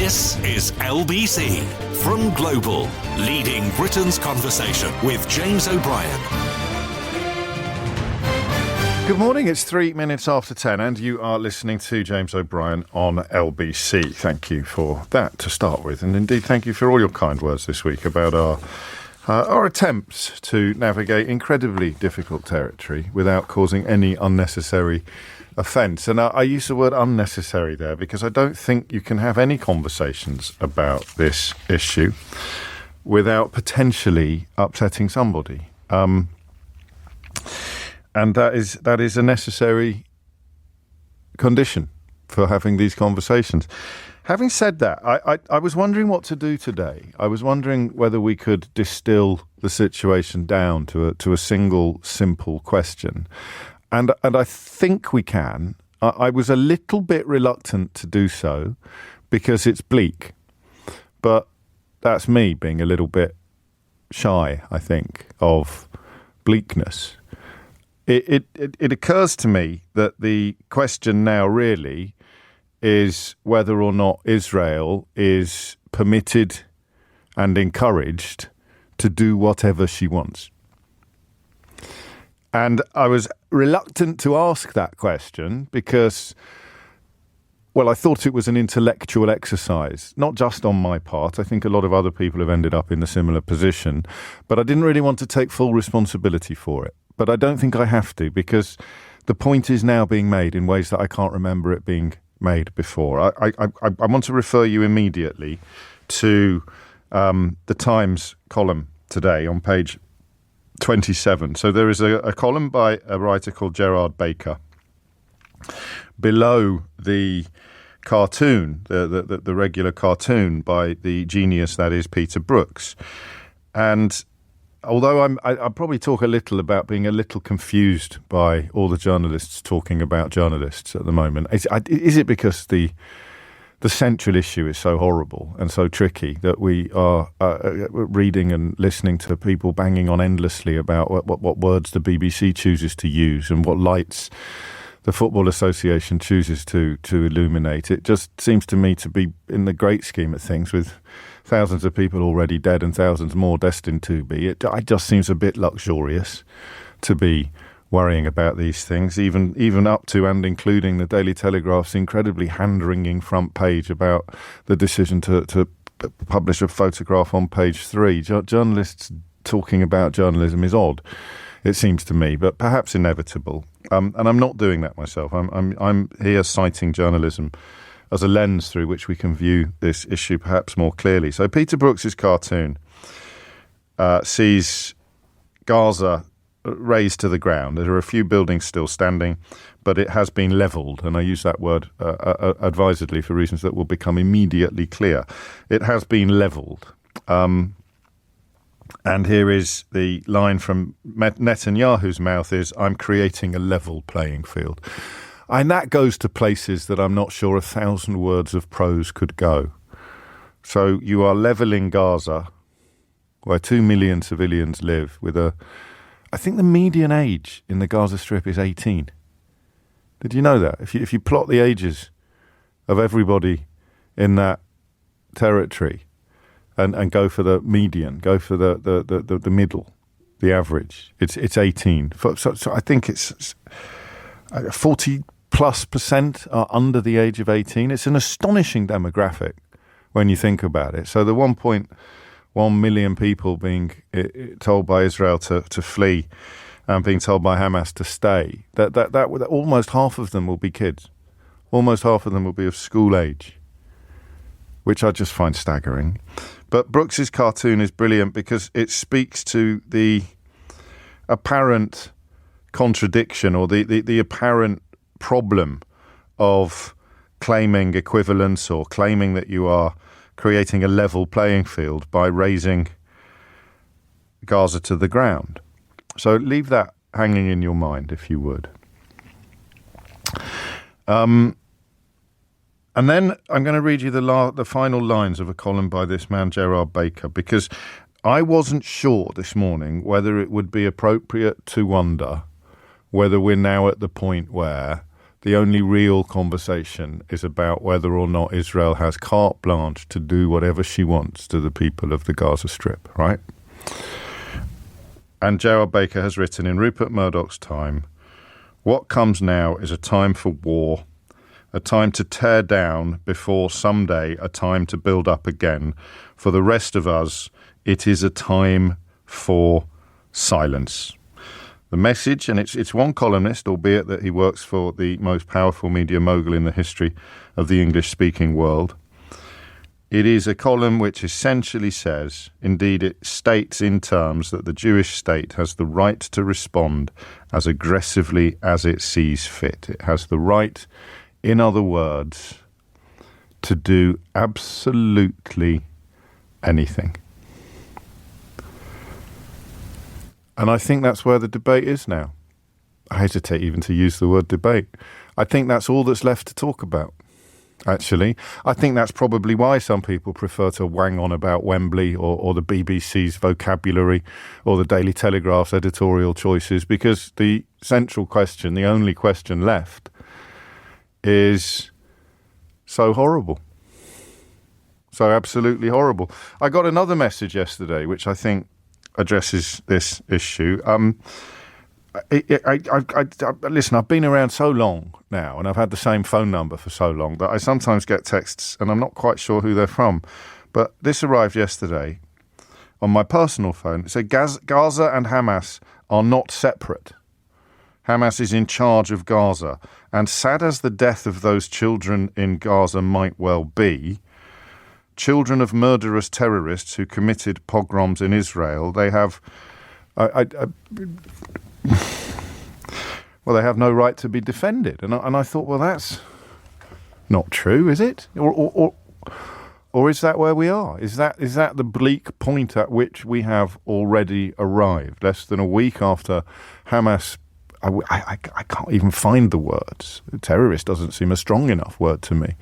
This is LBC from Global, leading Britain's conversation with James O'Brien. Good morning, it's 3 minutes after 10 and you are listening to James O'Brien on LBC. Thank you for that to start with, and indeed thank you for all your kind words this week about our attempts to navigate incredibly difficult territory without causing any unnecessary offence. And I use the word unnecessary there because I don't think you can have any conversations about this issue without potentially upsetting somebody. And that is a necessary condition for having these conversations. Having said that, I was wondering what to do today. I was wondering whether we could distill the situation down to a single, simple question. And I think we can. I was a little bit reluctant to do so because it's bleak. But that's me being a little bit shy, I think, of bleakness. It occurs to me that the question now really is whether or not Israel is permitted and encouraged to do whatever she wants. And I was reluctant to ask that question because, well, I thought it was an intellectual exercise, not just on my part. I think a lot of other people have ended up in a similar position, but I didn't really want to take full responsibility for it. But I don't think I have to, because the point is now being made in ways that I can't remember it being made before. I want to refer you immediately to the Times column today on page 27. So there is a column by a writer called Gerard Baker below the cartoon, the regular cartoon by the genius that is Peter Brooks. And although I'll probably talk a little about being a little confused by all the journalists talking about journalists at the moment. Is it because the central issue is so horrible and so tricky that we are reading and listening to people banging on endlessly about what words the BBC chooses to use and what lights the Football Association chooses to illuminate? It just seems to me to be, in the great scheme of things, with thousands of people already dead and thousands more destined to be, it just seems a bit luxurious to be worrying about these things, even up to and including the Daily Telegraph's incredibly hand-wringing front page about the decision to publish a photograph on page 3. Journalists talking about journalism is odd, it seems to me, but perhaps inevitable. And I'm not doing that myself. I'm here citing journalism as a lens through which we can view this issue perhaps more clearly. So Peter Brooks's cartoon sees Gaza razed to the ground. There are a few buildings still standing, but it has been levelled, and I use that word advisedly for reasons that will become immediately clear. It has been levelled. And here is the line from Netanyahu's mouth is, "I'm creating a level playing field." And that goes to places that I'm not sure 1,000 words of prose could go. So you are levelling Gaza, where 2 million civilians live, with I think the median age in the Gaza Strip is 18. Did you know that? If you plot the ages of everybody in that territory and go for the median, go for the middle, the average, it's 18. So I think it's 40+% are under the age of 18. It's an astonishing demographic when you think about it. So the 1.1 million people being told by Israel to flee and being told by Hamas to stay, that almost half of them will be kids. Almost half of them will be of school age, which I just find staggering. But Brooks's cartoon is brilliant because it speaks to the apparent contradiction or the apparent problem of claiming equivalence or claiming that you are creating a level playing field by raising Gaza to the ground. So leave that hanging in your mind, if you would. And then I'm going to read you the final lines of a column by this man, Gerard Baker, because I wasn't sure this morning whether it would be appropriate to wonder whether we're now at the point where the only real conversation is about whether or not Israel has carte blanche to do whatever she wants to the people of the Gaza Strip, right? And Gerald Baker has written in Rupert Murdoch's time, what comes now is a time for war, a time to tear down before someday a time to build up again. For the rest of us, it is a time for silence. The message, and it's one columnist, albeit that he works for the most powerful media mogul in the history of the English-speaking world. It is a column which essentially says, indeed it states in terms, that the Jewish state has the right to respond as aggressively as it sees fit. It has the right, in other words, to do absolutely anything. And I think that's where the debate is now. I hesitate even to use the word debate. I think that's all that's left to talk about. Actually, I think that's probably why some people prefer to wang on about Wembley or the BBC's vocabulary or the Daily Telegraph's editorial choices, because the central question, the only question left, is so horrible. So absolutely horrible. I got another message yesterday which I think addresses this issue. Listen, I've been around so long now, and I've had the same phone number for so long that I sometimes get texts and I'm not quite sure who they're from. But this arrived yesterday on my personal phone. It said Gaza and Hamas are not separate. Hamas is in charge of Gaza. And sad as the death of those children in Gaza might well be, children of murderous terrorists who committed pogroms in Israel, they have... well, they have no right to be defended. And I thought, well, that's not true, is it? Or is that where we are? Is that the bleak point at which we have already arrived? Less than a week after Hamas, I can't even find the words. Terrorist doesn't seem a strong enough word to me.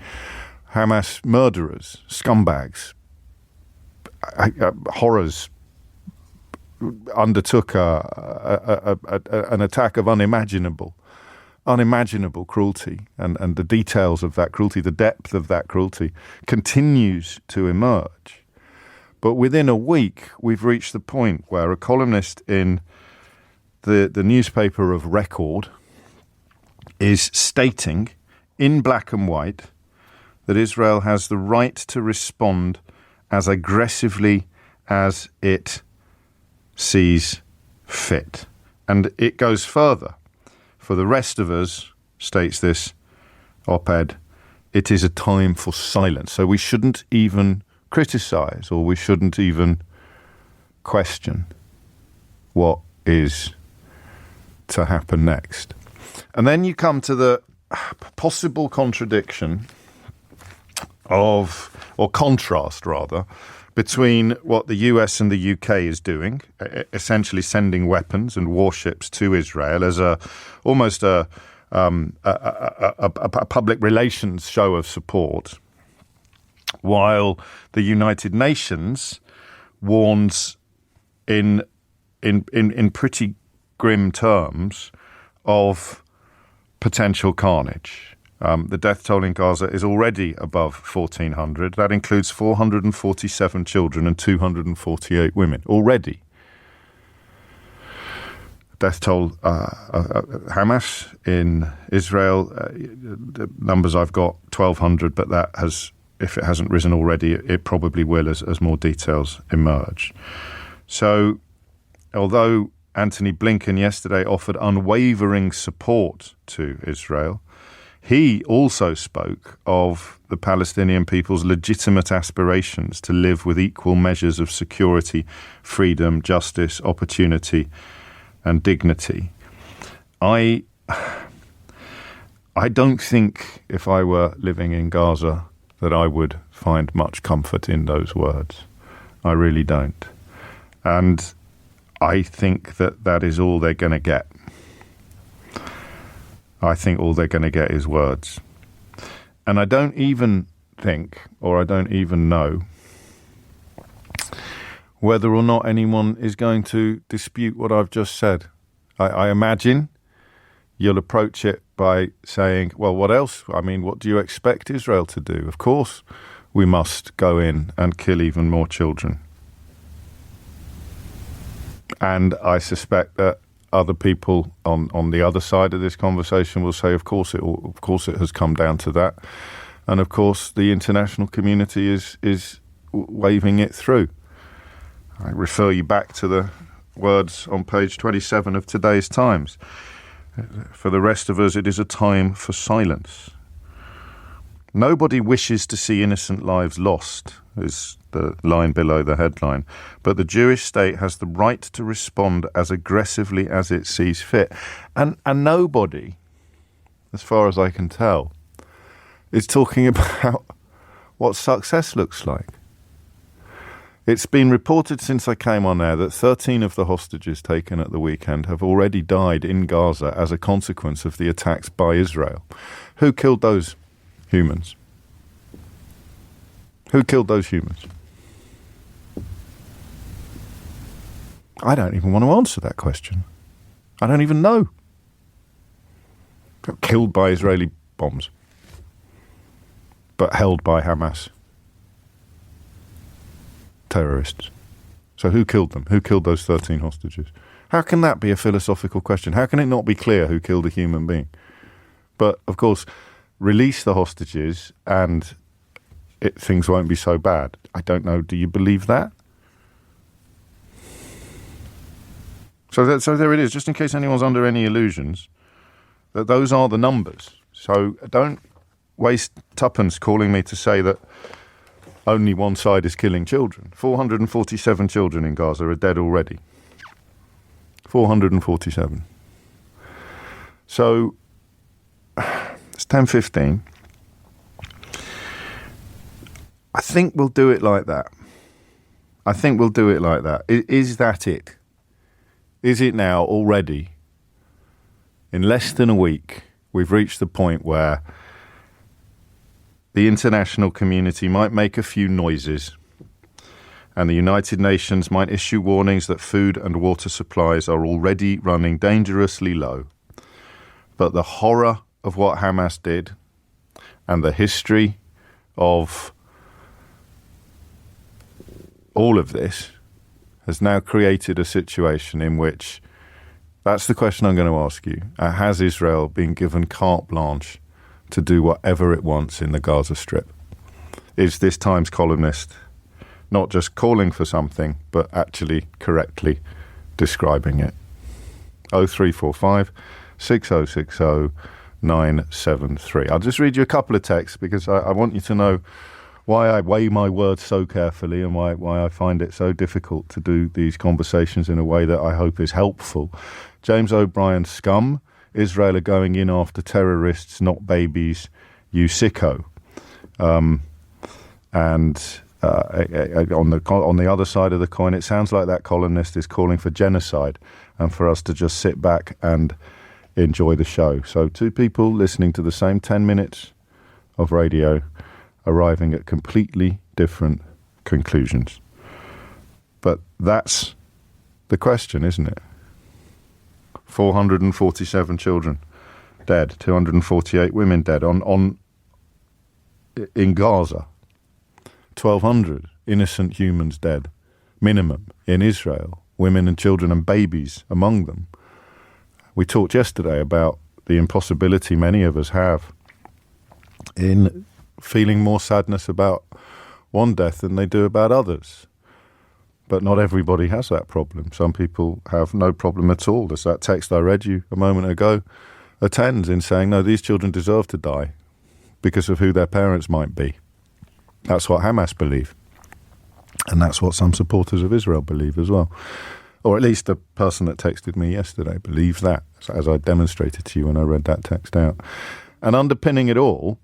Hamas murderers, scumbags, horrors, undertook an attack of unimaginable cruelty, and the details of that cruelty, the depth of that cruelty continues to emerge. But within a week, we've reached the point where a columnist in the newspaper of record is stating in black and white that Israel has the right to respond as aggressively as it sees fit. And it goes further. For the rest of us, states this op-ed, it is a time for silence. So we shouldn't even criticise, or we shouldn't even question what is to happen next. And then you come to the possible contradiction or contrast rather, between what the US and the UK is doing, essentially sending weapons and warships to Israel as almost a public relations show of support, while the United Nations warns in pretty grim terms of potential carnage. The death toll in Gaza is already above 1,400. That includes 447 children and 248 women already. Death toll Hamas in Israel, the numbers I've got, 1,200, but that has, if it hasn't risen already, it probably will as more details emerge. So, although Antony Blinken yesterday offered unwavering support to Israel, he also spoke of the Palestinian people's legitimate aspirations to live with equal measures of security, freedom, justice, opportunity, and dignity. I don't think if I were living in Gaza that I would find much comfort in those words. I really don't. And I think that is all they're going to get. I think all they're going to get is words. And I don't even think, or I don't even know, whether or not anyone is going to dispute what I've just said. I imagine you'll approach it by saying, well, what else? I mean, what do you expect Israel to do? Of course, we must go in and kill even more children. And I suspect that other people on the other side of this conversation will say, of course it has come down to that. And of course, the international community is waving it through. I refer you back to the words on page 27 of today's Times. For the rest of us, it is a time for silence. Nobody wishes to see innocent lives lost, is the line below the headline. But the Jewish state has the right to respond as aggressively as it sees fit. And nobody, as far as I can tell, is talking about what success looks like. It's been reported since I came on air that 13 of the hostages taken at the weekend have already died in Gaza as a consequence of the attacks by Israel. Who killed those humans? Who killed those humans? I don't even want to answer that question. I don't even know. Killed by Israeli bombs, but held by Hamas terrorists. So who killed them? Who killed those 13 hostages? How can that be a philosophical question? How can it not be clear who killed a human being? But, of course, release the hostages and things won't be so bad. I don't know. Do you believe that? So there it is, just in case anyone's under any illusions, that those are the numbers. So don't waste tuppence calling me to say that only one side is killing children. 447 children in Gaza are dead already. 447. So it's 10:15. I think we'll do it like that. Is that it? Is it now already? In less than a week, we've reached the point where the international community might make a few noises and the United Nations might issue warnings that food and water supplies are already running dangerously low. But the horror of what Hamas did and the history of all of this has now created a situation in which, that's the question I'm going to ask you, has Israel been given carte blanche to do whatever it wants in the Gaza Strip? Is this Times columnist not just calling for something, but actually correctly describing it? 0345 6060 973. I'll just read you a couple of texts because I want you to know why I weigh my words so carefully and why I find it so difficult to do these conversations in a way that I hope is helpful. James O'Brien, scum. Israel are going in after terrorists, not babies, you sicko. On the other side of the coin, it sounds like that columnist is calling for genocide and for us to just sit back and enjoy the show. So two people listening to the same 10 minutes of radio arriving at completely different conclusions. But that's the question, isn't it? 447 children dead, 248 women dead in Gaza. 1,200 innocent humans dead, minimum, in Israel, women and children and babies among them. We talked yesterday about the impossibility many of us have in feeling more sadness about one death than they do about others. But not everybody has that problem. Some people have no problem at all. As that text I read you a moment ago attends in saying, no, these children deserve to die because of who their parents might be. That's what Hamas believe. And that's what some supporters of Israel believe as well. Or at least the person that texted me yesterday believes that, as I demonstrated to you when I read that text out. And underpinning it all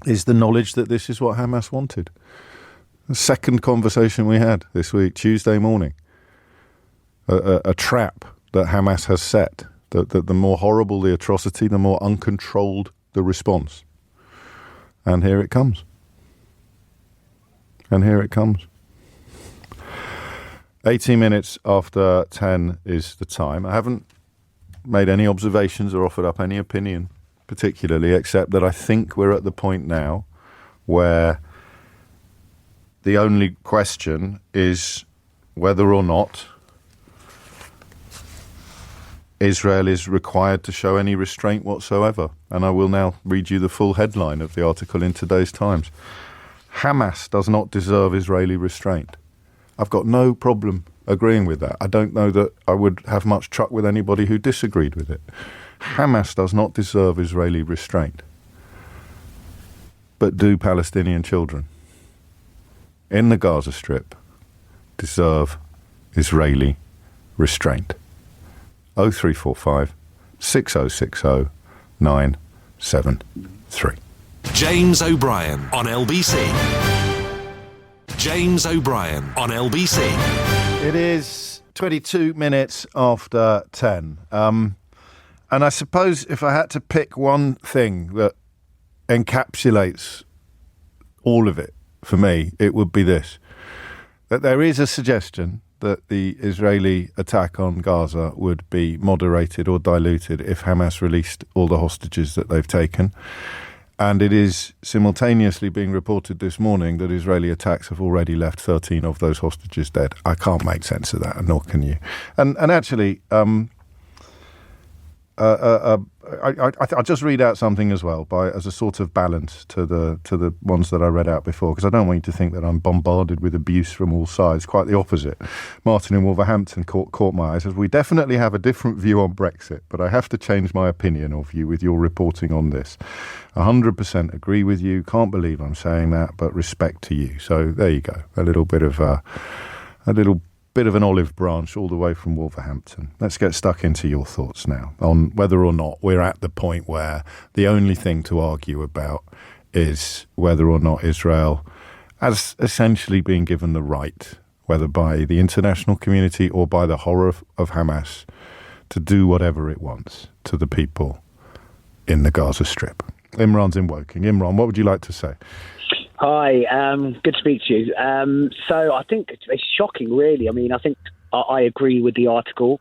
is the knowledge that this is what Hamas wanted. The second conversation we had this week, Tuesday morning, a trap that Hamas has set, that the more horrible the atrocity, the more uncontrolled the response. And here it comes. 18 minutes after 10 is the time. I haven't made any observations or offered up any opinion particularly, except that I think we're at the point now where the only question is whether or not Israel is required to show any restraint whatsoever. And I will now read you the full headline of the article in today's Times. Hamas does not deserve Israeli restraint. I've got no problem agreeing with that. I don't know that I would have much truck with anybody who disagreed with it. Hamas does not deserve Israeli restraint. But do Palestinian children in the Gaza Strip deserve Israeli restraint? 0345 6060 973. James O'Brien on LBC. James O'Brien on LBC. It is 22 minutes after 10. And I suppose if I had to pick one thing that encapsulates all of it for me, it would be this. That there is a suggestion that the Israeli attack on Gaza would be moderated or diluted if Hamas released all the hostages that they've taken. And it is simultaneously being reported this morning that Israeli attacks have already left 13 of those hostages dead. I can't make sense of that, and nor can you. And actually, I'll just read out something as well, as a sort of balance to the ones that I read out before, because I don't want you to think that I'm bombarded with abuse from all sides. Quite the opposite. Martin in Wolverhampton caught my eye. Says, we definitely have a different view on Brexit, but I have to change my opinion of you with your reporting on this. 100% agree with you. Can't believe I'm saying that, but respect to you. So there you go. A little bit of an olive branch all the way from Wolverhampton. Let's get stuck into your thoughts now on whether or not we're at the point where the only thing to argue about is whether or not Israel has essentially been given the right, whether by the international community or by the horror of Hamas, to do whatever it wants to the people in the Gaza Strip. Imran's in Woking. Imran, what would you like to say? Hi, good to speak to you. So I think it's shocking, really. I mean, I think I agree with the article.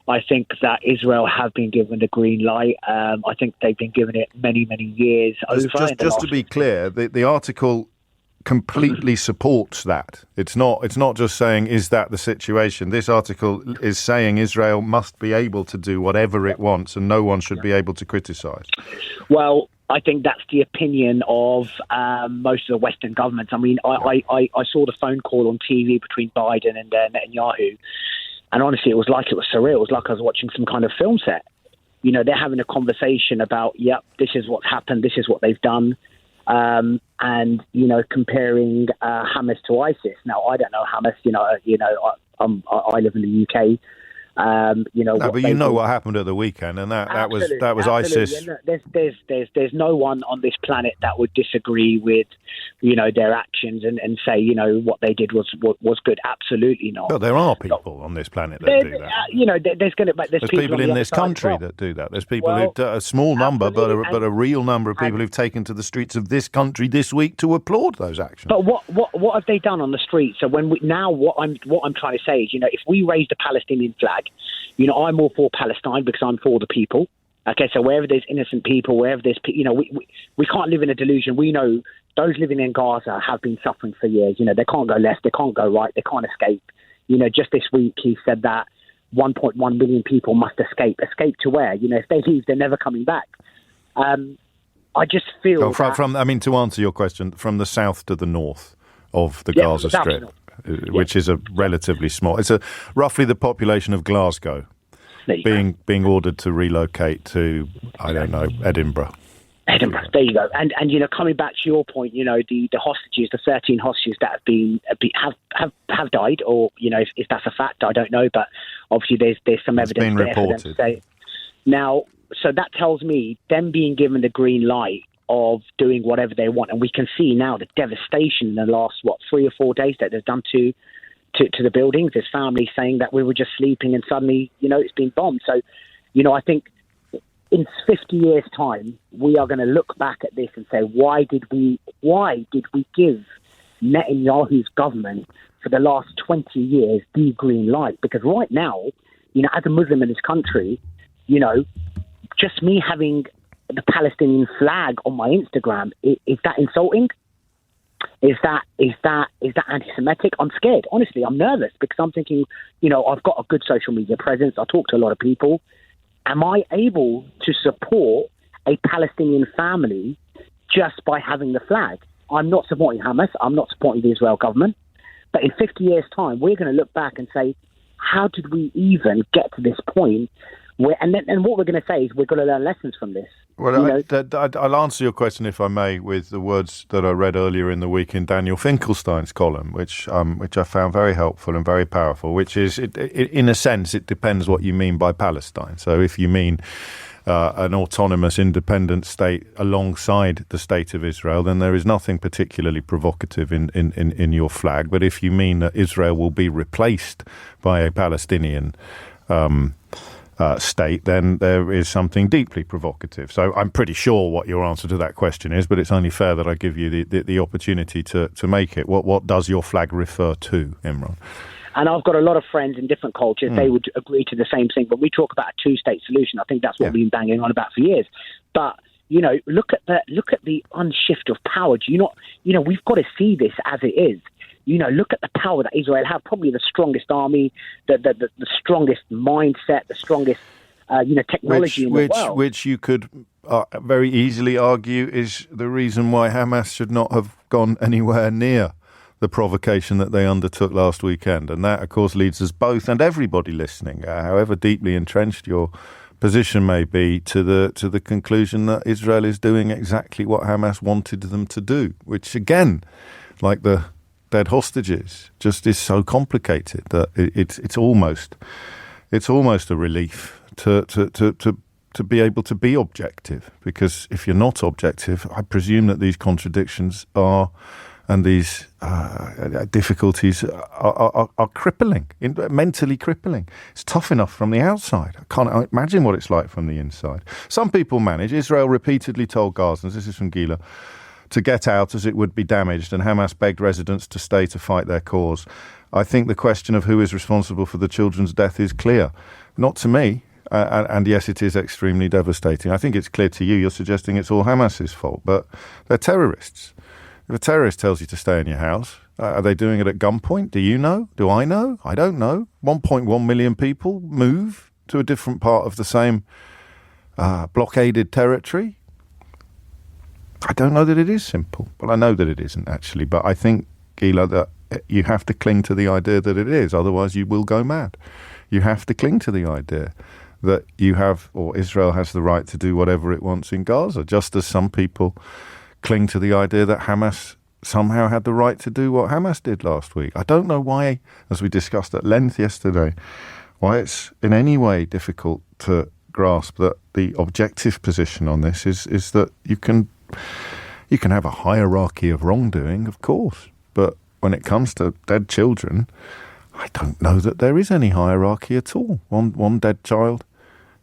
I think that Israel have been given the green light. I think they've been given it many, many years over. Just to be clear, the article completely supports that. It's not just saying, is that the situation? This article is saying Israel must be able to do whatever it wants and no one should be able to criticise. Well, I think that's the opinion of most of the Western governments. I mean, I saw the phone call on TV between Biden and Netanyahu, and honestly, it was surreal. It was like I was watching some kind of film set. You know, they're having a conversation about, yep, this is what's happened, this is what they've done, and you know, comparing Hamas to ISIS. Now, I don't know Hamas. I live in the UK. But you know what happened at the weekend, and that was ISIS. There's no one on this planet that would disagree with, you know, their actions and say, you know, what they did was good. Absolutely not. Well, there are people on this planet that do that. There's people in this country that do that. There's people a small number, but a real number of people who've taken to the streets of this country this week to applaud those actions. But what have they done on the streets? So what I'm trying to say is, you know, if we raise the Palestinian flag. You know, I'm all for Palestine because I'm for the people. Okay, so wherever there's innocent people, wherever there's, you know, we can't live in a delusion. We know those living in Gaza have been suffering for years. You know, they can't go left, they can't go right, they can't escape. You know, just this week he said that 1.1 million people must escape. Escape to where? You know, if they leave, they're never coming back. I just feel to answer your question, from the south to the north of the Gaza Strip. Which is a relatively small. It's roughly the population of Glasgow, being ordered to relocate to, I don't know, Edinburgh. There you go. And you know, coming back to your point, you know, the hostages, the 13 hostages that have died, or you know, if that's a fact, I don't know, but obviously there's some evidence been there reported. For them to say. Now, so that tells me them being given the green light of doing whatever they want, and we can see now the devastation in the last 3 or 4 days that they've done to the buildings. There's families saying that we were just sleeping and suddenly, you know, it's been bombed. So, you know, I think in 50 years' time we are going to look back at this and say, why did we give Netanyahu's government for the last 20 years the green light? Because right now, you know, as a Muslim in this country, just me having the Palestinian flag on my Instagram, is that insulting? Is that anti-Semitic? I'm scared. Honestly, I'm nervous because I'm thinking, I've got a good social media presence. I talk to a lot of people. Am I able to support a Palestinian family just by having the flag? I'm not supporting Hamas. I'm not supporting the Israel government. But in 50 years' time, we're going to look back and say, how did we even get to this point? And what we're going to say is we're going to learn lessons from this. Well, I'll answer your question, if I may, with the words that I read earlier in the week in Daniel Finkelstein's column, which I found very helpful and very powerful, which is, in a sense, it depends what you mean by Palestine. So if you mean an autonomous, independent state alongside the state of Israel, then there is nothing particularly provocative in your flag. But if you mean that Israel will be replaced by a Palestinian state, then there is something deeply provocative. So I'm pretty sure what your answer to that question is, but it's only fair that I give you the opportunity to make it. What does your flag refer to, Imran? And I've got a lot of friends in different cultures. They would agree to the same thing. But we talk about a two-state solution. I think that's what we've been banging on about for years. But look at the unshift of power. Do you not? We've got to see this as it is. Look at the power that Israel have. Probably the strongest army, the strongest mindset, the strongest technology in the world. Which you could very easily argue is the reason why Hamas should not have gone anywhere near the provocation that they undertook last weekend. And that, of course, leads us both and everybody listening, however deeply entrenched your position may be, to the conclusion that Israel is doing exactly what Hamas wanted them to do, which, again, like the dead hostages, just is so complicated that it's almost a relief to be able to be objective. Because if you're not objective, I presume that these contradictions and these difficulties are crippling, mentally crippling. It's tough enough from the outside. I can't imagine what it's like from the inside. Some people manage. Israel repeatedly told Gazans, this is from Gila, to get out as it would be damaged, and Hamas begged residents to stay to fight their cause. I think the question of who is responsible for the children's death is clear. Not to me. And yes, it is extremely devastating. I think it's clear to you. You're suggesting it's all Hamas's fault, but they're terrorists. If a terrorist tells you to stay in your house, are they doing it at gunpoint? Do you know? Do I know? I don't know. 1.1 million people move to a different part of the same blockaded territory. I don't know that it is simple. Well, I know that it isn't, actually. But I think, Gila, that you have to cling to the idea that it is. Otherwise, you will go mad. You have to cling to the idea that you have, or Israel has the right to do whatever it wants in Gaza, just as some people cling to the idea that Hamas somehow had the right to do what Hamas did last week. I don't know why, as we discussed at length yesterday, why it's in any way difficult to grasp that the objective position on this is that you can have a hierarchy of wrongdoing, of course, but when it comes to dead children, I don't know that there is any hierarchy at all. One dead child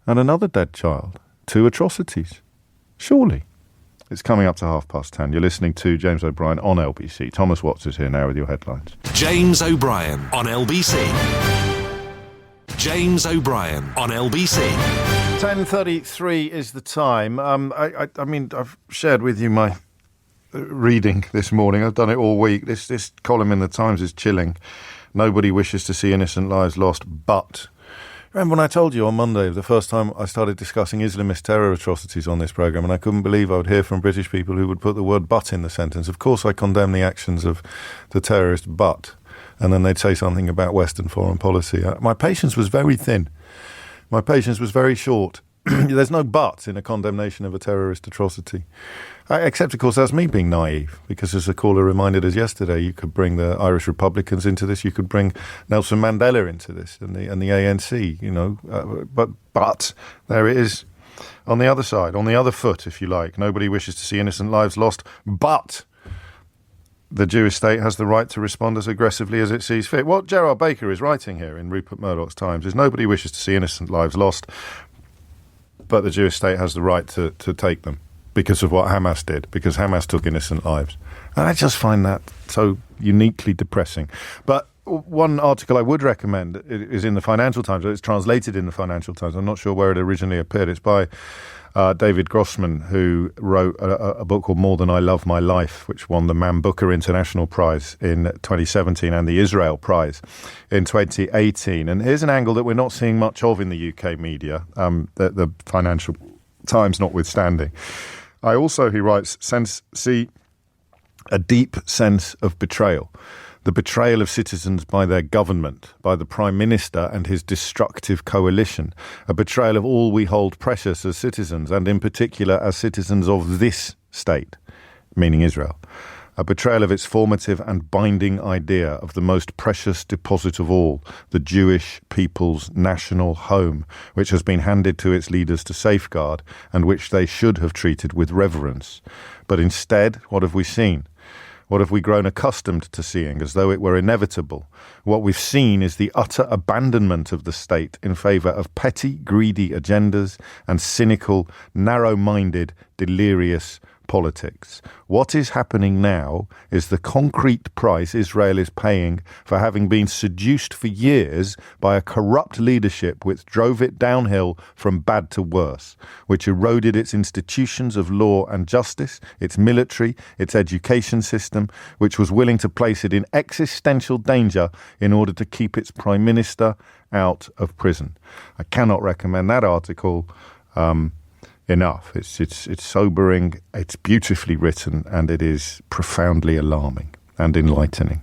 and another dead child. Two atrocities. Surely. It's coming up to 10:30. You're listening to James O'Brien on LBC. Thomas Watts is here now with your headlines. James O'Brien on LBC. James O'Brien on LBC. 10:33 is the time. I mean, I've shared with you my reading this morning. I've done it all week. This column in the Times is chilling. Nobody wishes to see innocent lives lost, but... Remember when I told you on Monday, the first time I started discussing Islamist terror atrocities on this programme, and I couldn't believe I would hear from British people who would put the word but in the sentence. Of course I condemn the actions of the terrorist, but... And then they'd say something about Western foreign policy. My patience was very thin. My patience was very short. There's no but in a condemnation of a terrorist atrocity. Except, of course, that's me being naive, because as the caller reminded us yesterday, you could bring the Irish Republicans into this, you could bring Nelson Mandela into this, and the ANC, you know. But there it is on the other side, on the other foot, if you like. Nobody wishes to see innocent lives lost, but the Jewish state has the right to respond as aggressively as it sees fit. What Gerard Baker is writing here in Rupert Murdoch's Times is nobody wishes to see innocent lives lost, but the Jewish state has the right to take them because of what Hamas did, because Hamas took innocent lives. And I just find that so uniquely depressing. But one article I would recommend is in the Financial Times. It's translated in the Financial Times. I'm not sure where it originally appeared. It's by David Grossman, who wrote a book called More Than I Love My Life, which won the Man Booker International Prize in 2017 and the Israel Prize in 2018. And here's an angle that we're not seeing much of in the UK media, the Financial Times notwithstanding. I also, he writes, see a deep sense of betrayal. The betrayal of citizens by their government, by the Prime Minister and his destructive coalition, a betrayal of all we hold precious as citizens, and in particular as citizens of this state, meaning Israel, a betrayal of its formative and binding idea of the most precious deposit of all, the Jewish people's national home, which has been handed to its leaders to safeguard and which they should have treated with reverence. But instead, what have we seen? What have we grown accustomed to seeing, as though it were inevitable? What we've seen is the utter abandonment of the state in favour of petty, greedy agendas and cynical, narrow-minded, delirious politics. What is happening now is the concrete price Israel is paying for having been seduced for years by a corrupt leadership which drove it downhill from bad to worse, which eroded its institutions of law and justice, its military, its education system, which was willing to place it in existential danger in order to keep its prime minister out of prison. I cannot recommend that article enough. It's sobering, it's beautifully written, and it is profoundly alarming and enlightening.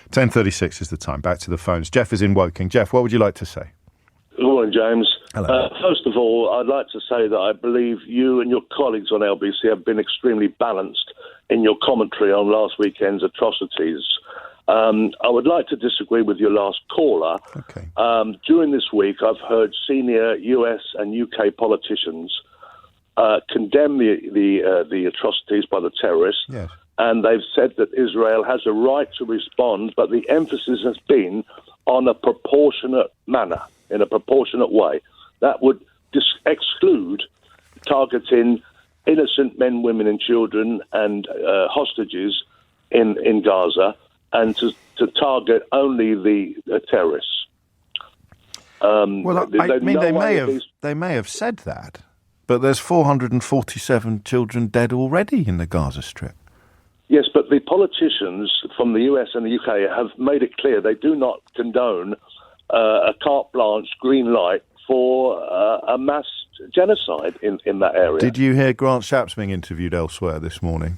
10:36 is the time. Back to the phones. Jeff is in Woking. Jeff, what would you like to say? Good morning, James. Hello. First of all, I'd like to say that I believe you and your colleagues on LBC have been extremely balanced in your commentary on last weekend's atrocities. I would like to disagree with your last caller. Okay. During this week, I've heard senior US and UK politicians condemn the atrocities by the terrorists, Yes. and they've said that Israel has a right to respond, but the emphasis has been on a proportionate manner, in a proportionate way. That would exclude targeting innocent men, women and children and hostages in Gaza, and to target only the terrorists. Well, they may have said that. But there's 447 children dead already in the Gaza Strip. Yes, but the politicians from the US and the UK have made it clear they do not condone a carte blanche green light for a mass genocide in that area. Did you hear Grant Shapps being interviewed elsewhere this morning?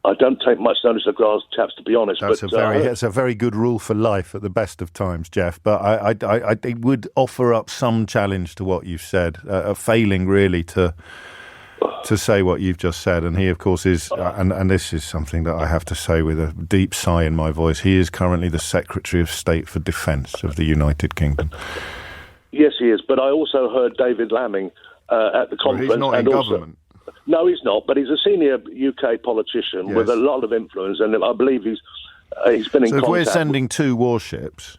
I don't take much notice of Grant Shapps, to be honest. That's a very good rule for life at the best of times, Jeff. But I would offer up some challenge to what you've said, failing really to say what you've just said. And he, of course, is, and this is something that I have to say with a deep sigh in my voice, he is currently the Secretary of State for Defence of the United Kingdom. Yes, he is. But I also heard David Laming at the conference. Well, he's not in government. No, he's not, but he's a senior UK politician with a lot of influence, and I believe he's been in contact. So if we're sending 2 warships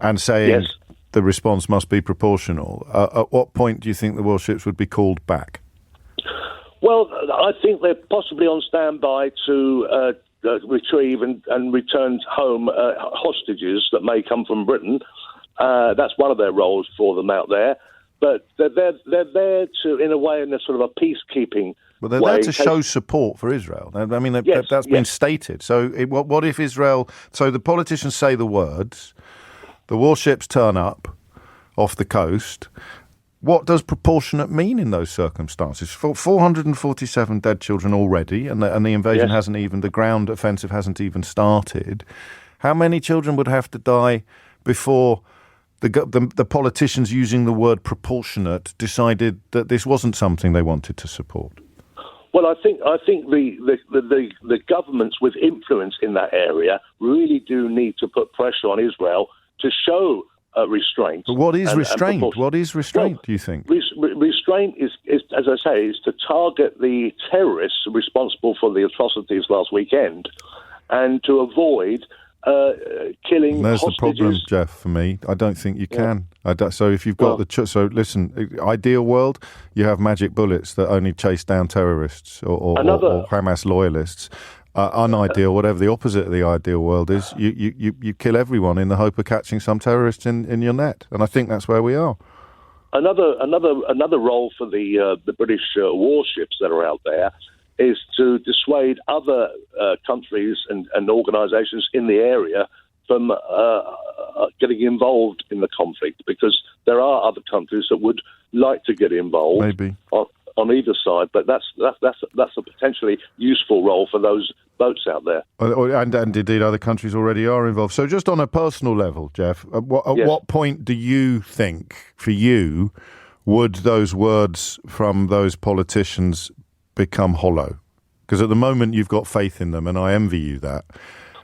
and saying the response must be proportional, at what point do you think the warships would be called back? Well, I think they're possibly on standby to retrieve and return home hostages that may come from Britain. That's one of their roles for them out there. But they're there to, in a way, in a sort of a peacekeeping Well, they're way. there to show support for Israel. I mean, that's been stated. So what if Israel... So the politicians say the words, the warships turn up off the coast. What does proportionate mean in those circumstances? 447 dead children already, and the invasion hasn't even... The ground offensive hasn't even started. How many children would have to die before... The politicians using the word proportionate decided that this wasn't something they wanted to support? Well, I think the governments with influence in that area really do need to put pressure on Israel to show restraint. But what is restraint? What is restraint, do you think? Restraint is, as I say, is to target the terrorists responsible for the atrocities last weekend, and to avoid killing There's hostages. the problem, Jeff, for me. I don't think you can. So if you've got so listen, ideal world, you have magic bullets that only chase down terrorists or Hamas loyalists. unideal, whatever the opposite of the ideal world is, you kill everyone in the hope of catching some terrorists in your net. And I think that's where we are. Another role for the British warships that are out there is to dissuade other countries and organisations in the area from getting involved in the conflict, because there are other countries that would like to get involved. Maybe. On either side, but that's a potentially useful role for those boats out there. And indeed, other countries already are involved. So, just on a personal level, Jeff, at what point do you think, for you, would those words from those politicians become hollow? Because at the moment, you've got faith in them, and I envy you that.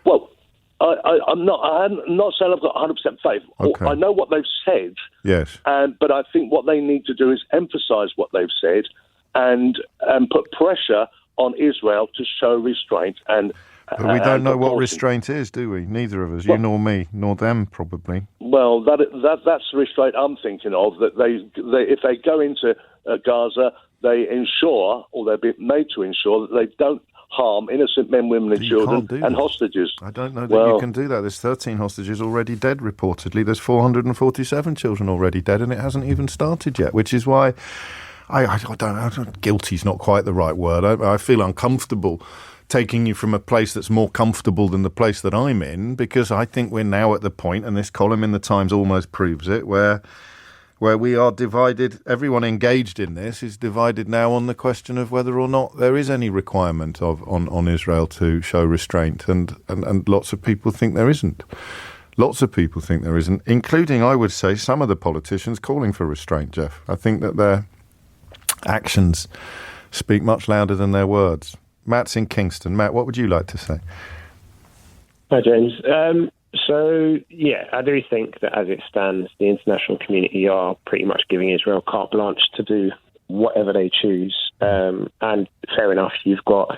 Well, I'm not saying I've got 100% faith. Okay. I know what they've said. Yes. But I think what they need to do is emphasise what they've said and put pressure on Israel to show restraint. But we don't know what restraint is, do we? Neither of us, you nor me, nor them, probably. Well, that's the restraint I'm thinking of. That they if they go into Gaza, they ensure, or they're made to ensure, that they don't harm innocent men, women and children and hostages. I don't know that you can do that. There's 13 hostages already dead, reportedly. There's 447 children already dead, and it hasn't even started yet, which is why I don't guilty's not quite the right word. I feel uncomfortable taking you from a place that's more comfortable than the place that I'm in, because I think we're now at the point, and this column in the Times almost proves it, where we are divided. Everyone engaged in this is divided now on the question of whether or not there is any requirement on Israel to show restraint, and lots of people think there isn't. Lots of people think there isn't, including, I would say, some of the politicians calling for restraint, Jeff. I think that their actions speak much louder than their words. Matt's in Kingston. Matt, what would you like to say? Hi, James. So, I do think that as it stands, the international community are pretty much giving Israel carte blanche to do whatever they choose. And fair enough, you've got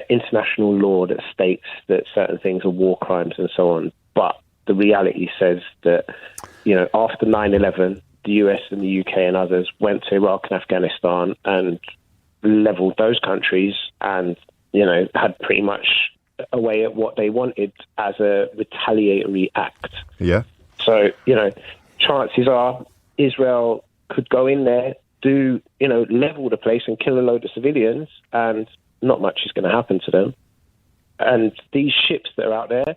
international law that states that certain things are war crimes and so on. But the reality says that, after 9/11, the US and the UK and others went to Iraq and Afghanistan and leveled those countries and, had pretty much away at what they wanted as a retaliatory act. Yeah. So, chances are Israel could go in there, level the place and kill a load of civilians, and not much is going to happen to them. And these ships that are out there,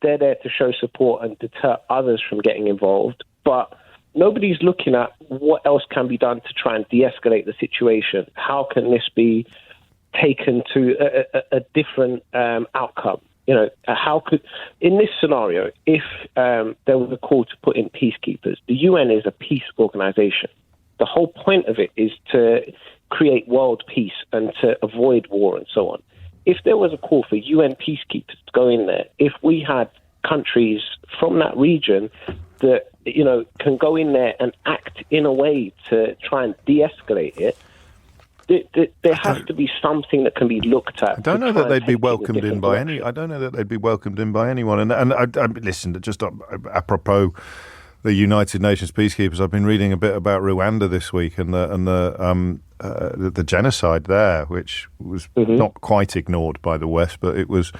they're there to show support and deter others from getting involved. But nobody's looking at what else can be done to try and de-escalate the situation. How can this be taken to a different outcome? How could, in this scenario, if there was a call to put in peacekeepers, the UN is a peace organization. The whole point of it is to create world peace and to avoid war and so on. If there was a call for UN peacekeepers to go in there, if we had countries from that region that, can go in there and act in a way to try and de-escalate it, there has to be something that can be looked at. I don't know that they'd be welcomed in by any. I don't know that they'd be welcomed in by anyone. And I listen, just apropos the United Nations peacekeepers, I've been reading a bit about Rwanda this week and the genocide there, which was not quite ignored by the West, but it was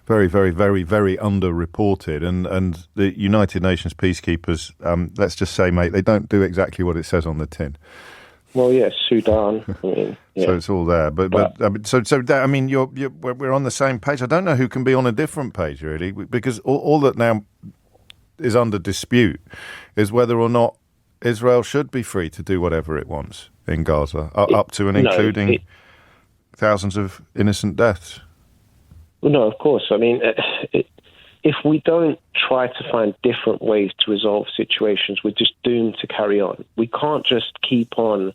very, very, very, very underreported. And the United Nations peacekeepers, let's just say, mate, they don't do exactly what it says on the tin. Well, yes, Sudan. So it's all there, but I mean, we're on the same page. I don't know who can be on a different page, really, because all that now is under dispute is whether or not Israel should be free to do whatever it wants in Gaza, up to and including thousands of innocent deaths. Well, no, of course. I mean, if we don't try to find different ways to resolve situations, we're just doomed to carry on. We can't just keep on,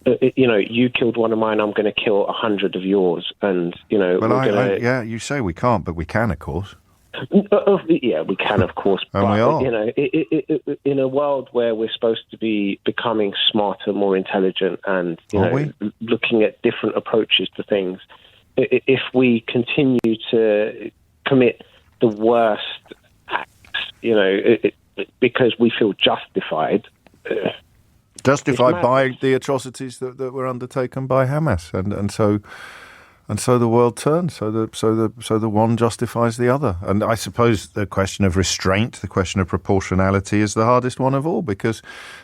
you killed one of mine, I'm going to kill 100 of yours. And, you say we can't, but we can, of course. Yeah, we can, of course. And but, we are. In a world where we're supposed to be becoming smarter, more intelligent, and looking at different approaches to things, if we continue to commit the worst acts, because we feel justified. Justified by the atrocities that were undertaken by Hamas. And so And so the world turns. So the one justifies the other. And I suppose the question of restraint, the question of proportionality, is the hardest one of all, because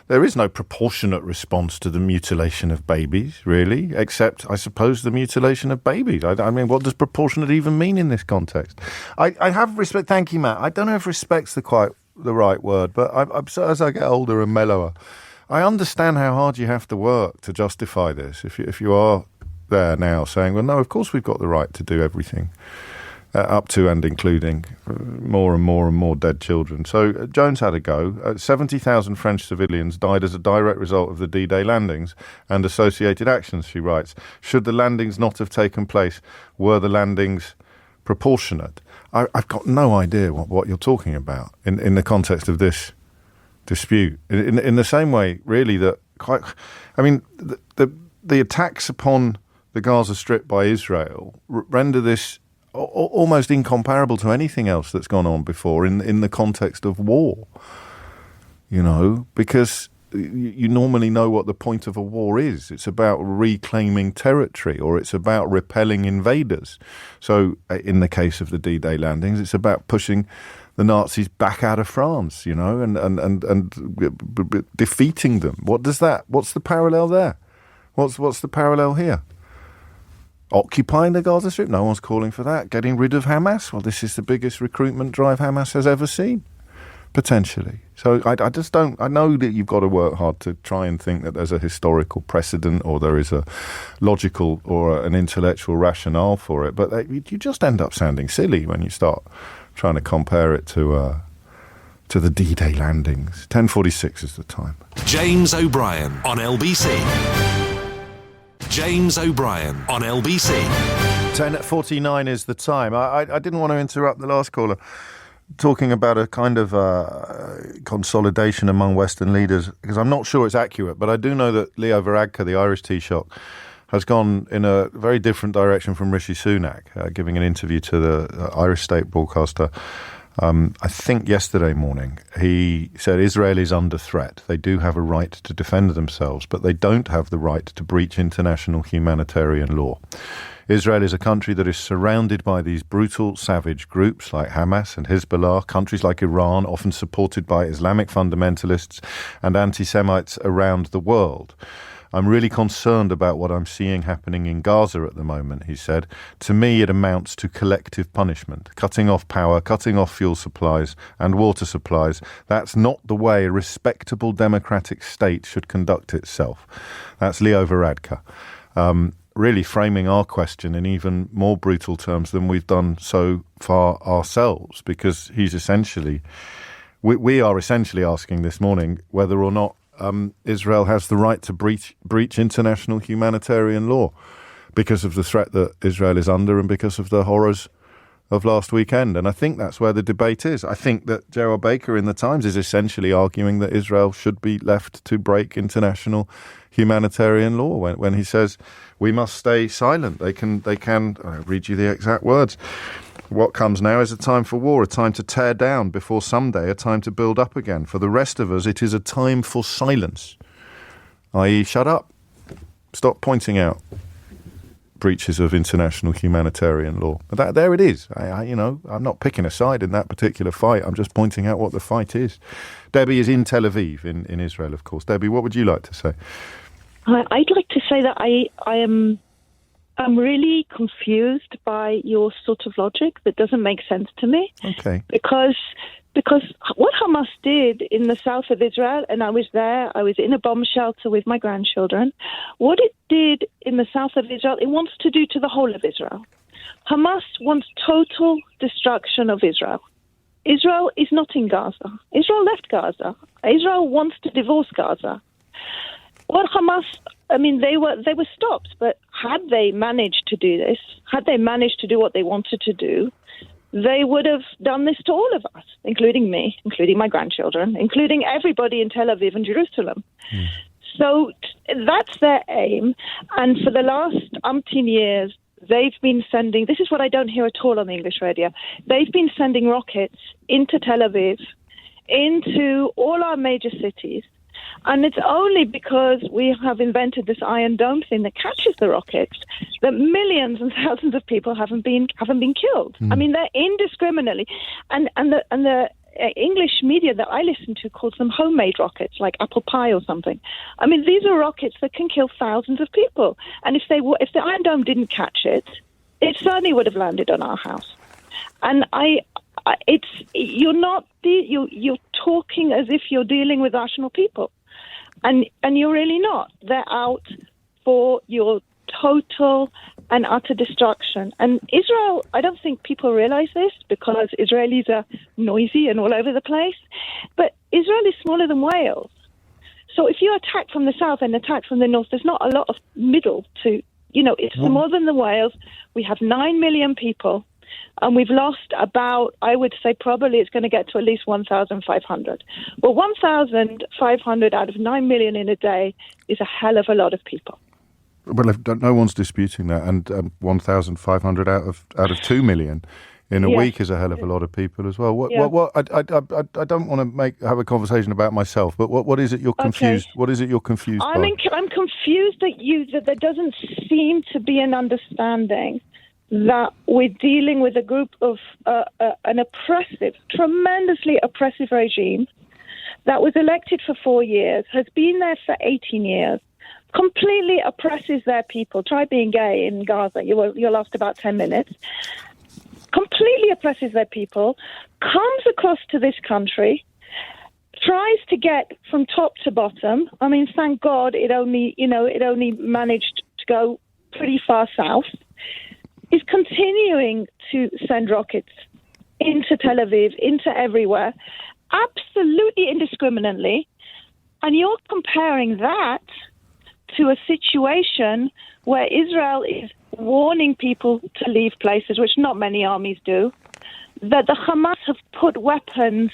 there is no proportionate response to the mutilation of babies, really, except, I suppose, the mutilation of babies. I mean, what does proportionate even mean in this context? I have respect. Thank you, Matt. I don't know if respect's the right word, but as I get older and mellower, I understand how hard you have to work to justify this. If you are there now saying, well, no, of course we've got the right to do everything, up to and including more and more and more dead children. So Jones had a go. 70,000 French civilians died as a direct result of the D-Day landings and associated actions, she writes. Should the landings not have taken place? Were the landings proportionate? I've got no idea what you're talking about in the context of this dispute. In the same way, really, that the attacks upon the Gaza Strip by Israel render this almost incomparable to anything else that's gone on before in the context of war. You know, because you normally know what the point of a war is. It's about reclaiming territory, or it's about repelling invaders. So in the case of the D-Day landings, it's about pushing the Nazis back out of France, you know, and defeating them. What's the parallel there? What's the parallel here? Occupying the Gaza Strip? No one's calling for that. Getting rid of Hamas? Well, this is the biggest recruitment drive Hamas has ever seen, potentially. So I just don't... I know that you've got to work hard to try and think that there's a historical precedent or there is a logical or an intellectual rationale for it, but you just end up sounding silly when you start trying to compare it to the D-Day landings. 10:46 is the time. James O'Brien on LBC. James O'Brien on LBC. 10:49 is the time. I didn't want to interrupt the last caller talking about a kind of consolidation among Western leaders, because I'm not sure it's accurate, but I do know that Leo Varadkar, the Irish Taoiseach, has gone in a very different direction from Rishi Sunak, giving an interview to the Irish state broadcaster. I think yesterday morning, he said Israel is under threat. They do have a right to defend themselves, but they don't have the right to breach international humanitarian law. Israel is a country that is surrounded by these brutal, savage groups like Hamas and Hezbollah, countries like Iran, often supported by Islamic fundamentalists and anti-Semites around the world. I'm really concerned about what I'm seeing happening in Gaza at the moment, he said. To me, it amounts to collective punishment, cutting off power, cutting off fuel supplies and water supplies. That's not the way a respectable democratic state should conduct itself. That's Leo Varadkar. Really framing our question in even more brutal terms than we've done so far ourselves, because he's essentially, we are essentially asking this morning whether or not Israel has the right to breach international humanitarian law because of the threat that Israel is under and because of the horrors of last weekend. And I think that's where the debate is. I think that Gerald Baker in the Times is essentially arguing that Israel should be left to break international humanitarian law when he says we must stay silent. They can I'll read you the exact words. What comes now is a time for war, a time to tear down before someday, a time to build up again. For the rest of us, it is a time for silence, i.e. shut up. Stop pointing out breaches of international humanitarian law. But there it is. I'm not picking a side in that particular fight. I'm just pointing out what the fight is. Debbie is in Tel Aviv, in Israel, of course. Debbie, what would you like to say? I'd like to say that I'm really confused by your sort of logic that doesn't make sense to me. Okay. Because what Hamas did in the south of Israel, and I was there, I was in a bomb shelter with my grandchildren, what it did in the south of Israel, it wants to do to the whole of Israel. Hamas wants total destruction of Israel. Israel is not in Gaza. Israel left Gaza. Israel wants to divorce Gaza. What Hamas, they were stopped, but had they managed to do this, had they managed to do what they wanted to do, they would have done this to all of us, including me, including my grandchildren, including everybody in Tel Aviv and Jerusalem. So that's their aim. And for the last umpteen years, they've been sending, this is what I don't hear at all on the English radio, they've been sending rockets into Tel Aviv, into all our major cities. And it's only because we have invented this Iron Dome thing that catches the rockets that millions and thousands of people haven't been killed. I mean, they're indiscriminately, and the English media that I listen to calls them homemade rockets, like apple pie or something. I mean, these are rockets that can kill thousands of people. And if the Iron Dome didn't catch it, it certainly would have landed on our house. And you're talking as if you're dealing with rational people, and you're really not. They're out for your total and utter destruction. And Israel, I don't think people realize this because Israelis are noisy and all over the place, but Israel is smaller than Wales. So if you attack from the south and attack from the north, there's not a lot of middle to, it's smaller than the Wales. We have 9 million people, and we've lost about, I would say probably it's going to get to at least 1,500. Well, 1,500 out of 9 million in a day is a hell of a lot of people. Well, no one's disputing that, and 1,500 out of 2 million in a week is a hell of a lot of people as well. I don't want to have a conversation about myself, but what is it you're confused? Okay. What is it you're confused by? I'm confused that there doesn't seem to be an understanding that we're dealing with a group of an oppressive, tremendously oppressive regime that was elected for 4 years, has been there for 18 years, completely oppresses their people. Try being gay in Gaza. You'll last about 10 minutes. Completely oppresses their people, comes across to this country, tries to get from top to bottom. I mean, thank God it only managed to go pretty far south. Is continuing to send rockets into Tel Aviv, into everywhere, absolutely indiscriminately. And you're comparing that to a situation where Israel is warning people to leave places, which not many armies do, that the Hamas have put weapons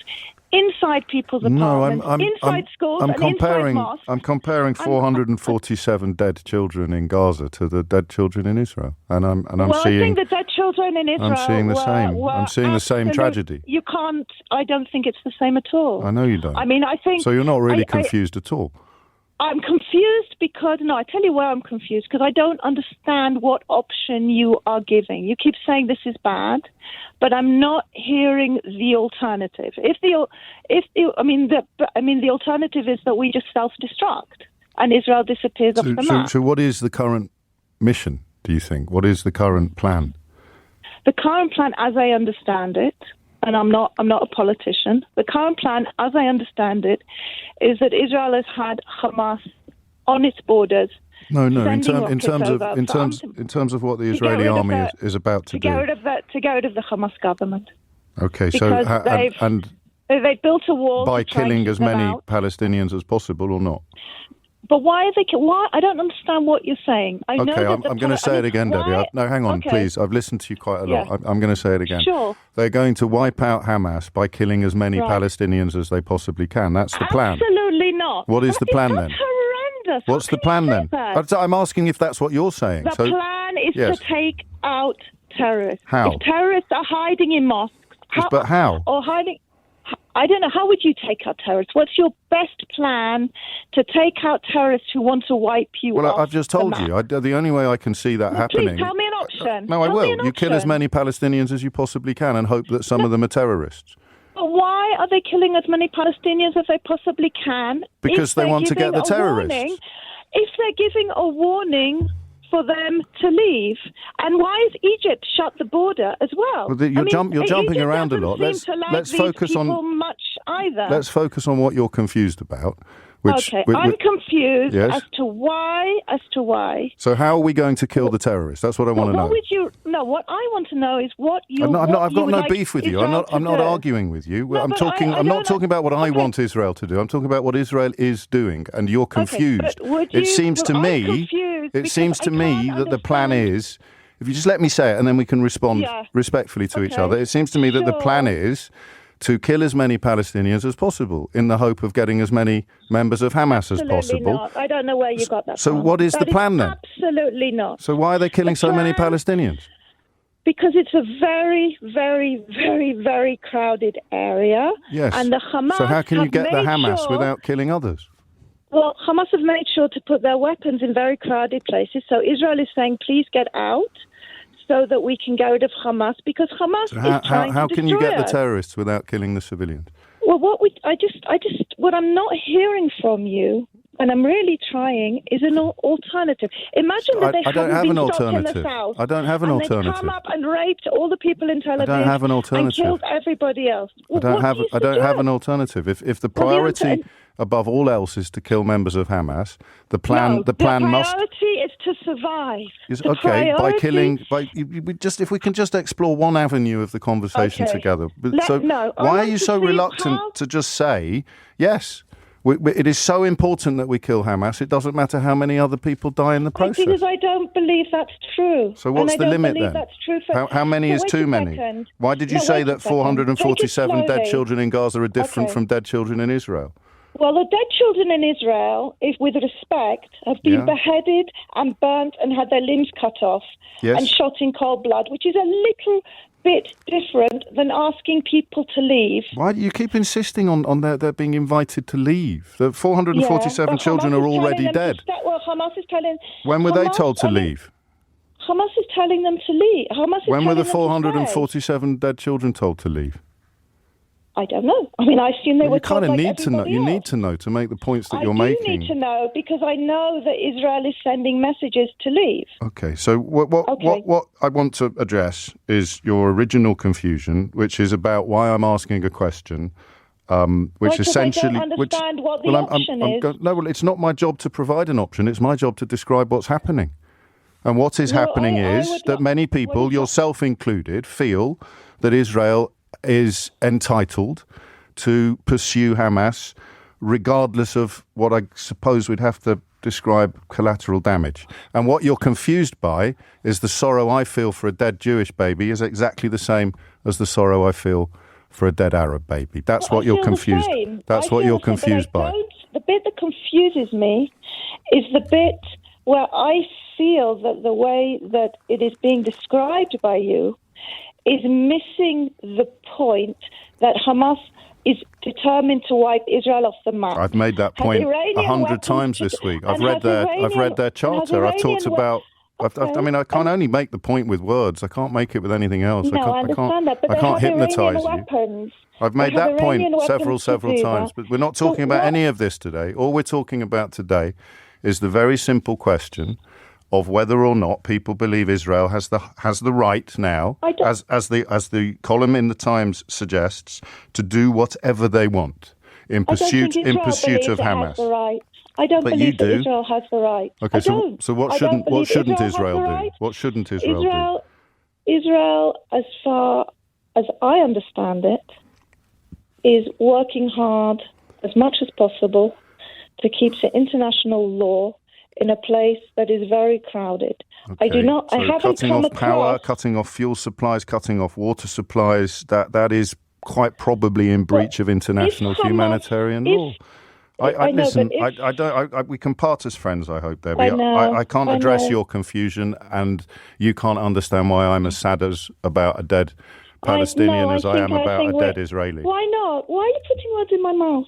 inside people's apartments, inside schools, and inside mosques. I'm comparing 447 dead children in Gaza to the dead children in Israel, and I'm seeing I think the dead children in Israel. I'm seeing the same. I'm seeing the same tragedy. You can't. I don't think it's the same at all. I know you don't. I mean, I think so. You're not really confused at all. I'm confused because, I tell you where I'm confused, because I don't understand what option you are giving. You keep saying this is bad, but I'm not hearing the alternative. The alternative is that we just self-destruct and Israel disappears off the map. So what is the current mission, do you think? What is the current plan? The current plan, as I understand it, and I'm not a politician. The current plan, as I understand it, is that Israel has had Hamas on its borders. No. In terms of what the Israeli army is about to do. To get rid of the Hamas government. Okay, because they built a wall by killing as many Palestinians as possible, or not? But why are they? Why? I don't understand what you're saying. I'm going to say it again, Debbie. No, hang on, please. I've listened to you quite a lot. I'm going to say it again. Sure. They're going to wipe out Hamas by killing as many Palestinians as they possibly can. That's the plan. Absolutely not. What is the plan then? Horrendous. What's the plan then? I'm asking if that's what you're saying. The plan is to take out terrorists. How? If terrorists are hiding in mosques. But how? Or hiding. I don't know. How would you take out terrorists? What's your best plan to take out terrorists who want to wipe you off? Well, I've just told you. The only way I can see that happening... Please tell me an option. No, I will. You kill as many Palestinians as you possibly can and hope that some of them are terrorists. But why are they killing as many Palestinians as they possibly can? Because they want to get the terrorists. If they're giving a warning for them to leave, and why is Egypt shut the border as well? You're jumping around a lot. Let's focus on much either. Let's focus on what you're confused about. I'm confused as to why. So how are we going to kill the terrorists? That's what I want to know. What I want to know is what you. I've got no beef with you. I'm not arguing with you. I'm not talking about what I want Israel to do. I'm talking about what Israel is doing, and you're confused. It seems to me that the plan is. If you just let me say it, and then we can respond respectfully to each other. It seems to me that the plan is to kill as many Palestinians as possible in the hope of getting as many members of Hamas as possible. Not. I don't know where you got that from. What is the plan then? Absolutely not. So why are they killing so many Palestinians? Because it's a very, very, very, very crowded area. Yes. And the Hamas. So how can you get the Hamas without killing others? Well, Hamas have made sure to put their weapons in very crowded places. So Israel is saying, please get out so that we can get rid of Hamas, because Hamas is trying to destroy us. How can you get the terrorists without killing the civilians? Well, what I'm not hearing from you, and I'm really trying, is an alternative. Imagine that I don't have hadn't an been stopped in the alternative. south. I don't have an and alternative. They come up and raped all the people in Tel Aviv. I don't have an alternative. And killed everybody else. I don't have an alternative. If the priority above all else is to kill members of Hamas, the plan the must. priority is to survive. By killing. If we can just explore one avenue of the conversation together. Why are you so reluctant to just say yes? It is so important that we kill Hamas. It doesn't matter how many other people die in the process. Because I don't believe that's true. So what's the limit then? That's true how many is too many? Why did you say that 447 dead children in Gaza are different from dead children in Israel? Well, the dead children in Israel, if with respect, have been beheaded and burnt and had their limbs cut off and shot in cold blood, which is a little bit different than asking people to leave. Why do you keep insisting on their being invited to leave? The 447 children are already dead. Hamas is telling... When were they told to leave? Hamas is telling them to leave. When were the 447 dead children told to leave? I don't know. I mean, I assume they were told like need to know. You need to know to make the points that you're making. I do need to know because I know that Israel is sending messages to leave. Okay, so what I want to address is your original confusion, which is about why I'm asking a question, which essentially... I don't understand what the option is. No, it's not my job to provide an option. It's my job to describe what's happening. And what is happening is that many people, yourself included, feel that Israel is entitled to pursue Hamas regardless of what I suppose we'd have to describe collateral damage. And what you're confused by is the sorrow I feel for a dead Jewish baby is exactly the same as the sorrow I feel for a dead Arab baby. That's what you're confused. That's what you're confused by. The bit that confuses me is the bit where I feel that the way that it is being described by you is missing the point that Hamas is determined to wipe Israel off the map. I've made that point 100 times this week. I've read their charter. I've talked about... I mean, I can't only make the point with words. I can't make it with anything else. No, I understand that, but I can't hypnotise you. I've made that point several times, but we're not talking about any of this today. All we're talking about today is the very simple question of whether or not people believe Israel has the right now, as the column in the Times suggests, to do whatever they want in pursuit of Hamas. I don't believe that Israel has the right. Okay, so what shouldn't Israel do? What shouldn't Israel do? Israel, as far as I understand it, is working hard as much as possible to keep the international law in a place that is very crowded. Okay. I do not. So I haven't cutting off power, cutting off fuel supplies, cutting off water supplies. That is quite probably in breach of international humanitarian law. We can part as friends, I hope, there. I can't address your confusion, and you can't understand why I'm as sad about a dead Palestinian as I am about a dead Israeli. Why not? Why are you putting words in my mouth?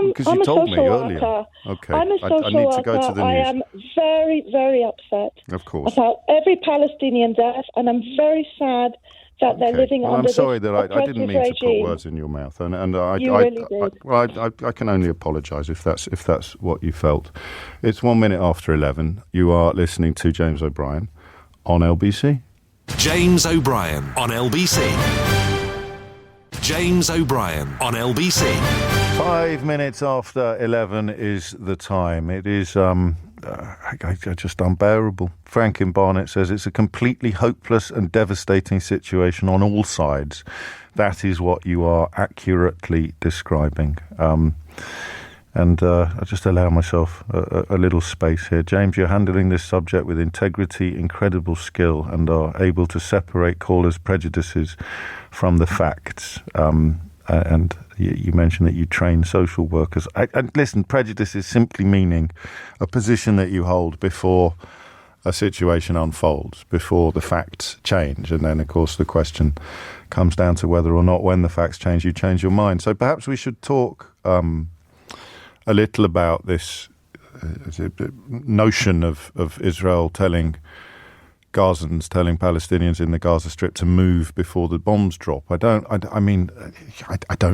Because you told me earlier. Okay, I'm a social I need to go to the news. I am very, very upset about every Palestinian death, and I'm very sad that they're living under this I'm sorry that I didn't mean regime. to put words in your mouth, and I can only apologise if that's what you felt. It's 1 minute after 11. You are listening to James O'Brien on LBC. James O'Brien on LBC. James O'Brien on LBC. 5 minutes after 11 is the time. It is just unbearable. Frank in Barnet says it's a completely hopeless and devastating situation on all sides. That is what you are accurately describing. I just allow myself a little space here. James, you're handling this subject with integrity, incredible skill, and are able to separate callers' prejudices from the facts. And you mentioned that you train social workers. And listen, prejudice is simply meaning a position that you hold before a situation unfolds, before the facts change. And then, of course, the question comes down to whether or not when the facts change, you change your mind. So perhaps we should talk a little about this notion of Israel telling Gazans, telling Palestinians in the Gaza Strip to move before the bombs drop. I don't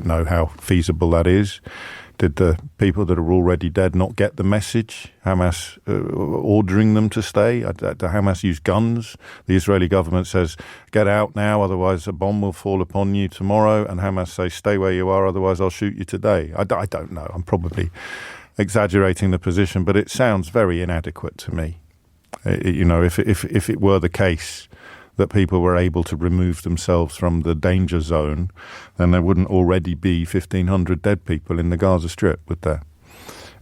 know how feasible that is. Did the people that are already dead not get the message? Hamas ordering them to stay? Hamas use guns? The Israeli government says, get out now, otherwise a bomb will fall upon you tomorrow. And Hamas says, stay where you are, otherwise I'll shoot you today. I don't know. I'm probably exaggerating the position, but it sounds very inadequate to me. If it were the case that people were able to remove themselves from the danger zone, then there wouldn't already be 1,500 dead people in the Gaza Strip, would there?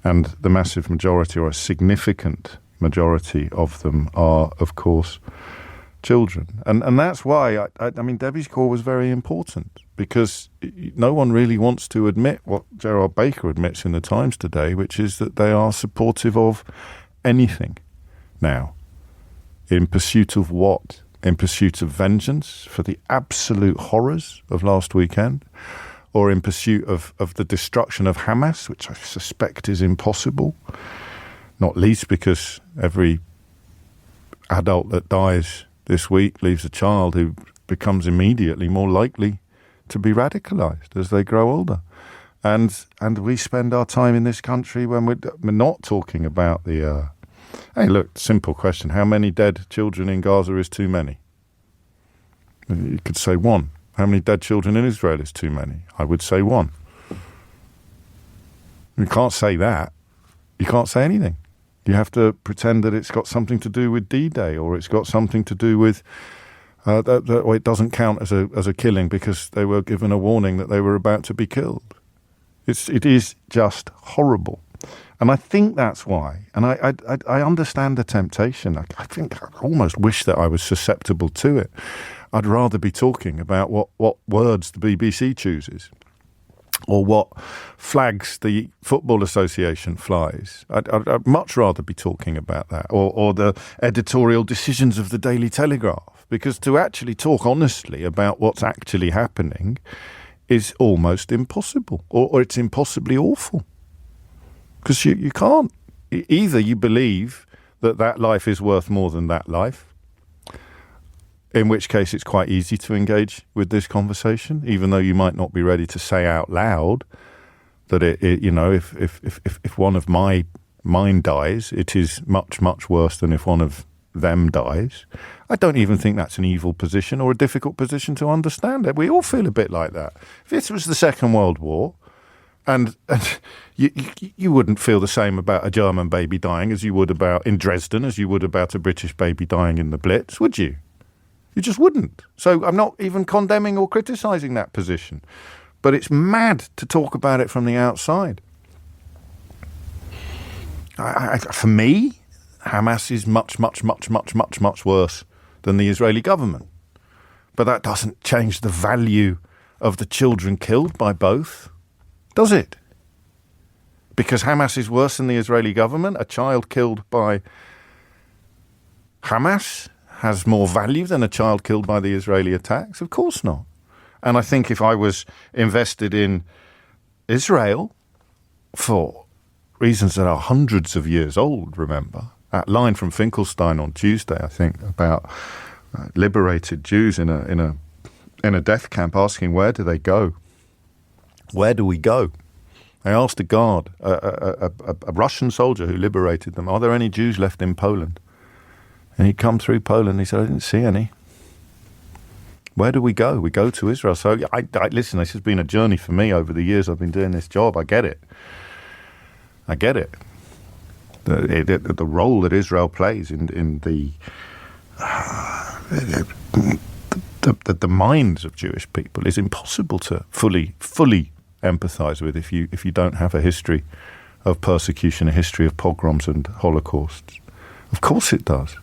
And the massive majority, or a significant majority of them, are, of course, children. And that's why, Debbie's call was very important, because no one really wants to admit what Gerard Baker admits in the Times today, which is that they are supportive of anything now. In pursuit of what? In pursuit of vengeance for the absolute horrors of last weekend, or in pursuit of the destruction of Hamas, which I suspect is impossible, not least because every adult that dies this week leaves a child who becomes immediately more likely to be radicalized as they grow older. And we spend our time in this country when we're not talking about the... Hey, look, simple question. How many dead children in Gaza is too many? You could say one. How many dead children in Israel is too many? I would say one. You can't say that. You can't say anything. You have to pretend that it's got something to do with D-Day, or it's got something to do with... or it doesn't count as a killing because they were given a warning that they were about to be killed. It is just horrible. And I think that's why, and I understand the temptation. I think I almost wish that I was susceptible to it. I'd rather be talking about what words the BBC chooses, or what flags the Football Association flies. I'd much rather be talking about that, or the editorial decisions of the Daily Telegraph, because to actually talk honestly about what's actually happening is almost impossible, or it's impossibly awful. Because you can't. Either you believe that life is worth more than that life, in which case it's quite easy to engage with this conversation, even though you might not be ready to say out loud that if one of mine dies, it is much, much worse than if one of them dies. I don't even think that's an evil position or a difficult position to understand. We all feel a bit like that. If this was the Second World War, and you wouldn't feel the same about a German baby dying as you would in Dresden, as you would about a British baby dying in the Blitz, would you? You just wouldn't. So I'm not even condemning or criticising that position. But it's mad to talk about it from the outside. For me, Hamas is much, much, much, much, much, much worse than the Israeli government. But that doesn't change the value of the children killed by both, does it? Because Hamas is worse than the Israeli government? A child killed by Hamas has more value than a child killed by the Israeli attacks? Of course not. And I think if I was invested in Israel for reasons that are hundreds of years old, remember, that line from Finkelstein on Tuesday, I think, about liberated Jews in a death camp asking, where do they go? Where do we go? I asked a guard, a Russian soldier who liberated them, are there any Jews left in Poland? And he'd come through Poland and he said, I didn't see any. Where do we go? We go to Israel. So I listen, this has been a journey for me over the years I've been doing this job. I get it. The role that Israel plays in the minds of Jewish people is impossible to fully empathise with if you don't have a history of persecution, a history of pogroms and holocausts. Of course it does.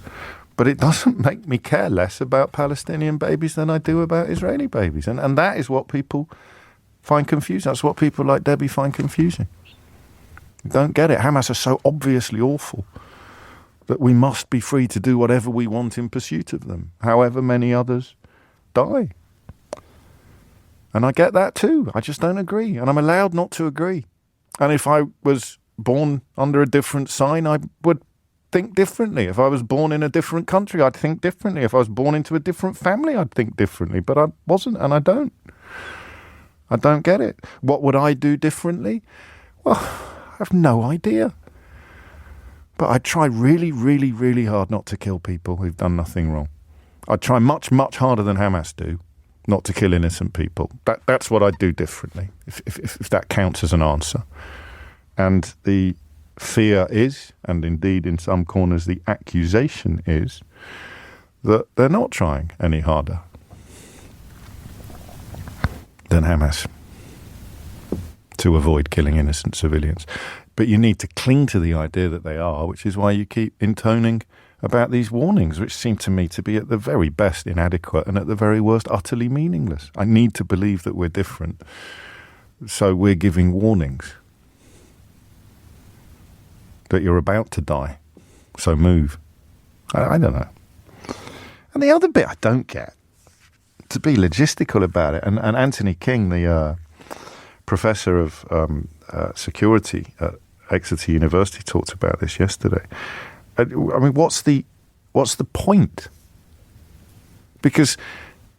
But it doesn't make me care less about Palestinian babies than I do about Israeli babies. And that is what people find confusing. That's what people like Debbie find confusing. Don't get it. Hamas are so obviously awful that we must be free to do whatever we want in pursuit of them, however many others die. And I get that too. I just don't agree. And I'm allowed not to agree. And if I was born under a different sign, I would think differently. If I was born in a different country, I'd think differently. If I was born into a different family, I'd think differently. But I wasn't, and I don't. I don't get it. What would I do differently? Well, I have no idea. But I try really, really, really hard not to kill people who've done nothing wrong. I try much, much harder than Hamas do not to kill innocent people. That's what I do differently, if that counts as an answer. And the fear is, and indeed in some corners the accusation is, that they're not trying any harder than Hamas to avoid killing innocent civilians. But you need to cling to the idea that they are, which is why you keep intoning about these warnings, which seem to me to be at the very best inadequate and at the very worst utterly meaningless. I need to believe that we're different, so we're giving warnings that you're about to die, so move. I don't know. And the other bit I don't get, to be logistical about it, and Anthony King, the professor of security at Exeter University, talked about this yesterday. I mean, what's the point? Because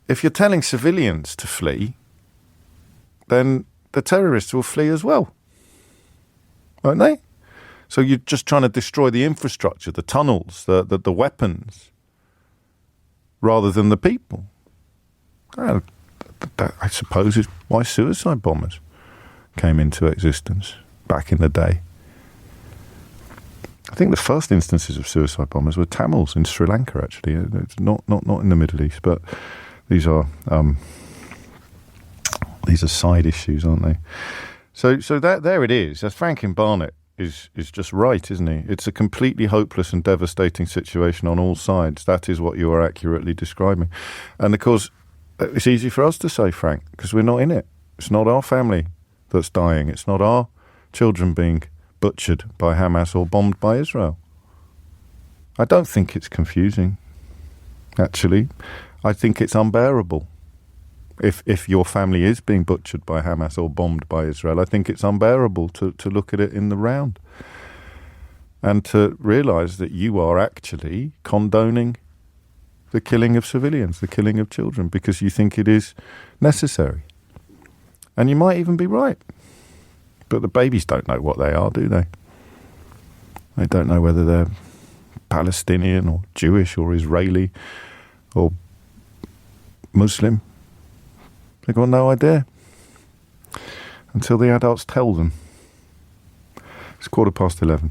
if you're telling civilians to flee, then the terrorists will flee as well, won't they? So you're just trying to destroy the infrastructure, the tunnels, the weapons, rather than the people. That, I suppose, is why suicide bombers came into existence back in the day. I think the first instances of suicide bombers were Tamils in Sri Lanka, actually. It's not in the Middle East, but these are side issues, aren't they? So that there it is. As Franklin Barnett is just right, isn't he? It's a completely hopeless and devastating situation on all sides. That is what you are accurately describing. And of course, it's easy for us to say, Frank, because we're not in it. It's not our family that's dying. It's not our children being butchered by Hamas or bombed by Israel. I don't think it's confusing, actually. I think it's unbearable. If your family is being butchered by Hamas or bombed by Israel, I think it's unbearable to look at it in the round and to realise that you are actually condoning the killing of civilians, the killing of children, because you think it is necessary. And you might even be right. But the babies don't know what they are, do they? They don't know whether they're Palestinian or Jewish or Israeli or Muslim. They've got no idea until the adults tell them. It's 11:15.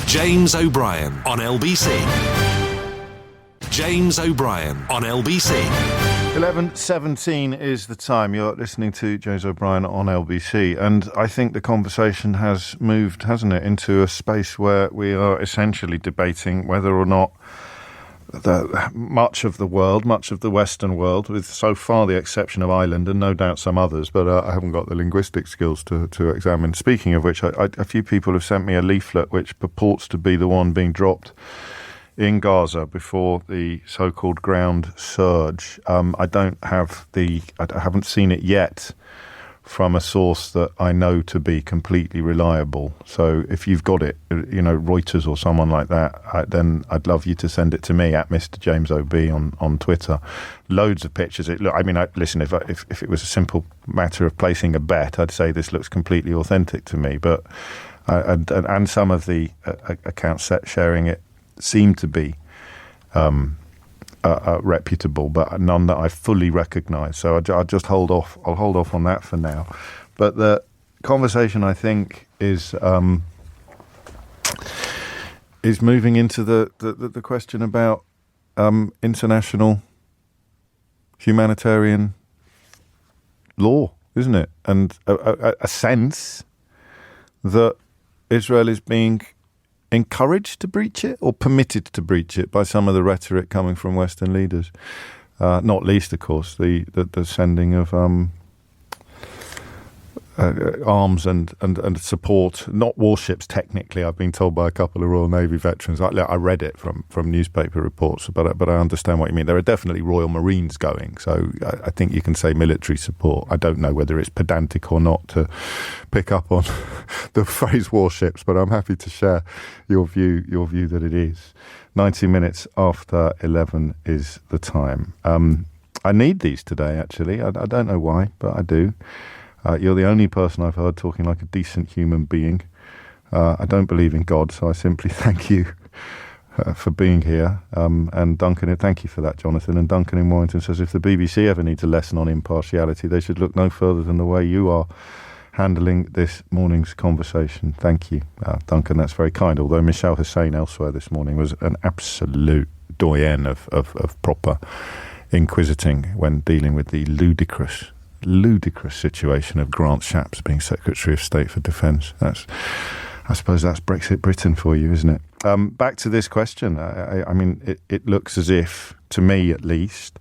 James O'Brien on LBC. James O'Brien on LBC. 11:17 is the time. You're listening to James O'Brien on LBC, and I think the conversation has moved, hasn't it, into a space where we are essentially debating whether or not much of the world, much of the Western world, with so far the exception of Ireland and no doubt some others, but I haven't got the linguistic skills to examine. Speaking of which, a few people have sent me a leaflet which purports to be the one being dropped in Gaza before the so-called ground surge. I haven't seen it yet from a source that I know to be completely reliable. So if you've got it, Reuters or someone like that, then I'd love you to send it to me at Mr. James OB on Twitter. Loads of pictures. Listen, if it was a simple matter of placing a bet, I'd say this looks completely authentic to me. But and some of the accounts sharing it seem to be reputable, but none that I fully recognise. So I'll just hold off. I'll hold off on that for now. But the conversation, I think, is moving into the question about international humanitarian law, isn't it? And a sense that Israel is being encouraged to breach it or permitted to breach it by some of the rhetoric coming from Western leaders, not least, of course, the sending of arms and support, not warships technically. I've been told by a couple of Royal Navy veterans. I read it from newspaper reports, but I understand what you mean. There are definitely Royal Marines going, so I think you can say military support. I don't know whether it's pedantic or not to pick up on the phrase warships, but I'm happy to share your view that it is. 90 minutes after 11 is the time. I need these today, actually. I don't know why, but I do. You're the only person I've heard talking like a decent human being. I don't believe in God, so I simply thank you for being here. And Duncan, thank you for that, Jonathan. And Duncan in Warrington says, if the BBC ever needs a lesson on impartiality, they should look no further than the way you are handling this morning's conversation. Thank you, Duncan. That's very kind. Although Michelle Hussein elsewhere this morning was an absolute doyen of proper inquisiting when dealing with the ludicrous situation of Grant Shapps being Secretary of State for Defence. I suppose that's Brexit Britain for you, isn't it? Back to this question. I mean, it looks as if, to me at least,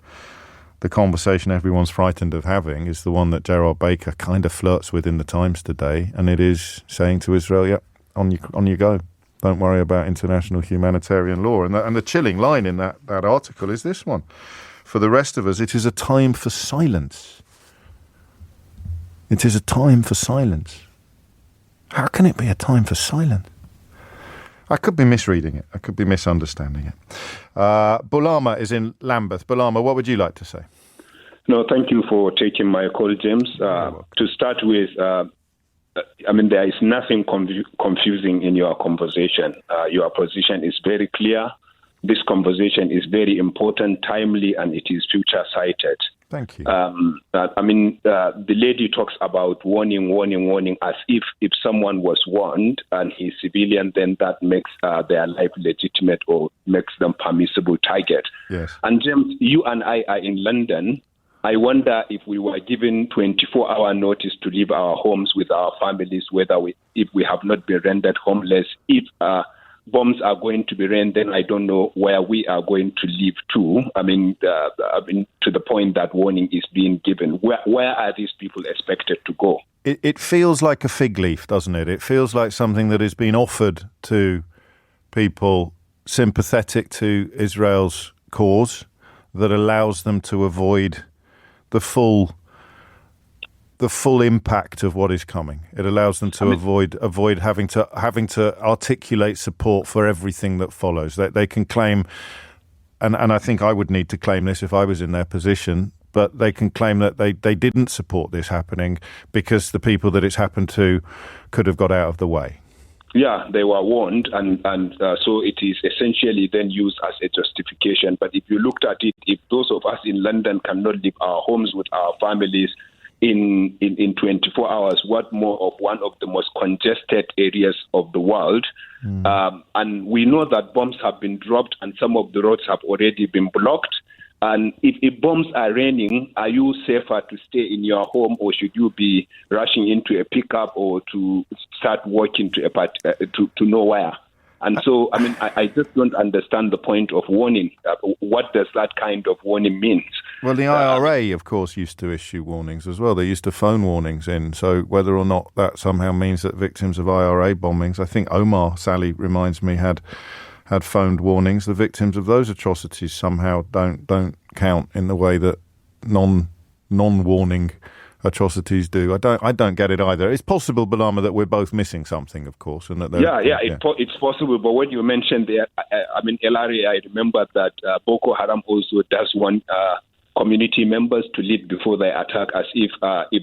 the conversation everyone's frightened of having is the one that Gerard Baker kind of flirts with in the Times today, and it is saying to Israel, "Yeah, on you go. Don't worry about international humanitarian law." And the chilling line in that article is this one: "For the rest of us, it is a time for silence." It is a time for silence. How can it be a time for silence? I could be misreading it. I could be misunderstanding it. Bulama is in Lambeth. Bulama, what would you like to say? No, thank you for taking my call, James. To start with, there is nothing confusing in your conversation. Your position is very clear. This conversation is very important, timely, and it is future-sighted. Thank you. The lady talks about warning, as if someone was warned and he's civilian, then that makes their life legitimate or makes them permissible target. Yes. And James, you and I are in London. I wonder if we were given 24-hour notice to leave our homes with our families, if we have not been rendered homeless, if bombs are going to be rained, then I don't know where we are going to live to. To the point that warning is being given. Where are these people expected to go? It feels like a fig leaf, doesn't it? It feels like something that has been offered to people sympathetic to Israel's cause that allows them to avoid the full impact of what is coming. It allows them to avoid having to articulate support for everything that follows. They can claim, and I think I would need to claim this if I was in their position, but they can claim that they didn't support this happening because the people that it's happened to could have got out of the way. Yeah, they were warned, and so it is essentially then used as a justification. But if you looked at it, if those of us in London cannot leave our homes with our families in 24 hours, what more of one of the most congested areas of the world? And we know that bombs have been dropped and some of the roads have already been blocked. And if bombs are raining, are you safer to stay in your home, or should you be rushing into a pickup or to start walking to nowhere? And so, I just don't understand the point of warning. What does that kind of warning mean? Well, the IRA, of course, used to issue warnings as well. They used to phone warnings in. So whether or not that somehow means that victims of IRA bombings, I think Omar, Sally reminds me, had phoned warnings. The victims of those atrocities somehow don't count in the way that non-warning atrocities do. I don't get it either. It's possible, Bulama, that we're both missing something, of course, and that it's possible. But when you mentioned the, LRA, I remember that Boko Haram also does want community members to leave before they attack, as if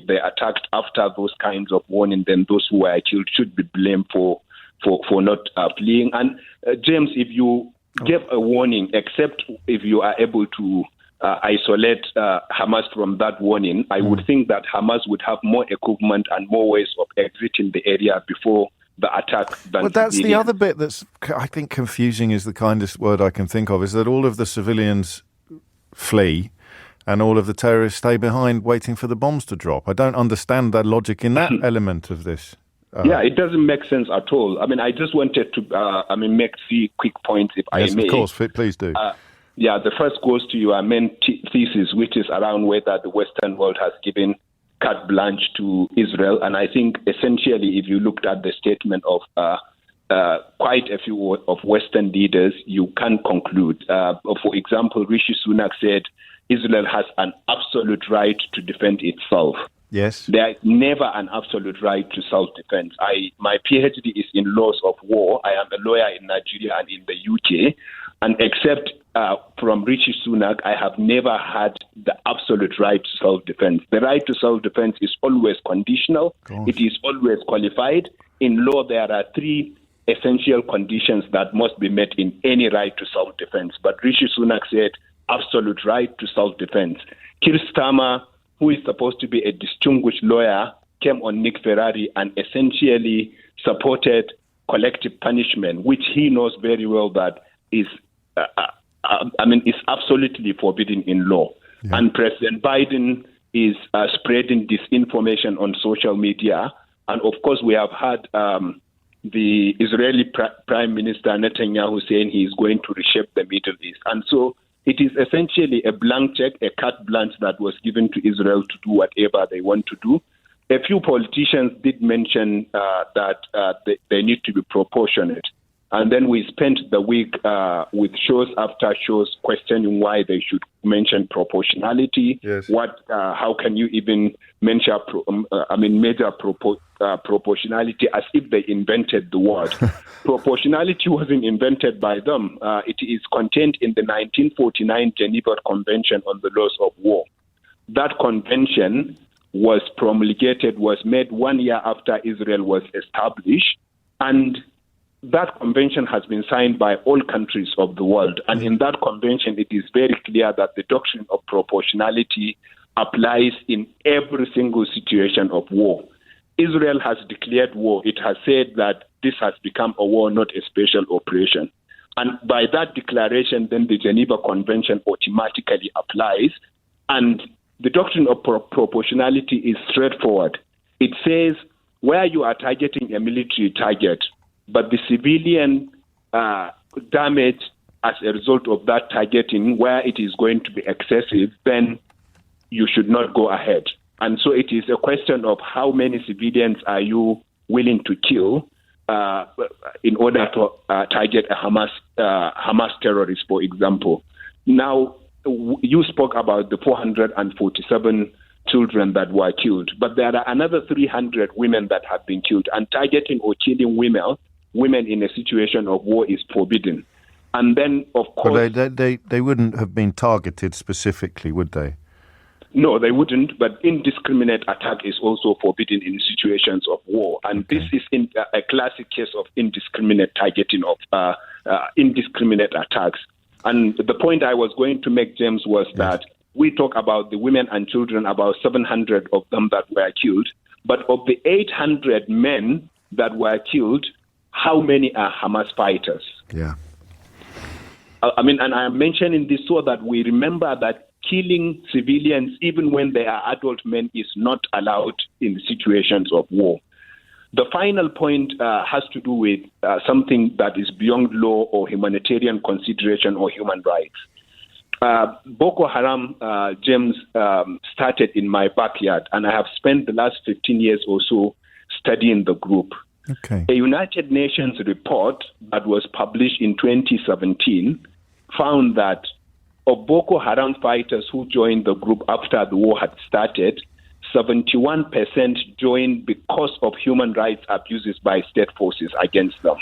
they attacked after those kinds of warning, then those who were killed should be blamed for not fleeing. And James, if you give a warning, except if you are able to isolate Hamas from that warning, I would think that Hamas would have more equipment and more ways of exiting the area before the attack. Well, that's the other bit that's, I think, confusing is the kindest word I can think of, is that all of the civilians flee and all of the terrorists stay behind waiting for the bombs to drop. I don't understand that logic in that element of this. It doesn't make sense at all. I just wanted to make 3 quick points, if I may. Yes, of course. Please do. The first goes to your main thesis, which is around whether the Western world has given carte blanche to Israel. And I think essentially, if you looked at the statement of quite a few of Western leaders, you can conclude. For example, Rishi Sunak said Israel has an absolute right to defend itself. Yes. There is never an absolute right to self-defense. My PhD is in laws of war. I am a lawyer in Nigeria and in the UK. And except from Rishi Sunak, I have never had the absolute right to self-defense. The right to self-defense is always conditional. Gosh. It is always qualified. In law, there are three essential conditions that must be met in any right to self-defense. But Rishi Sunak said absolute right to self-defense. Keir Starmer, who is supposed to be a distinguished lawyer, came on Nick Ferrari and essentially supported collective punishment, which he knows very well that is absolutely forbidden in law. Yeah. And President Biden is spreading disinformation on social media. And of course, we have had the Israeli Prime Minister Netanyahu saying he is going to reshape the Middle East. And so it is essentially a blank check, a carte blanche that was given to Israel to do whatever they want to do. A few politicians did mention that they need to be proportionate. And then we spent the week with shows after shows questioning why they should mention proportionality. Yes. How can you even measure proportionality as if they invented the word? Proportionality wasn't invented by them. It is contained in the 1949 Geneva Convention on the Laws of War. That convention was made 1 year after Israel was established, and that convention has been signed by all countries of the world. And in that convention, it is very clear that the doctrine of proportionality applies in every single situation of war. Israel has declared war. It has said that this has become a war, not a special operation. And by that declaration, then the Geneva Convention automatically applies. And the doctrine of proportionality is straightforward. It says where you are targeting a military target, but the civilian damage as a result of that targeting, where it is going to be excessive, then you should not go ahead. And so it is a question of how many civilians are you willing to kill in order to target a Hamas terrorist, for example. Now, you spoke about the 447 children that were killed, but there are another 300 women that have been killed, and targeting or killing women in a situation of war is forbidden. And then, of course... But they wouldn't have been targeted specifically, would they? No, they wouldn't, but indiscriminate attack is also forbidden in situations of war. And this is a classic case of indiscriminate targeting of indiscriminate attacks. And the point I was going to make, James, was that we talk about the women and children, about 700 of them that were killed. But of the 800 men that were killed, how many are Hamas fighters? Yeah. And I am mentioning this so that we remember that killing civilians, even when they are adult men, is not allowed in situations of war. The final point has to do with something that is beyond law or humanitarian consideration or human rights. Boko Haram, James, started in my backyard, and I have spent the last 15 years or so studying the group. Okay. A United Nations report that was published in 2017 found that of Boko Haram fighters who joined the group after the war had started, 71% joined because of human rights abuses by state forces against them.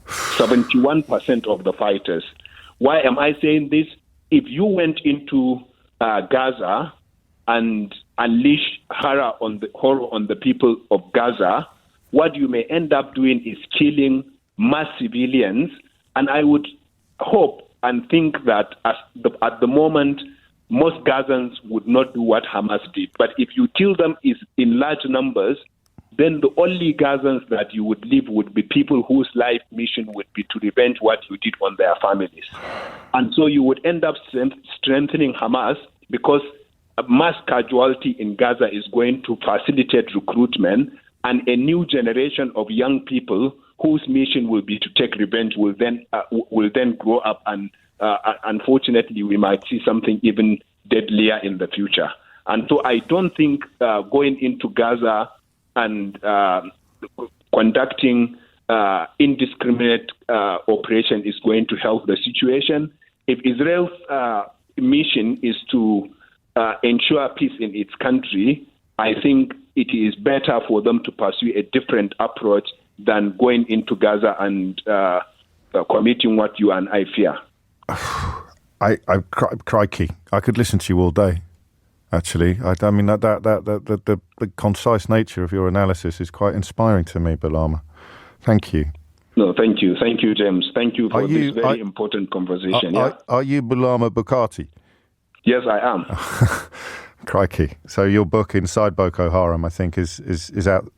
71% of the fighters. Why am I saying this? If you went into Gaza and unleashed horror on the people of Gaza, what you may end up doing is killing mass civilians. And I would hope and think that at the moment, most Gazans would not do what Hamas did. But if you kill them in large numbers, then the only Gazans that you would leave would be people whose life mission would be to revenge what you did on their families. And so you would end up strengthening Hamas, because a mass casualty in Gaza is going to facilitate recruitment, and a new generation of young people whose mission will be to take revenge will then grow up, and unfortunately we might see something even deadlier in the future. And so I don't think going into Gaza and conducting indiscriminate operation is going to help the situation. If Israel's mission is to ensure peace in its country, I think it is better for them to pursue a different approach than going into Gaza and committing what you and I fear. Crikey, I could listen to you all day. Actually, I mean the concise nature of your analysis is quite inspiring to me, Bulama. Thank you. No, thank you, James. Thank you for this very important conversation. Are you Bulama Bukhati? Yes, I am. Crikey! So your book Inside Boko Haram, I think, is out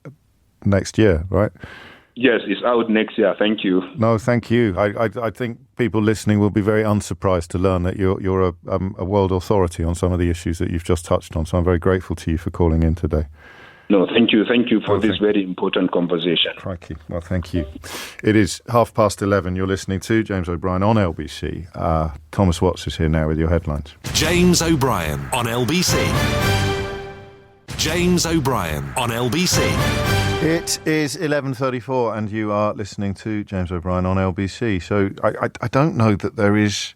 next year, right? Yes, it's out next year. Thank you. No, thank you. I think people listening will be very unsurprised to learn that you're a world authority on some of the issues that you've just touched on. So I'm very grateful to you for calling in today. No, thank you for this very important conversation. Crikey. Well, thank you. It is 11:30. You're listening to James O'Brien on LBC. Thomas Watts is here now with your headlines. James O'Brien on LBC. James O'Brien on LBC. It is 11:34 and you are listening to James O'Brien on LBC. So I don't know that there is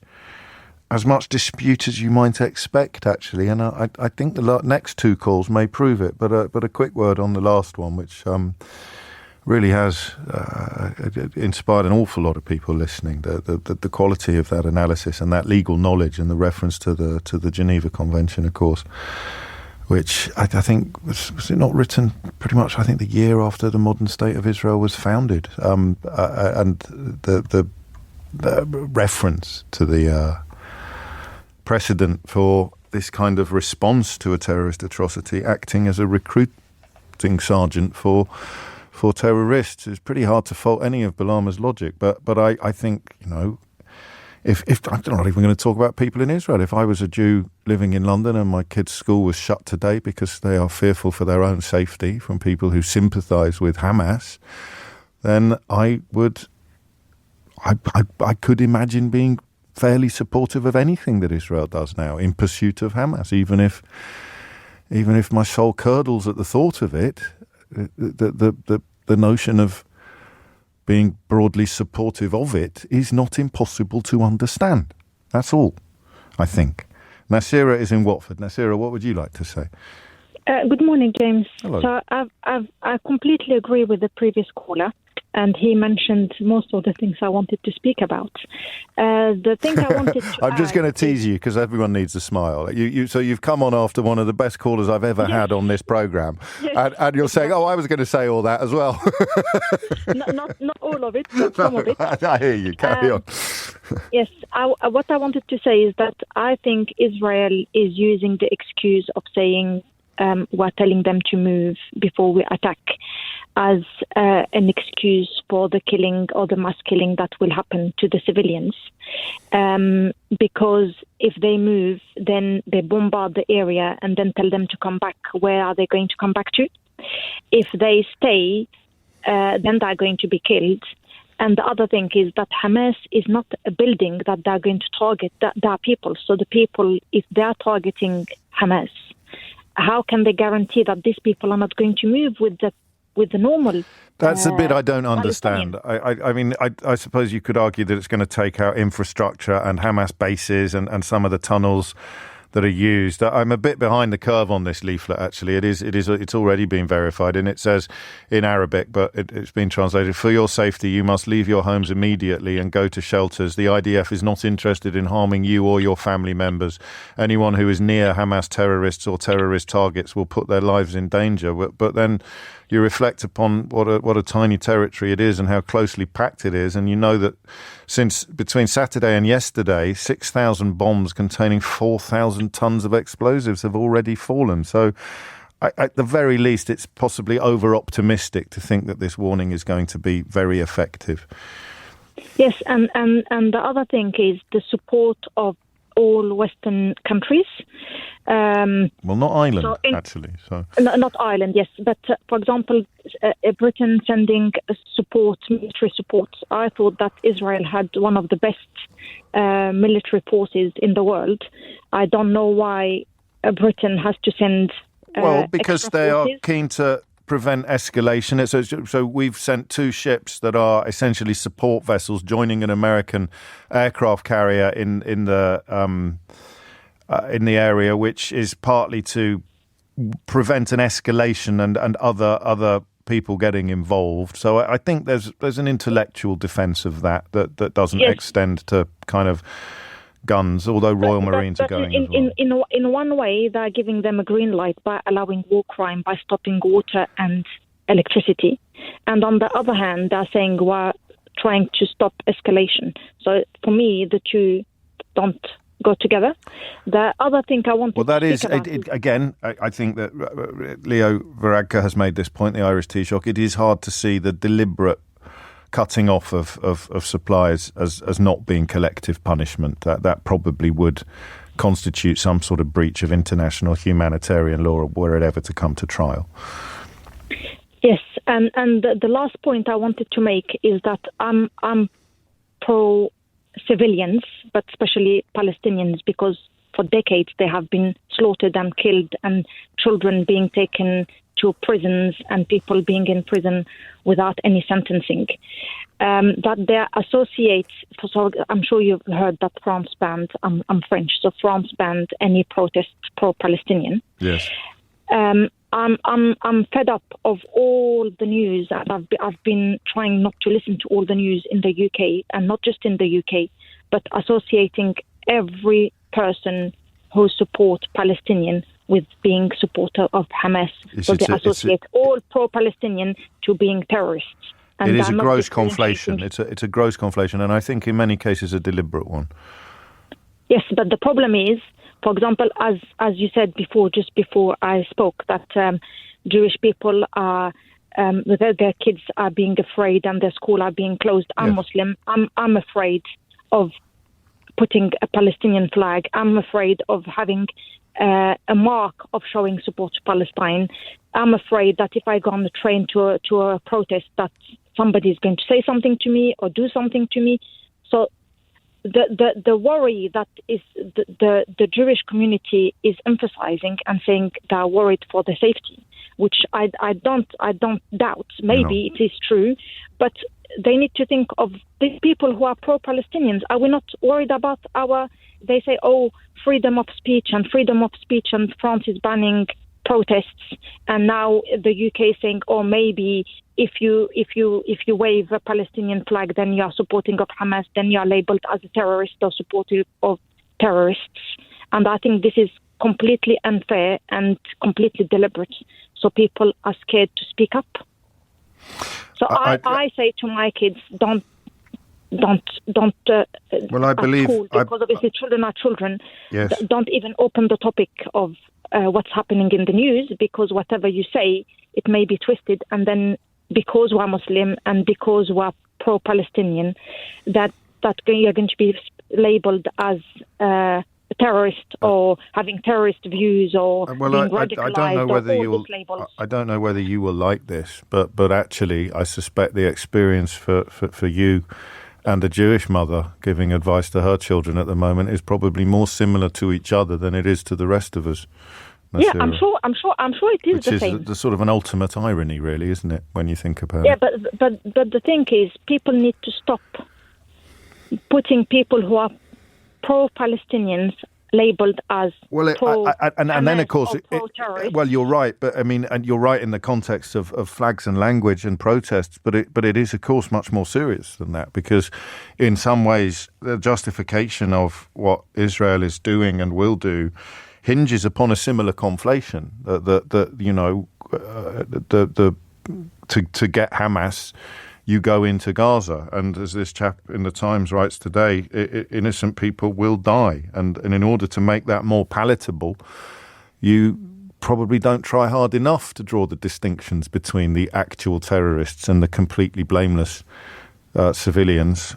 as much dispute as you might expect, actually, and I think the next two calls may prove it. But a quick word on the last one, which really has inspired an awful lot of people listening. The quality of that analysis and that legal knowledge and the reference to the Geneva Convention, of course, which I think was it not written pretty much, I think, the year after the modern state of Israel was founded, and the reference to the precedent for this kind of response to a terrorist atrocity, acting as a recruiting sergeant for terrorists, is pretty hard to fault any of Bulama's logic. But I think, you know, if I'm not even going to talk about people in Israel. If I was a Jew living in London and my kid's school was shut today because they are fearful for their own safety from people who sympathise with Hamas, then I could imagine being fairly supportive of anything that Israel does now in pursuit of Hamas, even if my soul curdles at the thought of it. The notion of being broadly supportive of it is not impossible to understand. That's all, I think. Nasira is in Watford. Nasira, what would you like to say? Good morning, James. Hello. So I completely agree with the previous caller, and he mentioned most of the things I wanted to speak about. The thing I wanted to I'm just going to tease you because everyone needs a smile. So you've come on after one of the best callers I've ever had on this programme, and you're saying, "Oh, I was going to say all that as well." not all of it, but some of it. I hear you. Carry on. Yes, what I wanted to say is that I think Israel is using the excuse of saying we're telling them to move before we attack as an excuse for the killing or the mass killing that will happen to the civilians. Because if they move, then they bombard the area and then tell them to come back. Where are they going to come back to? If they stay, then they're going to be killed. And the other thing is that Hamas is not a building that they're going to target. They are people. So the people, if they're targeting Hamas, how can they guarantee that these people are not going to move with the normal? That's the bit I don't understand. I mean, I suppose you could argue that it's going to take out infrastructure and Hamas bases and some of the tunnels that are used. I'm a bit behind the curve on this leaflet, actually. It's already been verified, and it says in Arabic, but it's been translated, "For your safety, you must leave your homes immediately and go to shelters. The IDF is not interested in harming you or your family members. Anyone who is near Hamas terrorists or terrorist targets will put their lives in danger." But then you reflect upon what a tiny territory it is and how closely packed it is, and you know that since between Saturday and yesterday, 6,000 bombs containing 4,000 tons of explosives have already fallen. So at the very least, it's possibly over-optimistic to think that this warning is going to be very effective. Yes, and the other thing is the support of all Western countries. Well, not Ireland, actually. So not Ireland, yes. But, for example, Britain sending military support. I thought that Israel had one of the best military forces in the world. I don't know why Britain has to send because they are keen to prevent escalation. So we've sent 2 ships that are essentially support vessels joining an American aircraft carrier in the area, which is partly to prevent an escalation and other people getting involved. So I think there's an intellectual defence of that doesn't extend to kind of guns, although Royal Marines are going as well. In one way, they're giving them a green light by allowing war crime, by stopping water and electricity. And on the other hand, they're saying we're trying to stop escalation. So for me, the two don't go together. The other thing I want to speak about again, I think that Leo Varadkar has made this point, the Irish Taoiseach. It is hard to see the deliberate cutting off of supplies as not being collective punishment. That probably would constitute some sort of breach of international humanitarian law were it ever to come to trial. Yes, and the last point I wanted to make is that I'm pro civilians, but especially Palestinians, because for decades they have been slaughtered and killed, and children being taken to prisons and people being in prison without any sentencing. That they associate, so I'm sure you've heard that France banned, I'm French, so France banned any protests pro-Palestinian. Yes. I'm fed up of all the news. I've been trying not to listen to all the news in the UK, and not just in the UK, but associating every person who supports Palestinian with being supporter of Hamas. So they associate all pro-Palestinian to being terrorists. And it is a gross conflation. It's a gross conflation, and I think in many cases a deliberate one. Yes, but the problem is, for example, as you said before, just before I spoke, that Jewish people are, their kids are being afraid and their school are being closed. I'm Muslim. I'm afraid of putting a Palestinian flag. I'm afraid of having a mark of showing support to Palestine. I'm afraid that if I go on the train to a protest, that somebody is going to say something to me or do something to me. So the worry that is the Jewish community is emphasizing and saying they are worried for their safety, which I don't doubt. Maybe it is true, but they need to think of the people who are pro-Palestinians. Are we not worried about they say, freedom of speech, and France is banning protests, and now the UK is saying, maybe if you wave a Palestinian flag, then you are supporting of Hamas, then you are labelled as a terrorist or supporter of terrorists. And I think this is completely unfair and completely deliberate. So people are scared to speak up. So I say to my kids, don't. Well, I believe school, because obviously children are children. Yes. Don't even open the topic of what's happening in the news, because whatever you say, it may be twisted, and then because we're Muslim and because we're pro-Palestinian, that you're going to be labelled as a terrorist or having terrorist views or being radicalized. I don't know whether you will like this, but actually, I suspect the experience for you and a Jewish mother giving advice to her children at the moment is probably more similar to each other than it is to the rest of us. Nasira. Yeah, I'm sure it is the same. Which is the sort of an ultimate irony, really, isn't it, when you think about it? Yeah, but the thing is, people need to stop putting people who are pro-Palestinians labelled as and then of course pro-terrorist. You're right, but I mean, and you're right in the context of flags and language and protests, but it is of course much more serious than that, because in some ways the justification of what Israel is doing and will do hinges upon a similar conflation to get Hamas, you go into Gaza, and as this chap in the Times writes today, innocent people will die. And in order to make that more palatable, you probably don't try hard enough to draw the distinctions between the actual terrorists and the completely blameless civilians,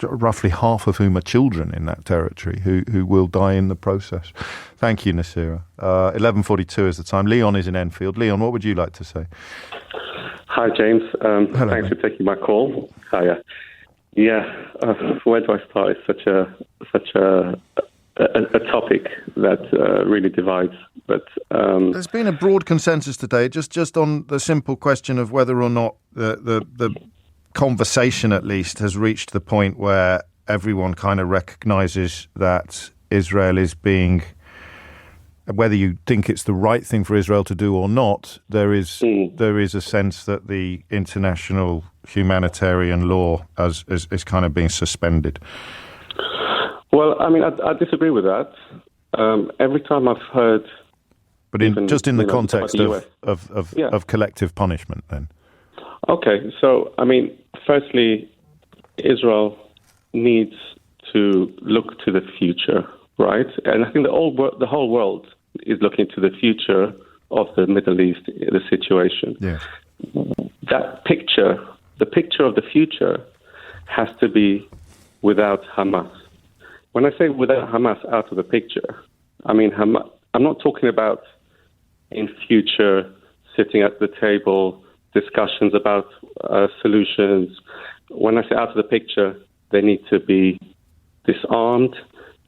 roughly half of whom are children in that territory, who will die in the process. Thank you, Nasira. 11:42 is the time. Leon is in Enfield. Leon, what would you like to say? Hi, James. Hello, thanks for taking my call. Hiya. Where do I start? It's such a a topic that really divides. But there's been a broad consensus today, just on the simple question of whether or not the conversation, at least, has reached the point where everyone kind of recognises that Israel is being, whether you think it's the right thing for Israel to do or not, there is a sense that the international humanitarian law is kind of being suspended. Well, I mean, I disagree with that. Every time I've heard, but in the context of collective punishment, then. Okay, so I mean, firstly, Israel needs to look to the future, right? And I think the whole world is looking to the future of the Middle East, the situation. Yes. That picture, the picture of the future, has to be without Hamas. When I say without Hamas out of the picture, I mean Hamas. I'm not talking about in future sitting at the table, discussions about solutions. When I say out of the picture, they need to be disarmed,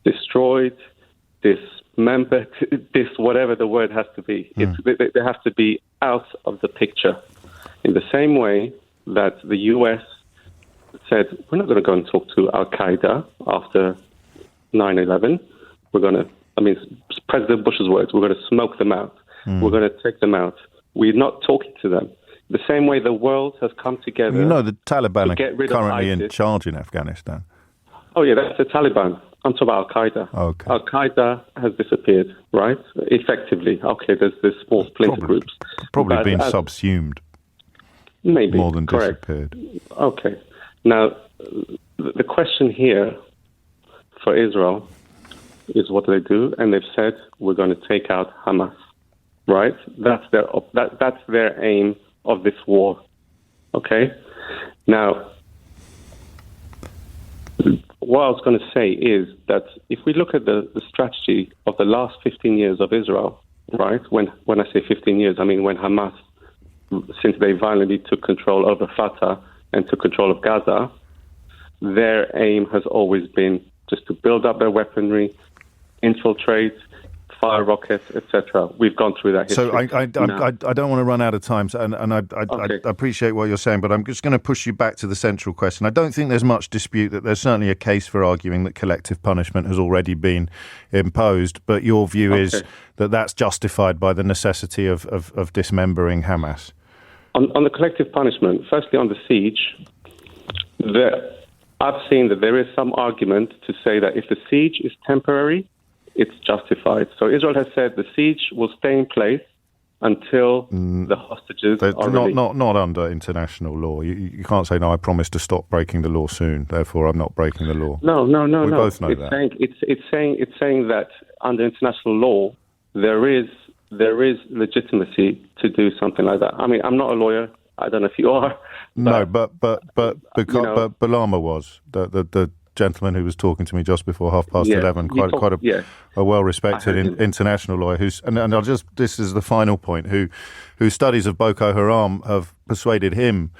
destroyed, dismembered, whatever the word has to be. They have to be out of the picture. In the same way that the US said, we're not going to go and talk to Al-Qaeda after 9/11. We're going to, President Bush's words, we're going to smoke them out. We're going to take them out. We're not talking to them. The same way the world has come together. You know, the Taliban are currently in charge in Afghanistan. Oh, yeah, that's the Taliban. I'm talking about Al-Qaeda. Okay. Al-Qaeda has disappeared, right? Effectively. Okay, there's small splinter groups. Probably been subsumed. Maybe. More than correct. Disappeared. Okay. Now, the question here for Israel is what do? And they've said, we're going to take out Hamas, right? That's their aim of this war. Okay? Now, what I was going to say is that if we look at the strategy of the last 15 years of Israel, right? When I say 15 years, I mean when Hamas, since they violently took control over Fatah and took control of Gaza, their aim has always been just to build up their weaponry, infiltrate, fire rockets, etc. We've gone through that history. So I don't want to run out of time, and I appreciate what you're saying, but I'm just going to push you back to the central question. I don't think there's much dispute that there's certainly a case for arguing that collective punishment has already been imposed, but your view is that that's justified by the necessity of dismembering Hamas. On the collective punishment, firstly on the siege, I've seen that there is some argument to say that if the siege is temporary, it's justified. So Israel has said the siege will stay in place until the hostages are released. Not under international law. You can't say, no, I promise to stop breaking the law soon, therefore I'm not breaking the law. No. We both know that. It's saying that under international law, there is legitimacy to do something like that. I mean, I'm not a lawyer. I don't know if you are. No, but Balama was the gentleman who was talking to me just before 11:30, quite a well-respected international lawyer this is the final point, whose studies of Boko Haram have persuaded him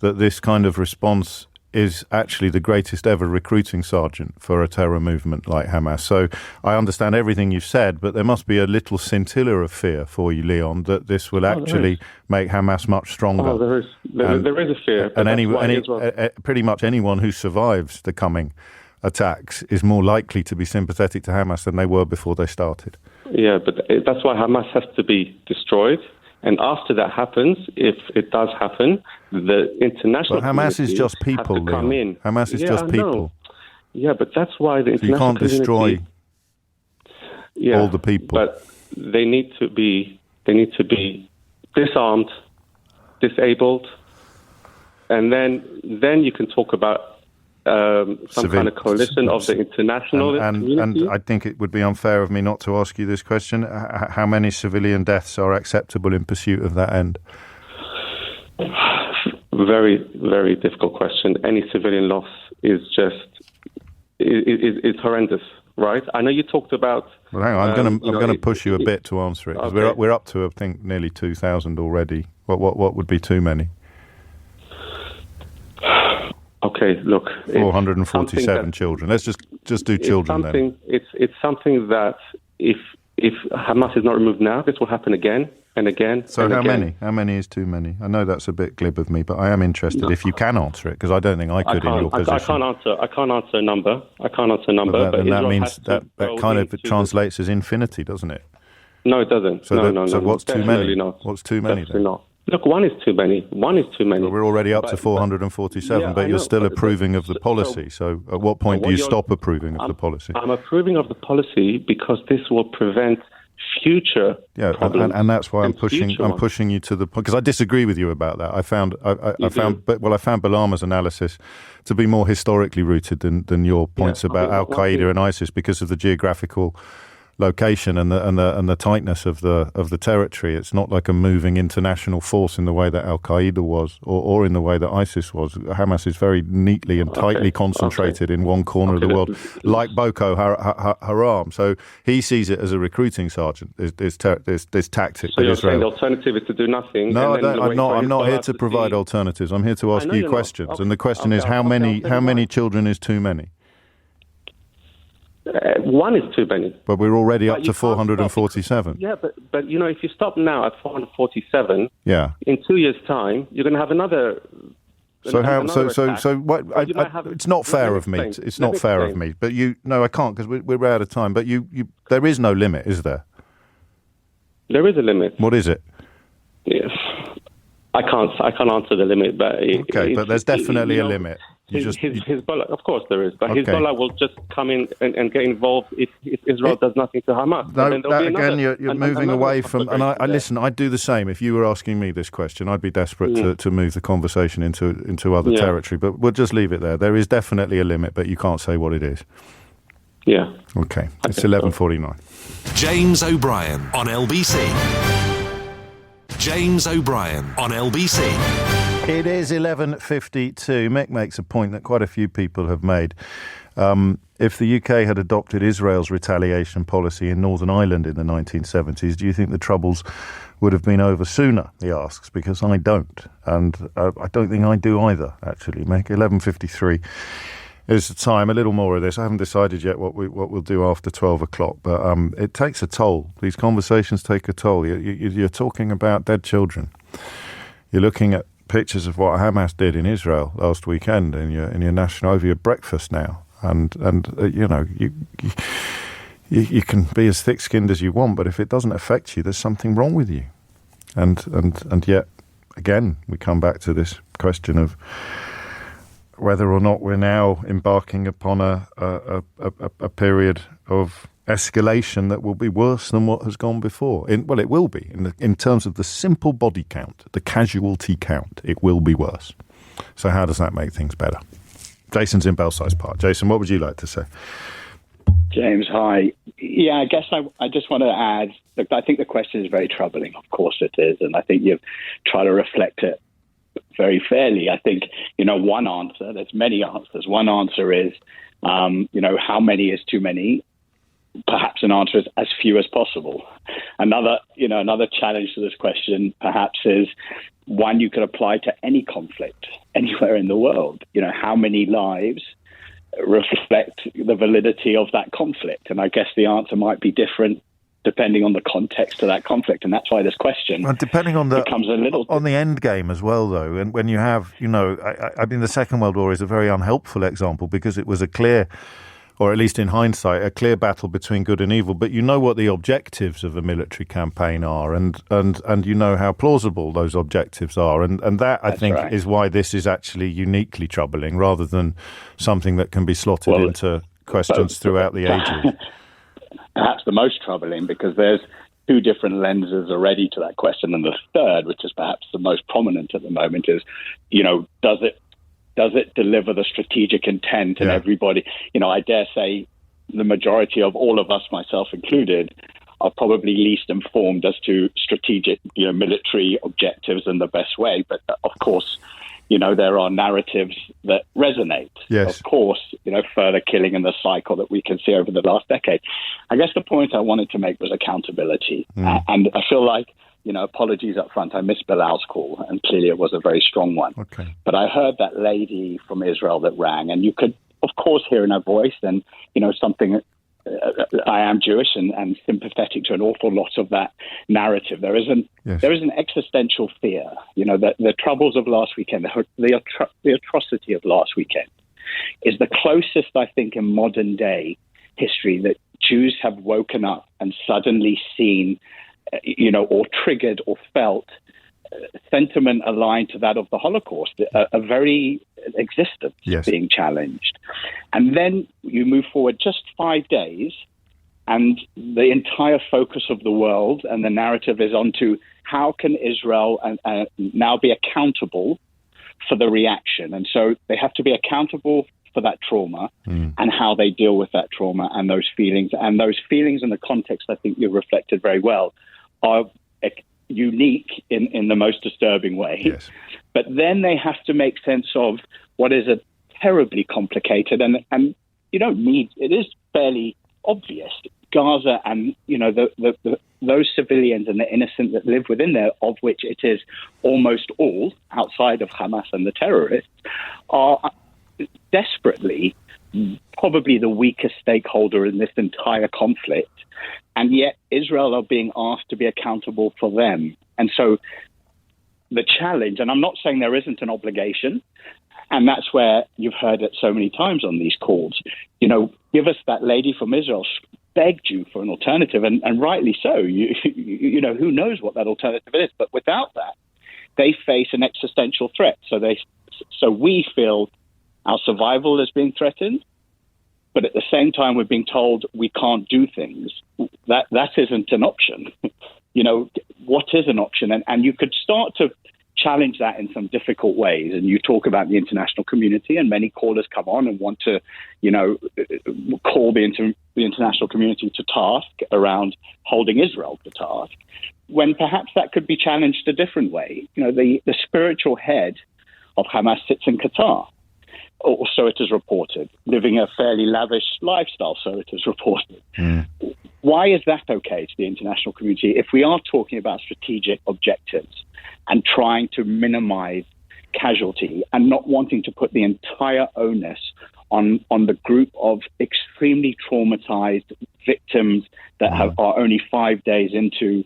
that this kind of response is actually the greatest ever recruiting sergeant for a terror movement like Hamas. So I understand everything you've said, but there must be a little scintilla of fear for you, Leon, that this will actually make Hamas much stronger. Oh, there is a fear. And pretty much anyone who survives the coming attacks is more likely to be sympathetic to Hamas than they were before they started. Yeah, but that's why Hamas has to be destroyed. And after that happens, if it does happen, the international Hamas is just people, have to come in. Hamas is just people. Yeah, but that's why the international you can't destroy all the people. But they need to be disarmed, disabled, and then you can talk about some kind of coalition of the international community. And I think it would be unfair of me not to ask you this question. How many civilian deaths are acceptable in pursuit of that end? Very, very difficult question. Any civilian loss is horrendous, right? I know you talked about... Well, hang on, I'm going to push you a bit to answer it, because we're up to, I think, nearly 2,000 already. What would be too many? Okay, look, 447 children. Let's just do children then. It's something that if Hamas is not removed now, this will happen again and again. So and how again. many? How many is too many? I know that's a bit glib of me, but I am interested if you can answer it, because I don't think I could in your position. I can't answer a number. But that means that kind of translates as infinity, doesn't it? No, it doesn't. So what's too many? Not. What's too many Definitely then? not. Look, one is too many. Well, we're already up to 447, but you're still approving of the policy. So at what point do you stop approving of the policy? I'm approving of the policy because this will prevent future problems. And that's why I'm pushing you to the point, because I disagree with you about that. I found Balama's analysis to be more historically rooted than your points about Al Qaeda and ISIS, because of the geographical location and the tightness of the territory. It's not like a moving international force in the way that Al Qaeda was, or in the way that ISIS was. Hamas is very neatly and tightly concentrated in one corner of the world, like Boko Haram. So he sees it as a recruiting sergeant. There's tactics. So you're saying the alternative is to do nothing? No, I'm not here to provide alternatives. I'm here to ask you questions, and the question is how many children is too many? One is too many. But we're already up to 447. Yeah, but if you stop now at 447, in 2 years' time, you're going to have another. So what? It's not fair of me. It's not fair of me. But I can't, because we're out of time. But there is no limit, is there? There is a limit. What is it? Yes, I can't answer the limit, but but there's definitely a limit. Hezbollah, of course there is, but Hezbollah will just come in and get involved if Israel does nothing to Hamas. You're moving away from. And I listen. I'd do the same if you were asking me this question. I'd be desperate to move the conversation into other territory. But we'll just leave it there. There is definitely a limit, but you can't say what it is. Yeah. Okay. It's 11:49. James O'Brien on LBC. James O'Brien on LBC. It is 11:52. Mick makes a point that quite a few people have made. If the UK had adopted Israel's retaliation policy in Northern Ireland in the 1970s, do you think the troubles would have been over sooner, he asks, because I don't. And I don't think I do either, actually, Mick. 11:53 is the time. A little more of this. I haven't decided yet what we'll do after 12 o'clock, but it takes a toll. These conversations take a toll. You're talking about dead children. You're looking at pictures of what Hamas did in Israel last weekend in your national over your breakfast now, and you can be as thick-skinned as you want, but if it doesn't affect you, there's something wrong with you. And yet again we come back to this question of whether or not we're now embarking upon a period of escalation that will be worse than what has gone before. It will be. In terms of the simple body count, the casualty count, it will be worse. So how does that make things better? Jason's in Belsize Park. Jason, what would you like to say? James, hi. Yeah, I guess I just want to add, look, I think the question is very troubling. Of course it is. And I think you've tried to reflect it very fairly. I think, one answer, there's many answers. One answer is, how many is too many? Perhaps an answer is as few as possible. Another challenge to this question perhaps is one you could apply to any conflict anywhere in the world. How many lives reflect the validity of that conflict? And I guess the answer might be different depending on the context of that conflict. And that's why this question depending on becomes a little... On the end game as well, though, and when you have, I mean, the Second World War is a very unhelpful example because it was a clear, or at least in hindsight, a clear battle between good and evil. But you know what the objectives of a military campaign are, and you know how plausible those objectives are. And that, I think, is why this is actually uniquely troubling, rather than something that can be slotted into questions throughout the ages. Perhaps the most troubling, because there's two different lenses already to that question. And the third, which is perhaps the most prominent at the moment, is, does it deliver the strategic intent? And everybody, I dare say the majority of all of us, myself included, are probably least informed as to strategic, military objectives and the best way. But of course, there are narratives that resonate. Yes. Of course, further killing in the cycle that we can see over the last decade. I guess the point I wanted to make was accountability. And I feel like, apologies up front. I missed Bilal's call, and clearly it was a very strong one. Okay. But I heard that lady from Israel that rang, and you could, of course, hear in her voice and, something. I am Jewish and sympathetic to an awful lot of that narrative. There is an existential fear. The troubles of last weekend, the atrocity of last weekend, is the closest, I think, in modern day history that Jews have woken up and suddenly seen, or triggered or felt sentiment aligned to that of the Holocaust, a very existence being challenged. And then you move forward just 5 days, and the entire focus of the world and the narrative is onto how can Israel now be accountable for the reaction. And so they have to be accountable for that trauma and how they deal with that trauma and those feelings. And those feelings in the context, I think you reflected very well, are unique in the most disturbing way. Yes. But then they have to make sense of what is a terribly complicated and you don't need, it is fairly obvious, Gaza and, those civilians and the innocent that live within there, of which it is almost all outside of Hamas and the terrorists, are desperately probably the weakest stakeholder in this entire conflict. And yet Israel are being asked to be accountable for them. And so the challenge, and I'm not saying there isn't an obligation, and that's where you've heard it so many times on these calls, give us that lady from Israel begged you for an alternative, and rightly so. Who knows what that alternative is? But without that, they face an existential threat. So we feel our survival is being threatened, but at the same time, we're being told we can't do things. That isn't an option. What is an option? And you could start to challenge that in some difficult ways. And you talk about the international community, and many callers come on and want to, call the international community to task around holding Israel to task, when perhaps that could be challenged a different way. The spiritual head of Hamas sits in Qatar. Or so it is reported, living a fairly lavish lifestyle, so it is reported. Why is that okay to the international community if we are talking about strategic objectives and trying to minimize casualty and not wanting to put the entire onus on the group of extremely traumatized victims that are only 5 days into,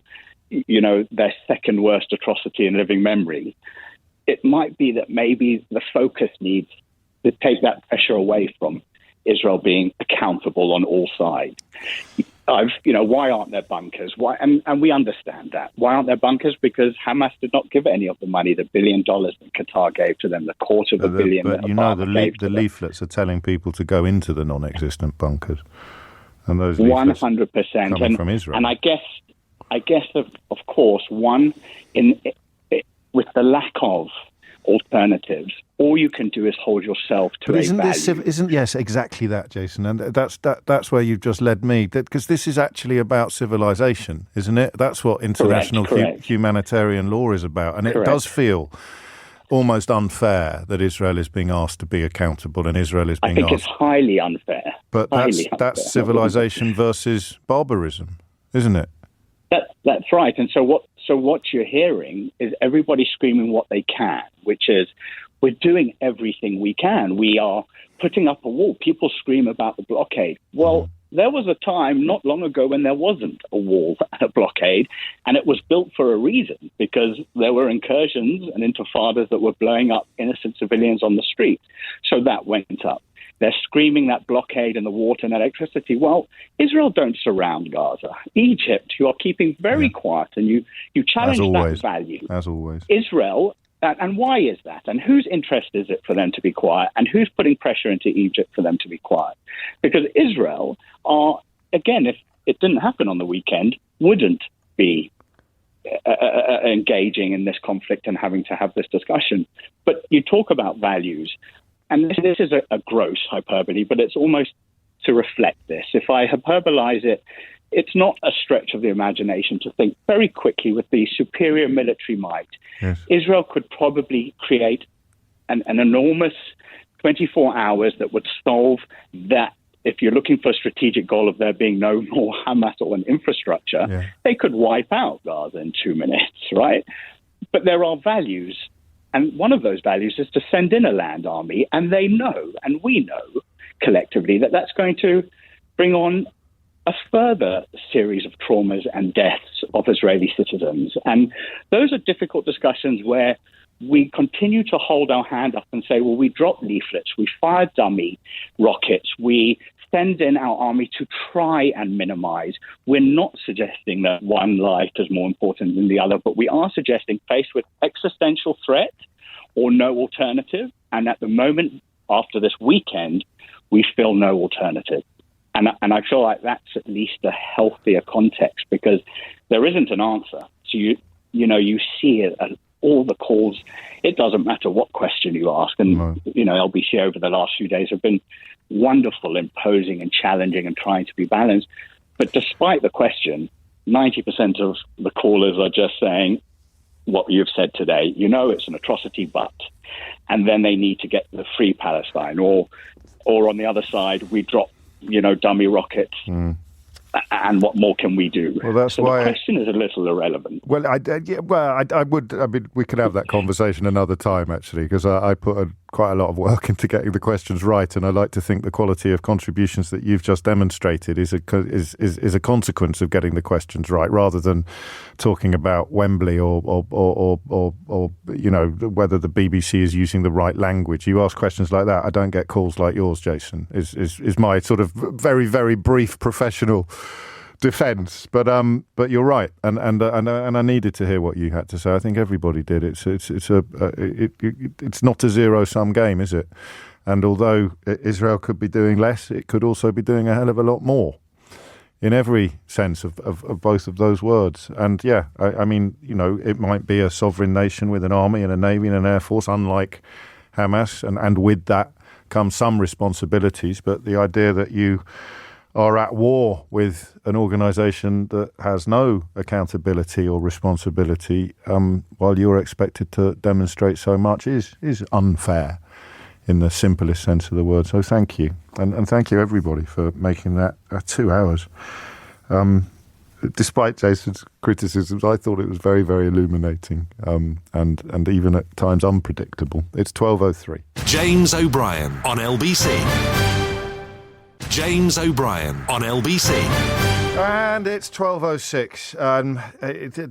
their second worst atrocity in living memory? It might be that maybe the focus needs to take that pressure away from Israel being accountable on all sides. Why aren't there bunkers? Why? And we understand that. Why aren't there bunkers? Because Hamas did not give any of the money, the $1 billion that Qatar gave to them, the $250 million. But the leaflets are telling people to go into the non-existent bunkers, and those leaflets 100% coming from Israel. And I guess of course, with the lack of alternatives, all you can do is hold yourself to a value. Yes, exactly that, Jason, and that's where you've just led me, because this is actually about civilization, isn't it? That's what international humanitarian law is about, and it does feel almost unfair that Israel is being asked to be accountable, and Israel is being asked. I think it's highly unfair. But that's civilization versus barbarism, isn't it? That's right. And so what you're hearing is everybody screaming what they can, which is we're doing everything we can. We are putting up a wall. People scream about the blockade. Well, there was a time not long ago when there wasn't a wall and a blockade, and it was built for a reason, because there were incursions and intifadas that were blowing up innocent civilians on the street. So that went up. They're screaming that blockade and the water and electricity. Well, Israel don't surround Gaza. Egypt, you are keeping very quiet, and you challenge that value. As always. Israel, and why is that? And whose interest is it for them to be quiet? And who's putting pressure into Egypt for them to be quiet? Because Israel are, again, if it didn't happen on the weekend, wouldn't be engaging in this conflict and having to have this discussion. But you talk about values. And this is a gross hyperbole, but it's almost to reflect this. If I hyperbolize it, it's not a stretch of the imagination to think very quickly with the superior military might. Yes. Israel could probably create an enormous 24 hours that would solve that if you're looking for a strategic goal of there being no more Hamas or an infrastructure, they could wipe out Gaza in 2 minutes, right? But there are values. And one of those values is to send in a land army. And they know, and we know collectively, that that's going to bring on a further series of traumas and deaths of Israeli citizens. And those are difficult discussions where we continue to hold our hand up and say, well, we dropped leaflets, we fired dummy rockets, we send in our army to try and minimize. We're not suggesting that one life is more important than the other, but we are suggesting, faced with existential threat or no alternative, and at the moment, after this weekend, we feel no alternative. And I feel like that's at least a healthier context, because there isn't an answer. So you see it at all the calls. It doesn't matter what question you ask. And, LBC over the last few days have been wonderful in posing and challenging and trying to be balanced. But despite the question, 90% of the callers are just saying what you've said today. It's an atrocity, but. And then they need to get the free Palestine. Or on the other side, we drop dummy rockets, and what more can we do? Well, that's so why the question is a little irrelevant. Well, we could have that conversation another time, actually, because I put quite a lot of work into getting the questions right, and I like to think the quality of contributions that you've just demonstrated is a consequence of getting the questions right, rather than talking about Wembley or whether the BBC is using the right language. You ask questions like that, I don't get calls like yours, Jason. Is my sort of very, very brief professional defence, but you're right, and I needed to hear what you had to say. I think everybody did. It's not a zero-sum game, is it? And although Israel could be doing less, it could also be doing a hell of a lot more, in every sense of both of those words. And I mean, it might be a sovereign nation with an army and a navy and an air force, unlike Hamas, and with that comes some responsibilities. But the idea that you are at war with an organisation that has no accountability or responsibility, while you're expected to demonstrate so much, is unfair in the simplest sense of the word. So thank you. And thank you, everybody, for making that 2 hours. Despite Jason's criticisms, I thought it was very, very illuminating, and even at times unpredictable. It's 12:03. James O'Brien on LBC. James O'Brien on LBC. And it's 12:06.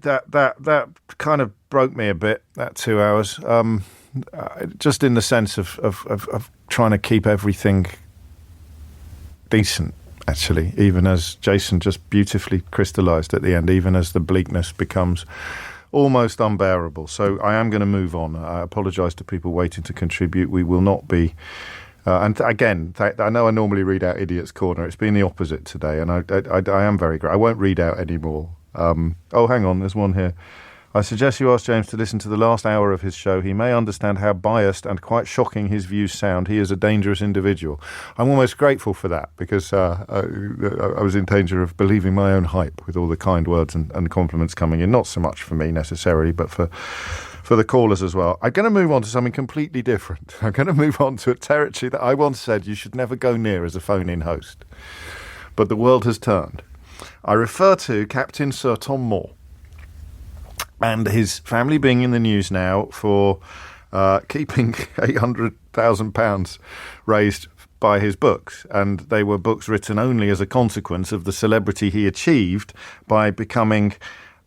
That kind of broke me a bit, that 2 hours. Just in the sense of trying to keep everything decent, actually, even as Jason just beautifully crystallised at the end, even as the bleakness becomes almost unbearable. So I am going to move on. I apologise to people waiting to contribute. We will not be... and again, I know I normally read out Idiot's Corner. It's been the opposite today, and I am very grateful. I won't read out any more. Hang on, there's one here. I suggest you ask James to listen to the last hour of his show. He may understand how biased and quite shocking his views sound. He is a dangerous individual. I'm almost grateful for that, because I was in danger of believing my own hype with all the kind words and compliments coming in. Not so much for me necessarily, but for the callers as well. I'm going to move on to something completely different. I'm going to move on to a territory that I once said you should never go near as a phone-in host. But the world has turned. I refer to Captain Sir Tom Moore and his family being in the news now for keeping £800,000 raised by his books. And they were books written only as a consequence of the celebrity he achieved by becoming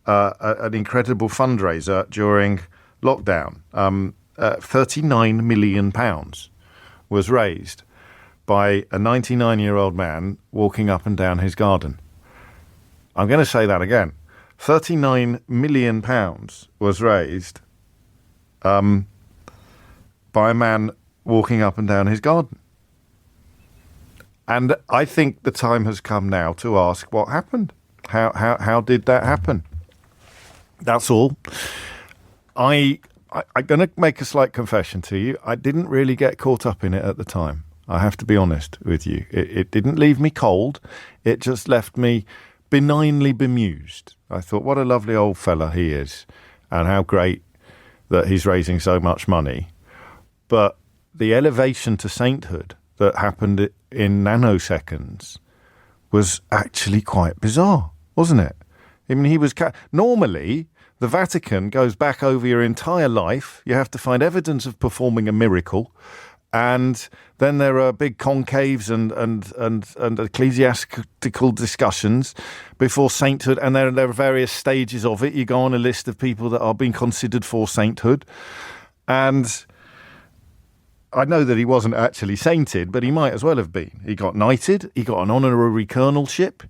an incredible fundraiser during lockdown. £39 million was raised by a 99-year-old man walking up and down his garden. I'm going to say that again. £39 million was raised by a man walking up and down his garden. And I think the time has come now to ask what happened. How did that happen? That's all. I'm going to make a slight confession to you. I didn't really get caught up in it at the time. I have to be honest with you. It didn't leave me cold. It just left me benignly bemused. I thought, what a lovely old fella he is, and how great that he's raising so much money. But the elevation to sainthood that happened in nanoseconds was actually quite bizarre, wasn't it? I mean, he was normally the Vatican goes back over your entire life. You have to find evidence of performing a miracle, and then there are big concaves and ecclesiastical discussions before sainthood, and there are various stages of it. You go on a list of people that are being considered for sainthood, and I know that he wasn't actually sainted, but he might as well have been. He got knighted. He got an honorary colonelship.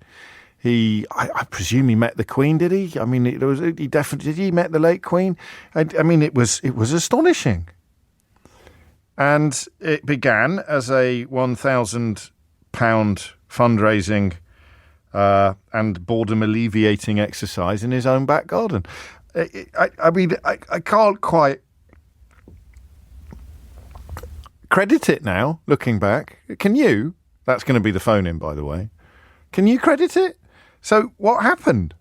I presume he met the Queen, did he? I mean, did he met the late Queen? I mean, it was astonishing. And it began as a £1,000 fundraising and boredom alleviating exercise in his own back garden. I mean, I can't quite credit it now, looking back. Can you? That's going to be the phone in, by the way. Can you credit it? So what happened?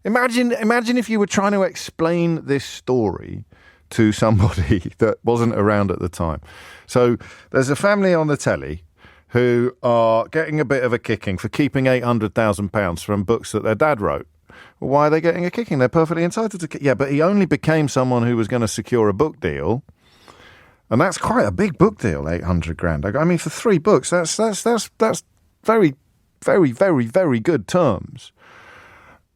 Imagine if you were trying to explain this story to somebody that wasn't around at the time. So there's a family on the telly who are getting a bit of a kicking for keeping £800,000 from books that their dad wrote. Well, why are they getting a kicking? They're perfectly entitled to. Yeah, but he only became someone who was going to secure a book deal. And that's quite a big book deal, 800 grand. I mean, for 3 books, that's very, very, very, very good terms.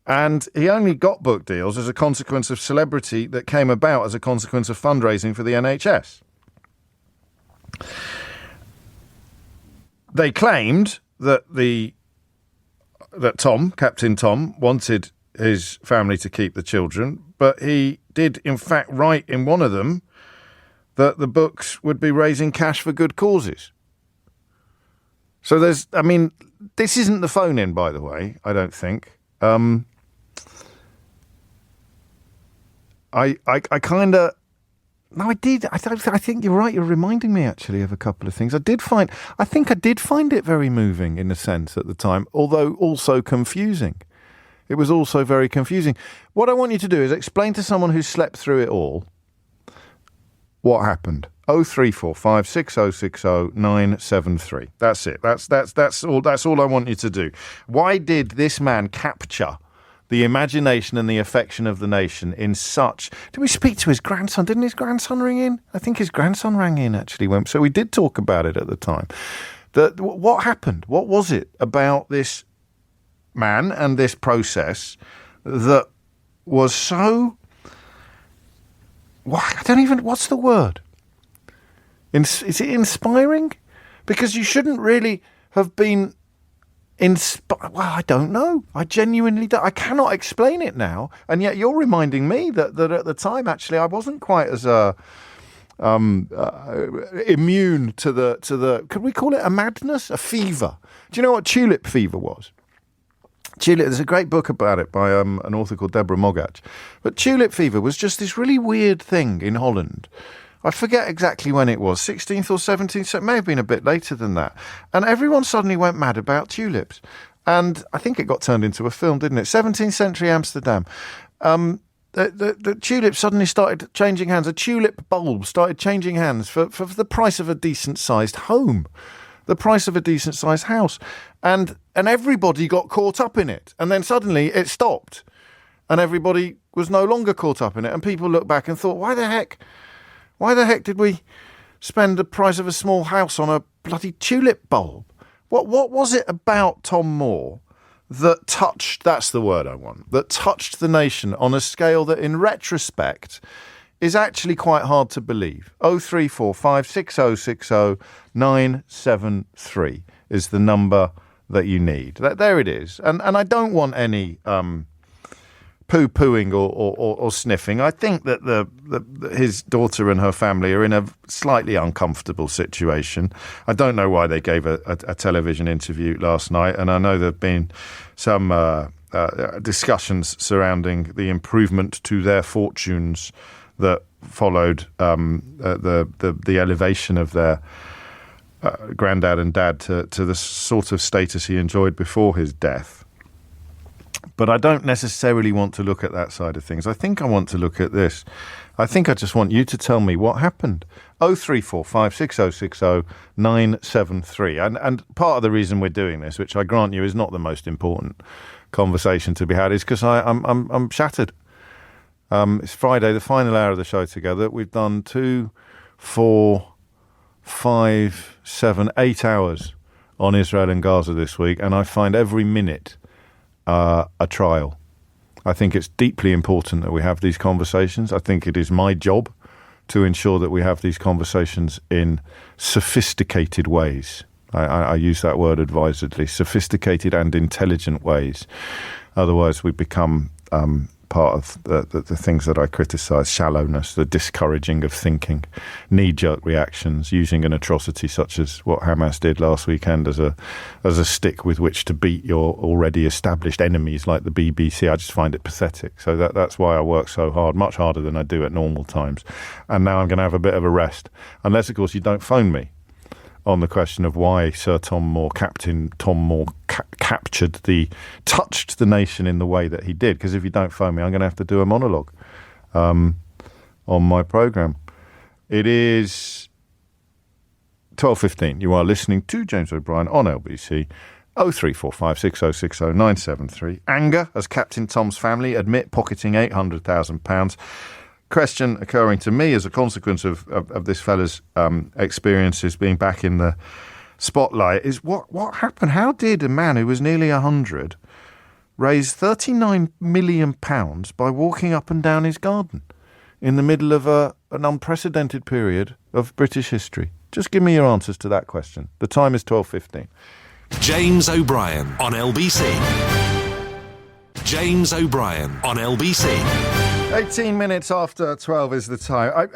And he only got book deals as a consequence of celebrity that came about as a consequence of fundraising for the NHS. They claimed that Captain Tom, wanted his family to keep the children, but he did in fact write in one of them that the books would be raising cash for good causes. So this isn't the phone in, by the way, I don't think. I think you're right. You're reminding me actually of a couple of things. I did find it very moving in a sense at the time, although also confusing. It was also very confusing. What I want you to do is explain to someone who slept through it all what happened. 0345 6060 973. That's it. That's all I want you to do. Why did this man capture the imagination and the affection of the nation in such... Did we speak to his grandson? Didn't his grandson ring in? I think his grandson rang in, actually. So we did talk about it at the time. What happened? What was it about this man and this process that was so... What's the word? Is it inspiring? Because you shouldn't really have been... Well, I don't know. I genuinely don't. I cannot explain it now, and yet you're reminding me that at the time, actually, I wasn't quite as immune to the. Could we call it a madness, a fever? Do you know what tulip fever was? There's a great book about it by an author called Deborah Mogach. But tulip fever was just this really weird thing in Holland. I forget exactly when it was, 16th or 17th, so it may have been a bit later than that. And everyone suddenly went mad about tulips. And I think it got turned into a film, didn't it? 17th century Amsterdam. The tulips suddenly started changing hands. A tulip bulb started changing hands for the price of a decent-sized home, the price of a decent-sized house. And everybody got caught up in it. And then suddenly it stopped. And everybody was no longer caught up in it. And people looked back and thought, why the heck did we spend the price of a small house on a bloody tulip bulb? What was it about Tom Moore that touched, that's the word I want, that touched the nation on a scale that in retrospect is actually quite hard to believe? 0345 6060 973 is the number that you need. There it is. And I don't want any... poo-pooing or sniffing. I think that his daughter and her family are in a slightly uncomfortable situation. I don't know why they gave a television interview last night, and I know there have been some discussions surrounding the improvement to their fortunes that followed the elevation of their granddad and dad to the sort of status he enjoyed before his death. But I don't necessarily want to look at that side of things. I think I want to look at this. I think I just want you to tell me what happened. 0345 6060 973. And part of the reason we're doing this, which I grant you is not the most important conversation to be had, is because I'm shattered. It's Friday, the final hour of the show together. We've done 2, 4, 5, 7, 8 hours on Israel and Gaza this week, and I find every minute a trial. I think it's deeply important that we have these conversations. I think it is my job to ensure that we have these conversations in sophisticated ways. I use that word advisedly, sophisticated and intelligent ways. Otherwise, we become part of the things that I criticise: shallowness, the discouraging of thinking, knee-jerk reactions, using an atrocity such as what Hamas did last weekend as a stick with which to beat your already established enemies like the BBC. I just find it pathetic. So that's why I work so hard, much harder than I do at normal times. And now I'm going to have a bit of a rest, unless, of course, you don't phone me on the question of why Sir Tom Moore, Captain Tom Moore, touched the nation in the way that he did. Because if you don't phone me, I'm going to have to do a monologue on my programme. It is 12:15. You are listening to James O'Brien on LBC. 0345 6060 973. Anger as Captain Tom's family admit pocketing £800,000. Question occurring to me as a consequence of this fella's experiences being back in the spotlight is what happened? How did a man who was nearly 100 raise £39 million by walking up and down his garden in the middle of an unprecedented period of British history? Just give me your answers to that question. The time is 12:15. James O'Brien on LBC. James O'Brien on LBC. 18 minutes after 12 is the time.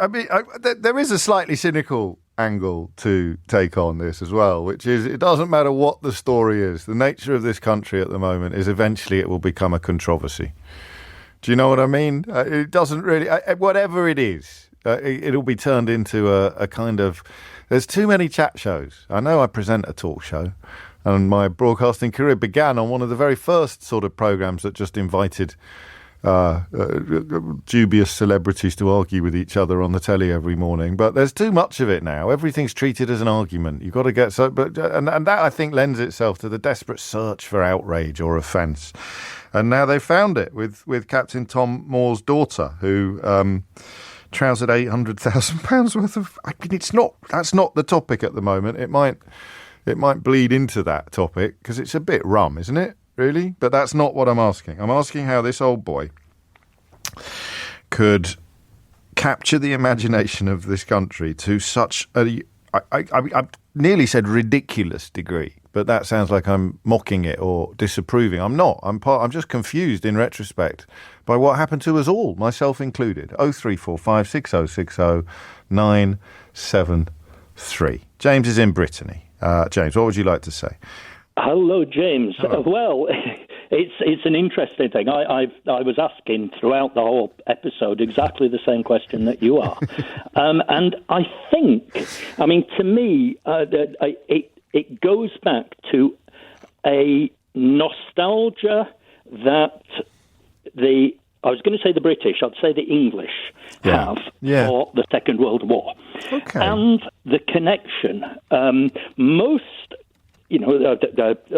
There is a slightly cynical angle to take on this as well, which is it doesn't matter what the story is. The nature of this country at the moment is eventually it will become a controversy. Do you know what I mean? It doesn't really... whatever it is, it'll be turned into a kind of... There's too many chat shows. I know I present a talk show, and my broadcasting career began on one of the very first sort of programmes that just invited dubious celebrities to argue with each other on the telly every morning. But there's too much of it now. Everything's treated as an argument. You've got to get and that I think lends itself to the desperate search for outrage or offence. And now they've found it with Captain Tom Moore's daughter, who trousered £800,000 worth of... I mean, that's not the topic at the moment. It might bleed into that topic because it's a bit rum, isn't it? Really? But that's not what I'm asking. I'm asking how this old boy could capture the imagination of this country to such a... I nearly said ridiculous degree, but that sounds like I'm mocking it or disapproving. I'm not. I'm just confused in retrospect by what happened to us all, myself included. 0345 6060 973. James is in Brittany. James, what would you like to say? Hello, James. Hello. Well, it's an interesting thing. I was asking throughout the whole episode exactly the same question that you are, and I think, I mean, to me, it goes back to a nostalgia that I was going to say the British, I'd say the English have for the Second World War, and the connection.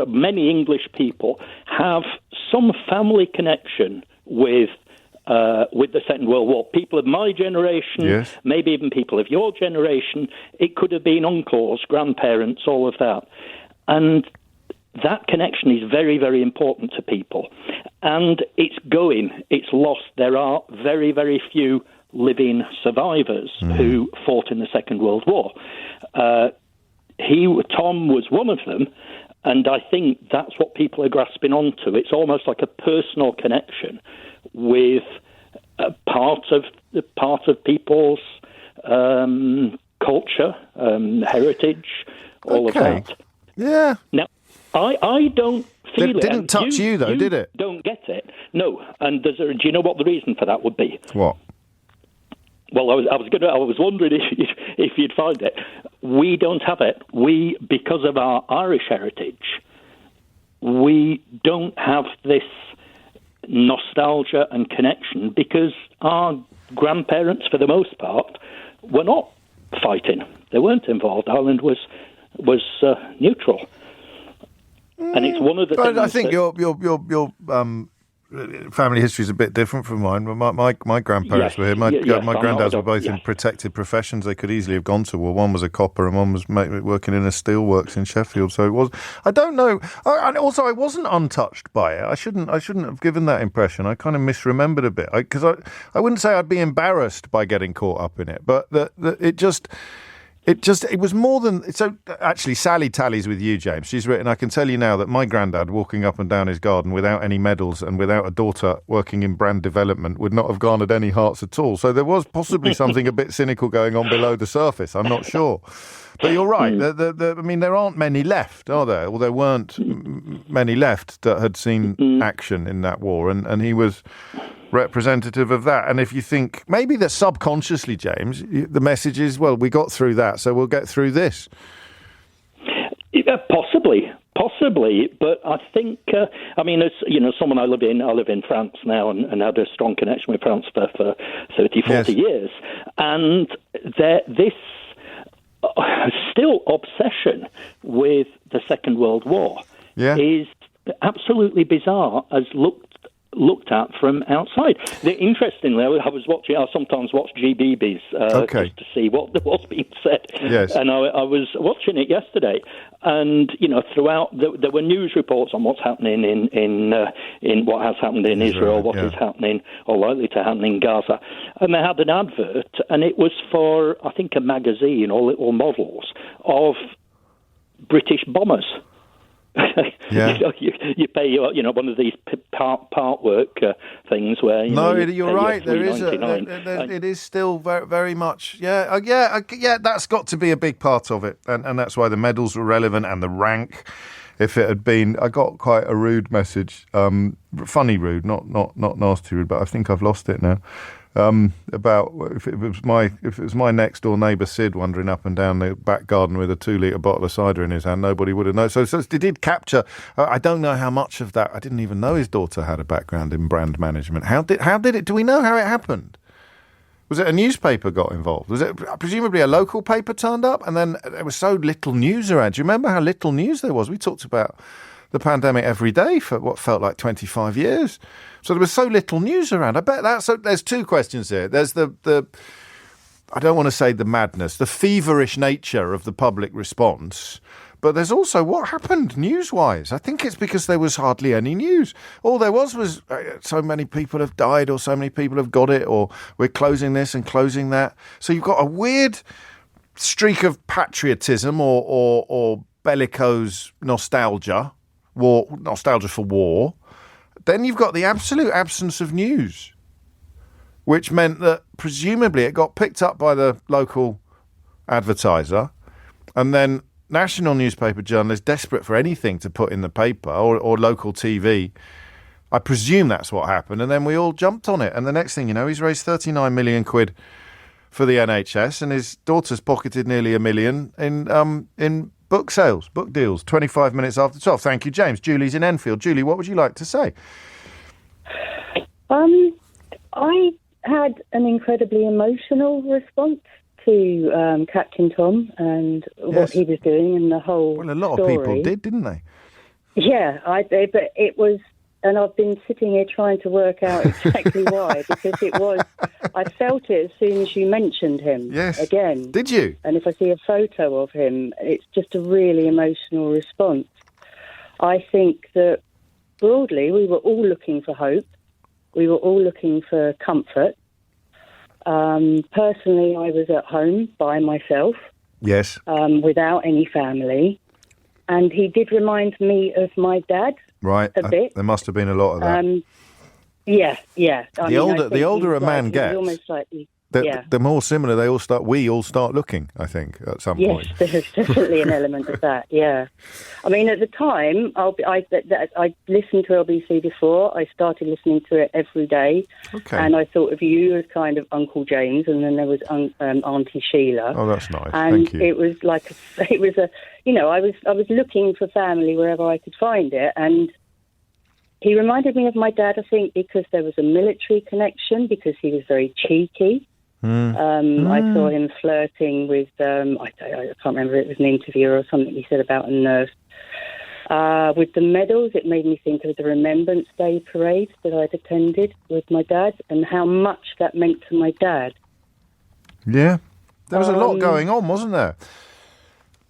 Many English people have some family connection with the Second World War. People of my generation, maybe even people of your generation, it could have been uncles, grandparents, all of that. And that connection is very, very important to people. And it's lost. There are very, very few living survivors who fought in the Second World War. Tom was one of them, and I think that's what people are grasping onto. It's almost like a personal connection with part of people's culture, heritage, all of that. Yeah. Now, I don't feel it. It didn't touch you, though, did it? Don't get it. No. And do you know what the reason for that would be? What? Well, I was wondering if you'd find it. We don't have it. Because of our Irish heritage, we don't have this nostalgia and connection because our grandparents, for the most part, were not fighting. They weren't involved. Ireland was neutral. And it's one of the things. I think your family history is a bit different from mine. My grandparents were here. My granddads were both in protected professions. They could easily have gone to war. One was a copper and one was working in a steelworks in Sheffield. So it was. I don't know. And also, I wasn't untouched by it. I shouldn't have given that impression. I kind of misremembered a bit because I wouldn't say I'd be embarrassed by getting caught up in it, but it was more than... So, actually, Sally tallies with you, James. She's written, I can tell you now that my granddad walking up and down his garden without any medals and without a daughter working in brand development would not have garnered any hearts at all. So there was possibly something a bit cynical going on below the surface. I'm not sure. But you're right. I mean, there aren't many left, are there? Well, there weren't many left that had seen action in that war. And he was representative of that. And if you think maybe that subconsciously, James, the message is, well, we got through that, so we'll get through this. Possibly, but I think, as someone I live in France now and had a strong connection with France for 40 years. And this still obsession with the Second World War is absolutely bizarre as looked at from outside. Interestingly, I sometimes watch GBBs just to see what was being said. Yes. And I was watching it yesterday, and throughout there were news reports on what's happening in what has happened in Israel, what is happening or likely to happen in Gaza, and they had an advert, and it was for I think a magazine or little models of British bombers. You pay one of these part work things where you're right. There is it is still very, very much that's got to be a big part of it, and that's why the medals were relevant and the rank. If it had been, I got quite a rude message, funny rude, not nasty rude, but I think I've lost it now. About if it was my next door neighbour Sid wandering up and down the back garden with a 2-litre bottle of cider in his hand, nobody would have known. So it did capture. I don't know how much of that. I didn't even know his daughter had a background in brand management. How did it? Do we know how it happened? Was it a newspaper got involved? Was it presumably a local paper turned up, and then there was so little news around? Do you remember how little news there was? We talked about the pandemic every day for what felt like 25 years. So there was so little news around. I bet that's... So there's two questions here. There's the I don't want to say the madness, the feverish nature of the public response, but there's also what happened news-wise. I think it's because there was hardly any news. All there was so many people have died or so many people have got it or we're closing this and closing that. So you've got a weird streak of patriotism or bellicose nostalgia for war. Then you've got the absolute absence of news, which meant that presumably it got picked up by the local advertiser, and then national newspaper journalists desperate for anything to put in the paper or local TV. I presume that's what happened, and then we all jumped on it. And the next thing you know, he's raised 39 million quid for the NHS, and his daughter's pocketed nearly $1 million in book sales, book deals, 25 minutes after 12. Thank you, James. Julie's in Enfield. Julie, what would you like to say? I had an incredibly emotional response to Captain Tom and what he was doing and the whole Well, a lot story. of people did, didn't they? Yeah, but it was... And I've been sitting here trying to work out exactly why, because I felt it as soon as you mentioned him again. Did you? And if I see a photo of him, it's just a really emotional response. I think that broadly we were all looking for hope. We were all looking for comfort. Personally, I was at home by myself. Yes. Without any family. And he did remind me of my dad. Right, a bit. There must have been a lot of that. Yeah. The older a man gets, almost like, the more similar we all start looking, I think, at some point. Yes, there's definitely an element of that, yeah. I mean, at the time, I listened to LBC before. I started listening to it every day. Okay. And I thought of you as kind of Uncle James, and then there was Auntie Sheila. Oh, that's nice. And thank you. it was I was looking for family wherever I could find it, and He reminded me of my dad, I think, because there was a military connection, because he was very cheeky. I saw him flirting with, I can't remember, it was an interviewer or something he said about a nurse. With the medals, it made me think of the Remembrance Day parade that I'd attended with my dad and how much that meant to my dad. Yeah. There was a lot going on, wasn't there?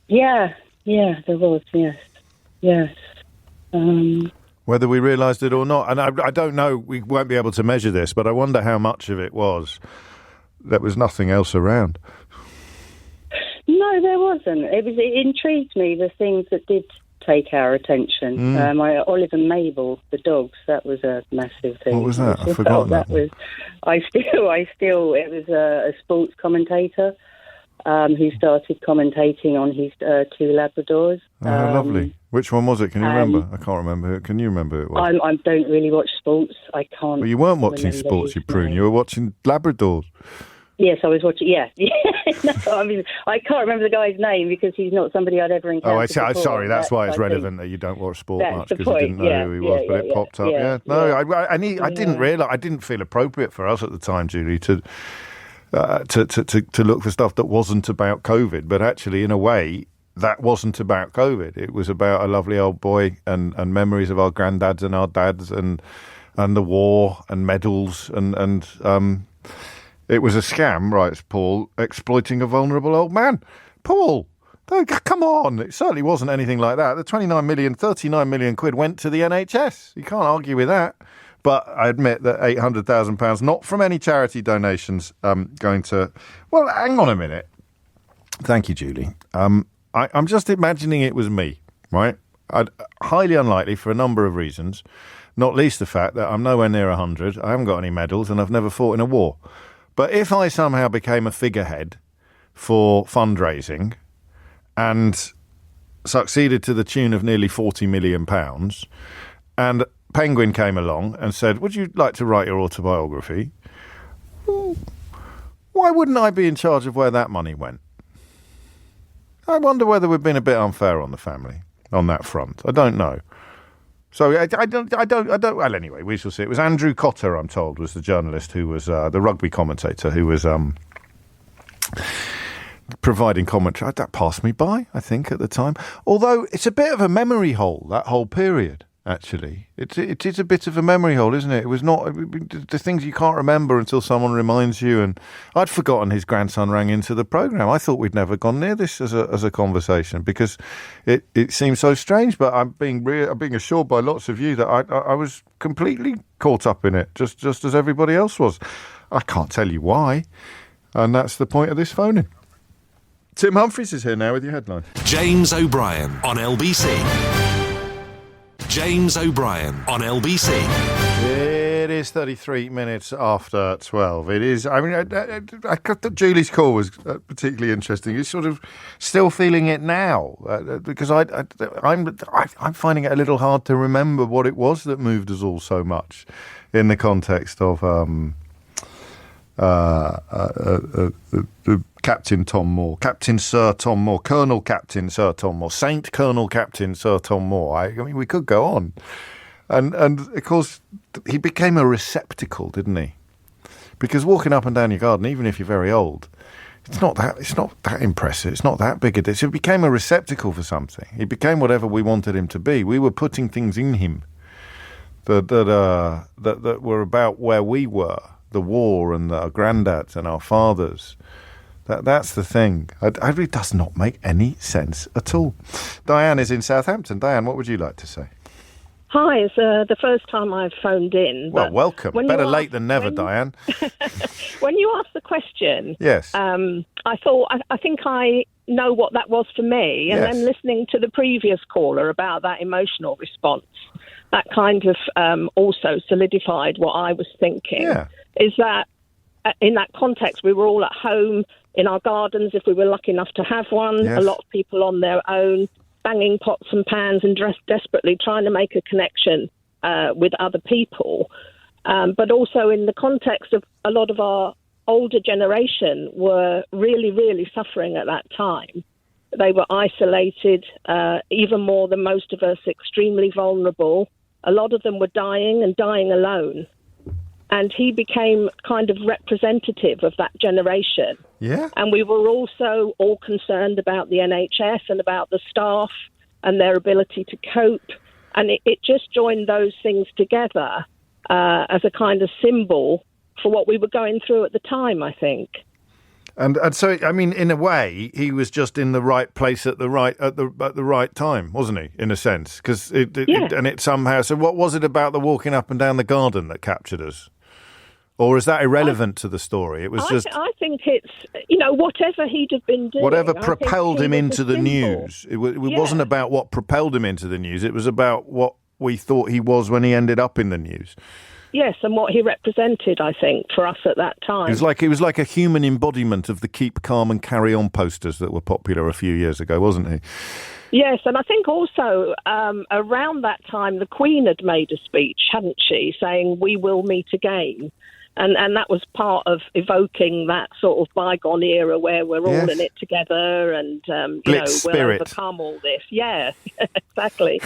Yeah, there was, yes. Whether we realised it or not. And I don't know, we won't be able to measure this, but I wonder how much of it was. There was nothing else around. No, there wasn't. It intrigued me, the things that did take our attention. Olive and Mabel, the dogs, that was a massive thing. What was that? I've forgotten that. It was a sports commentator who started commentating on his 2 Labradors. Oh, lovely. Which one was it? Can you remember? I can't remember. Can you remember who it was? I don't really watch sports. I can't. Well, you weren't watching sports, you prune. You were watching Labradors. Yes, I was watching. Yeah. No, I mean, I can't remember the guy's name because he's not somebody I'd ever encountered. Sorry. That's why it's relevant that you don't watch sport much, because you didn't know who he was, but it popped up. I didn't realise. I didn't feel appropriate for us at the time, Julie, to look for stuff that wasn't about COVID. But actually, in a way, that wasn't about COVID. It was about a lovely old boy and memories of our granddads and our dads and the war and medals and it was a scam, writes Paul, exploiting a vulnerable old man. Paul, come on. It certainly wasn't anything like that. The 39 million quid went to the NHS. You can't argue with that. But I admit that £800,000, not from any charity donations, going to... Well, hang on a minute. Thank you, Julie. I'm just imagining it was me, right? Highly unlikely for a number of reasons, not least the fact that I'm nowhere near 100, I haven't got any medals, and I've never fought in a war. But if I somehow became a figurehead for fundraising and succeeded to the tune of nearly £40 million, and Penguin came along and said, would you like to write your autobiography? Why wouldn't I be in charge of where that money went? I wonder whether we've been a bit unfair on the family on that front. I don't know. So I don't. Well, anyway, we shall see. It was Andrew Cotter, I'm told, was the journalist who was the rugby commentator who was providing commentary. That passed me by, I think, at the time. Although it's a bit of a memory hole, that whole period. Actually, it is a bit of a memory hole, isn't it? It was not the things you can't remember until someone reminds you. And I'd forgotten his grandson rang into the programme. I thought we'd never gone near this as a conversation because it seems so strange. But I'm being assured by lots of you that I was completely caught up in it, just as everybody else was. I can't tell you why, and that's the point of this phoning. Tim Humphries is here now with your headline. James O'Brien on LBC. James O'Brien on LBC. It is 33 minutes after 12. It is, I mean, I thought Julie's call was particularly interesting. You're sort of still feeling it now because I'm finding it a little hard to remember what it was that moved us all so much in the context of Captain Tom Moore, Captain Sir Tom Moore, Colonel Captain Sir Tom Moore, Saint Colonel Captain Sir Tom Moore. I mean, we could go on. And of course, he became a receptacle, didn't he? Because walking up and down your garden, even if you're very old, it's not that impressive. It's not that big a deal. So he became a receptacle for something. He became whatever we wanted him to be. We were putting things in him that were about where we were, the war and our granddads and our fathers. That's the thing. It really does not make any sense at all. Diane is in Southampton. Diane, what would you like to say? Hi, it's the first time I've phoned in. Well, welcome. Better late than never, Diane. When you asked the question, yes, I thought, I think I know what that was for me. And then listening to the previous caller about that emotional response, that kind of also solidified what I was thinking. Yeah. Is that in that context, we were all at home in our gardens, if we were lucky enough to have one, a lot of people on their own, banging pots and pans and desperately trying to make a connection with other people. But also in the context of a lot of our older generation were really, really suffering at that time. They were isolated, even more than most of us, extremely vulnerable. A lot of them were dying and dying alone. And he became kind of representative of that generation. Yeah. And we were also all concerned about the NHS and about the staff and their ability to cope. And it just joined those things together as a kind of symbol for what we were going through at the time, I think. And so, I mean, in a way, he was just in the right place at the right time, wasn't he? In a sense, because it somehow. So, what was it about the walking up and down the garden that captured us, or is that irrelevant to the story? It was I think it's whatever he'd have been doing, whatever propelled him into the news. It wasn't about what propelled him into the news. It was about what we thought he was when he ended up in the news. Yes, and what he represented, I think, for us at that time. He was like a human embodiment of the "Keep Calm and Carry On" posters that were popular a few years ago, wasn't he? Yes, and I think also around that time the Queen had made a speech, hadn't she, saying "We will meet again." And that was part of evoking that sort of bygone era where we're all in it together and, we'll overcome all this. Yeah, exactly.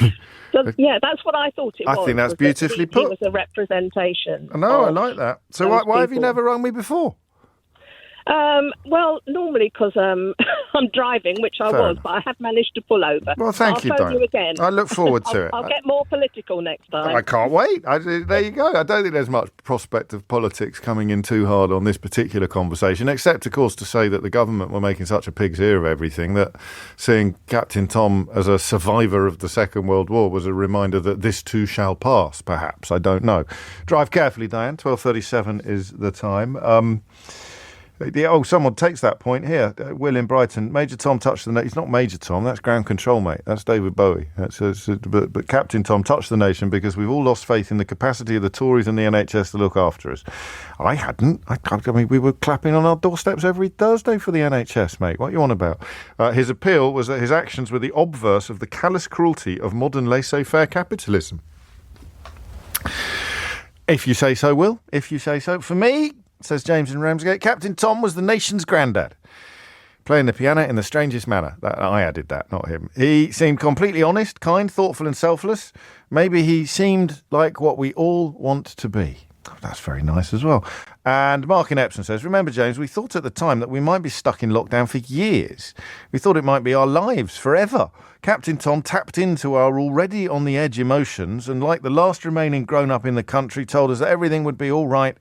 So, that's what I thought it was. I think that's beautifully put. It was a representation. No, I like that. So why have you never rung me before? Well, normally because I'm driving, which I was, but I have managed to pull over. Well, thank you, I'll phone you again. I look forward to it. I'll get more political next time. I can't wait. There you go. I don't think there's much prospect of politics coming in too hard on this particular conversation, except, of course, to say that the government were making such a pig's ear of everything that seeing Captain Tom as a survivor of the Second World War was a reminder that this too shall pass, perhaps. I don't know. Drive carefully, Diane. 12:37 is the time. Someone takes that point here. Will in Brighton. Major Tom touched the nation. He's not Major Tom. That's ground control, mate. That's David Bowie. But Captain Tom touched the nation because we've all lost faith in the capacity of the Tories and the NHS to look after us. I hadn't. I mean, we were clapping on our doorsteps every Thursday for the NHS, mate. What are you on about? His appeal was that his actions were the obverse of the callous cruelty of modern laissez-faire capitalism. If you say so, Will. If you say so. For me, says James in Ramsgate, Captain Tom was the nation's granddad, playing the piano in the strangest manner. I added that, not him. He seemed completely honest, kind, thoughtful and selfless. Maybe he seemed like what we all want to be. Oh, that's very nice as well. And Mark in Epsom says, remember, James, we thought at the time that we might be stuck in lockdown for years. We thought it might be our lives forever. Captain Tom tapped into our already on the edge emotions and, like the last remaining grown-up in the country, told us that everything would be all right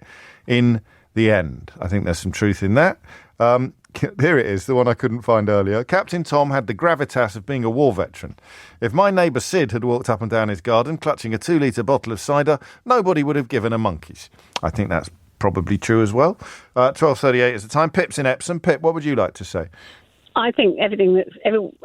in the end. I think there's some truth in that. Here it is, the one I couldn't find earlier. Captain Tom had the gravitas of being a war veteran. If my neighbour Sid had walked up and down his garden clutching a 2-litre bottle of cider, nobody would have given a monkeys. I think that's probably true as well. 12:38 is the time. Pip's in Epsom. Pip, what would you like to say? I think everything that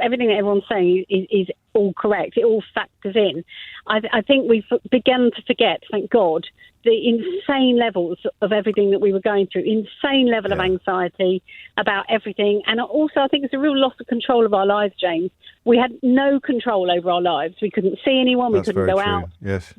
everyone's saying is all correct. It all factors in. I think we've begun to forget, thank God, the insane levels of everything that we were going through, insane level of anxiety about everything. And also, I think it's a real loss of control of our lives, James. We had no control over our lives. We couldn't see anyone. We couldn't go out. Yes.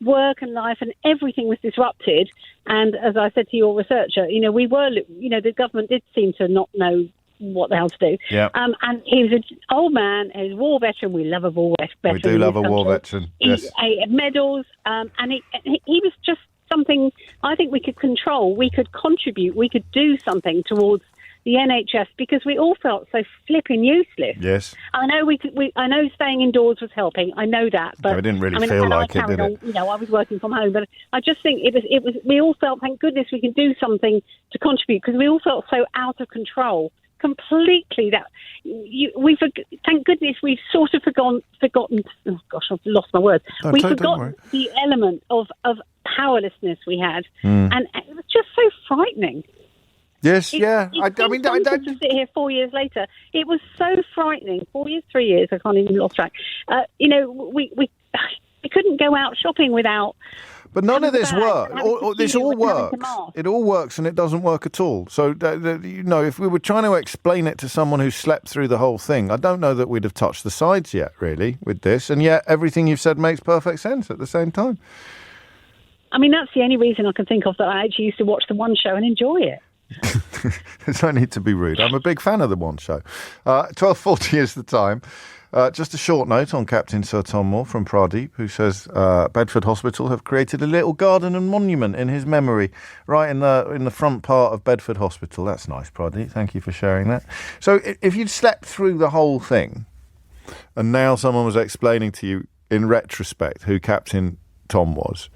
Work and life and everything was disrupted. And as I said to your researcher, the government did seem to not know what the hell to do. Yeah. And he was an old man, he was a war veteran. We love a war veteran. We do love a war veteran. Yes. He had medals, and he was just something I think we could control. We could contribute. We could do something towards the NHS because we all felt so flipping useless. Yes. I know I know staying indoors was helping. I know that, but it didn't really feel like it, did it? I was working from home, but I just think it was. We all felt, thank goodness, we can do something to contribute because we all felt so out of control. Completely, thank goodness we've sort of forgotten. Oh gosh, I've lost my words. We've forgotten the element of powerlessness we had, and it was just so frightening. Yes, I mean, to sit here 4 years later, it was so frightening. 4 years, 3 years, I can't even lost track. We couldn't go out shopping without. But none of this works. This all works. It all works, and it doesn't work at all. So, if we were trying to explain it to someone who slept through the whole thing, I don't know that we'd have touched the sides yet, really, with this. And yet, everything you've said makes perfect sense at the same time. I mean, that's the only reason I can think of that I actually used to watch the one show and enjoy it. There's no need to be rude. I'm a big fan of the One Show. 12:40 is the time. Just a short note on Captain Sir Tom Moore from Pradeep, who says Bedford Hospital have created a little garden and monument in his memory, right in the front part of Bedford Hospital. That's nice, Pradeep. Thank you for sharing that. So if you'd slept through the whole thing, and now someone was explaining to you in retrospect who Captain Tom was,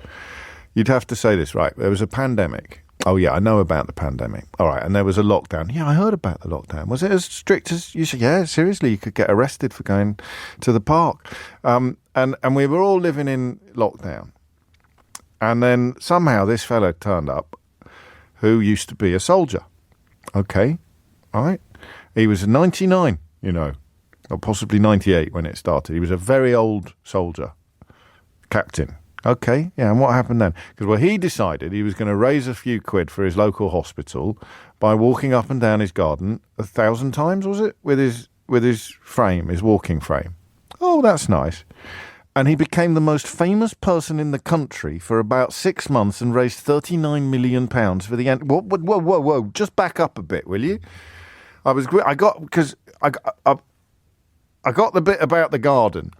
you'd have to say this, right? There was a pandemic. Oh, yeah, I know about the pandemic. All right, and there was a lockdown. Yeah, I heard about the lockdown. Was it as strict as you said? Yeah, seriously, you could get arrested for going to the park. And we were all living in lockdown. And then somehow this fellow turned up who used to be a soldier. Okay, all right. He was 99, or possibly 98 when it started. He was a very old soldier, captain. Okay, yeah, and what happened then? Because, he decided he was going to raise a few quid for his local hospital by walking up and down his garden 1,000 times, was it? With his frame, his walking frame. Oh, that's nice. And he became the most famous person in the country for about 6 months and raised £39 million for the end. Whoa, just back up a bit, will you? I got the bit about the garden.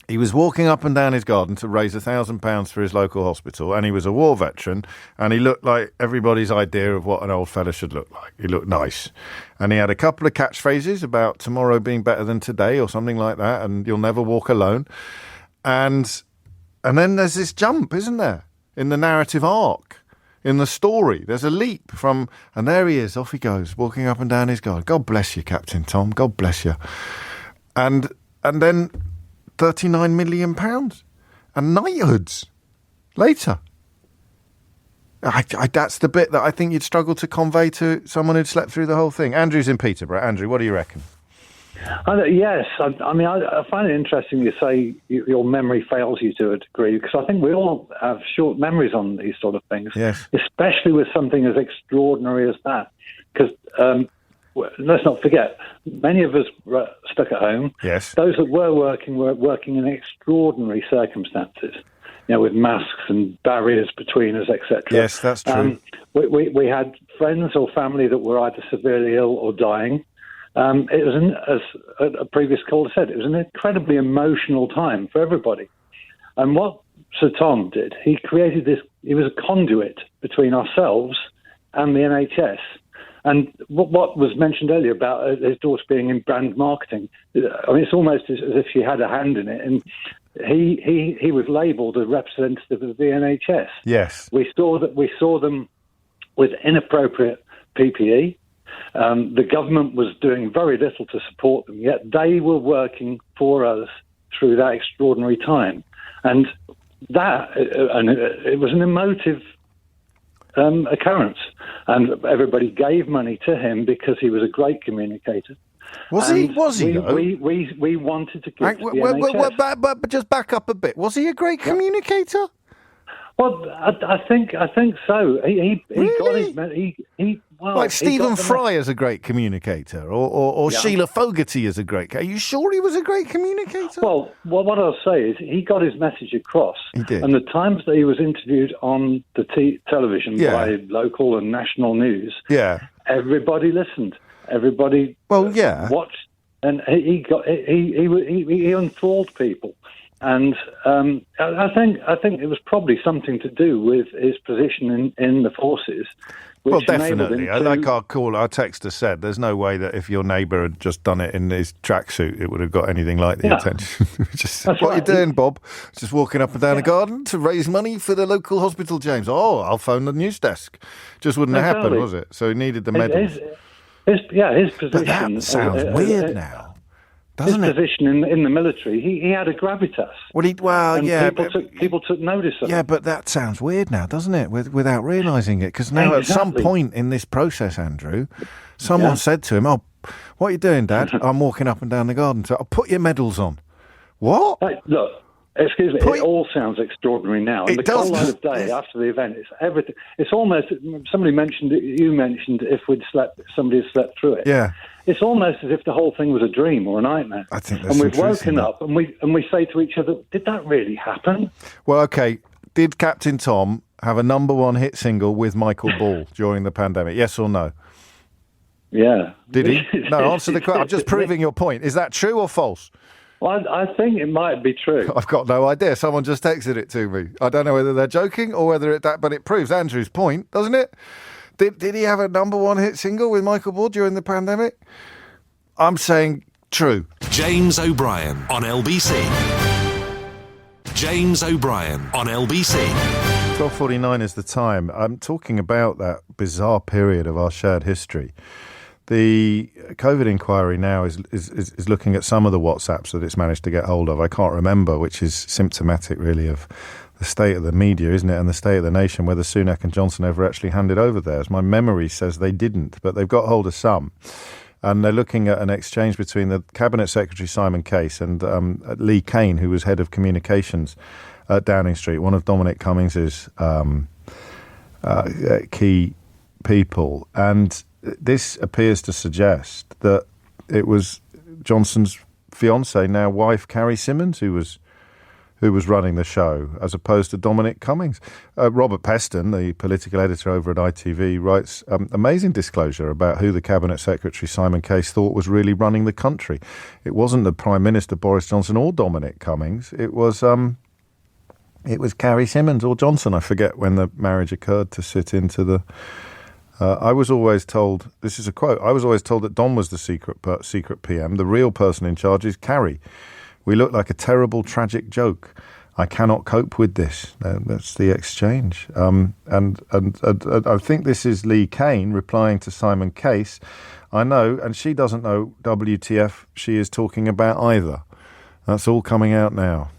He was walking up and down his garden to raise £1,000 for his local hospital, and he was a war veteran, and he looked like everybody's idea of what an old fella should look like. He looked nice. And he had a couple of catchphrases about tomorrow being better than today or something like that, and you'll never walk alone. And then there's this jump, isn't there, in the narrative arc, in the story. There's a leap from, and there he is, off he goes, walking up and down his garden. God bless you, Captain Tom. God bless you. And then £39 million and knighthoods later. That's the bit that I think you'd struggle to convey to someone who'd slept through the whole thing. Andrew's in Peterborough. Andrew, what do you reckon? Yes. I find it interesting you say your memory fails you to a degree, because I think we all have short memories on these sort of things, yes, especially with something as extraordinary as that. Because let's not forget, many of us were stuck at home. Yes. Those that were working in extraordinary circumstances, with masks and barriers between us, etc. Yes, that's true. We had friends or family that were either severely ill or dying. It was, as a previous caller said, it was an incredibly emotional time for everybody. And what Sir Tom did, he created this, he was a conduit between ourselves and the NHS. And what was mentioned earlier about his daughter being in brand marketing, it's almost as if she had a hand in it. And he was labelled a representative of the NHS. Yes. We saw them with inappropriate PPE. The government was doing very little to support them, yet they were working for us through that extraordinary time. And it was an emotive occurrence, and everybody gave money to him because he was a great communicator. Was he? We wanted to give to the NHS. But just back up a bit. Was he a great communicator? Well, I think so. He really? got his like Stephen Fry is a great communicator, or Sheila Fogarty is a great. Are you sure he was a great communicator? Well, what I'll say is he got his message across. He did. And the times that he was interviewed on the television by local and national news, everybody listened. Everybody watched, and he enthralled people. And I think it was probably something to do with his position in the forces. Well, definitely. Like our texter said, there's no way that if your neighbour had just done it in his tracksuit, it would have got anything like the attention. What are you doing, Bob? Just walking up and down a garden to raise money for the local hospital, James. Oh, I'll phone the news desk. Just wouldn't have happened, was it? So he needed the medals. His position. But that sounds weird now. Doesn't his position in the military, he had a gravitas. People took notice of it. Yeah, but that sounds weird now, doesn't it? Without realising it, because now at some point in this process, Andrew, someone said to him, "Oh, what are you doing, Dad?" "I'm walking up and down the garden." So I'll put your medals on. What? Hey, look. Excuse me, it all sounds extraordinary now. And the cold light of day after the event, it's everything. It's almost, you mentioned if somebody had slept through it. Yeah. It's almost as if the whole thing was a dream or a nightmare. I think there's and we've woken up and we say to each other, did that really happen? Well, okay. Did Captain Tom have a number one hit single with Michael Ball during the pandemic? Yes or no? Yeah. Did he? No, answer the question. I'm just proving your point. Is that true or false? Well, I think it might be true. I've got no idea. Someone just texted it to me. I don't know whether they're joking or whether but it proves Andrew's point, doesn't it? Did he have a number one hit single with Michael Ball during the pandemic? I'm saying true. James O'Brien on LBC. James O'Brien on LBC. 12:49 is the time. I'm talking about that bizarre period of our shared history. The COVID inquiry now is looking at some of the WhatsApps that it's managed to get hold of. I can't remember, which is symptomatic, really, of the state of the media, isn't it, and the state of the nation, whether Sunak and Johnson ever actually handed over theirs. My memory says they didn't, but they've got hold of some. And they're looking at an exchange between the Cabinet Secretary Simon Case and Lee Kane, who was head of communications at Downing Street, one of Dominic Cummings's key people. And this appears to suggest that it was Johnson's fiancée, now wife, Carrie Simmons, who was running the show, as opposed to Dominic Cummings. Robert Peston, the political editor over at ITV, writes amazing disclosure about who the Cabinet Secretary, Simon Case, thought was really running the country. It wasn't the Prime Minister, Boris Johnson, or Dominic Cummings. It was Carrie Simmons or Johnson, I forget when the marriage occurred, to sit into the... I was always told, this is a quote, I was always told that Don was the secret PM. The real person in charge is Carrie. We look like a terrible, tragic joke. I cannot cope with this. That's the exchange. And I think this is Lee Kane replying to Simon Case. I know, and she doesn't know WTF she is talking about either. That's all coming out now.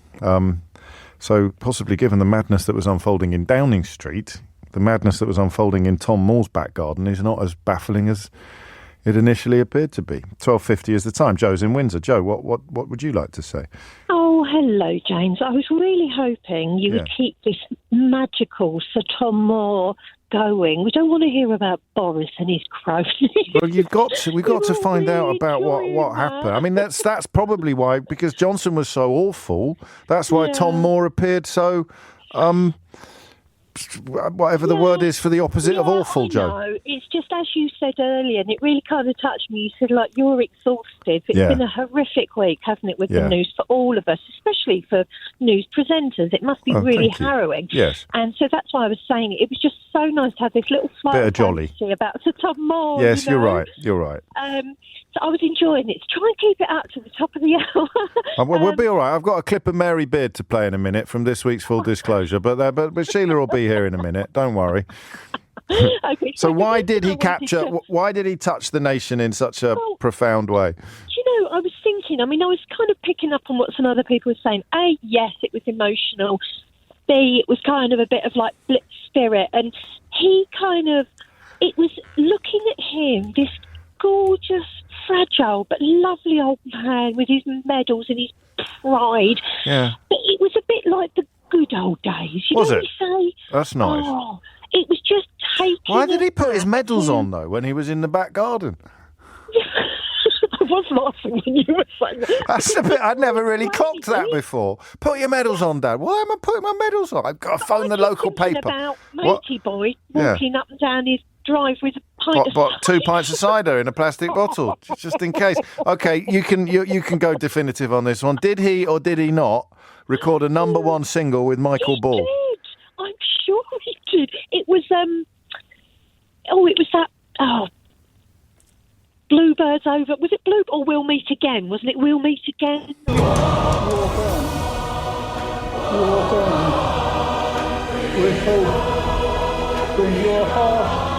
So possibly given the madness that was unfolding in Downing Street, the madness that was unfolding in Tom Moore's back garden is not as baffling as it initially appeared to be. 12:50 is the time. Joe's in Windsor. Joe, what would you like to say? Oh, hello, James. I was really hoping you would keep this magical Sir Tom Moore going. We don't want to hear about Boris and his cronies. Well, we've got to find out about what happened. I mean, that's probably why, because Johnson was so awful. That's why Tom Moore appeared so... whatever the word is for the opposite of awful, Joe. No, it's just as you said earlier, and it really kind of touched me. You said, like, you're exhausted. It's been a horrific week, hasn't it, with the news for all of us, especially for news presenters. It must be really harrowing. Yes. And so that's why I was saying it was just so nice to have this little bit of jolly about Sir Tom Moore. Yes, you know? You're right. So I was enjoying it. Try and keep it up to the top of the hour. We'll be all right. I've got a clip of Mary Beard to play in a minute from this week's Full Disclosure, but Sheila will be here in a minute. Don't worry. Okay. So why did he capture? Why did he touch the nation in such a profound way? You know, I was thinking. I mean, I was kind of picking up on what some other people were saying. A, yes, it was emotional. B, it was kind of a bit of like blitz spirit, and he kind of. It was looking at him, this gorgeous, fragile but lovely old man with his medals and his pride. Yeah. But it was a bit like the good old days. You know what I say? That's nice. Oh, it was just taking... Why did he put his medals on, though, when he was in the back garden? I was laughing when you were saying that. That's a bit... I'd never really clocked that before. Put your medals on, Dad. Why am I putting my medals on? I've got to phone the local paper. About matey boy walking up and down his drive with a pint of cider. 2 pints of cider in a plastic bottle, just in case. Okay, you can go definitive on this one. Did he or did he not record a number one single with Michael Ball? He did. I'm sure he did. It was it was that Bluebirds Over. Was it Blue or We'll Meet Again? Wasn't it We'll Meet Again? You're gone. With hope in your heart.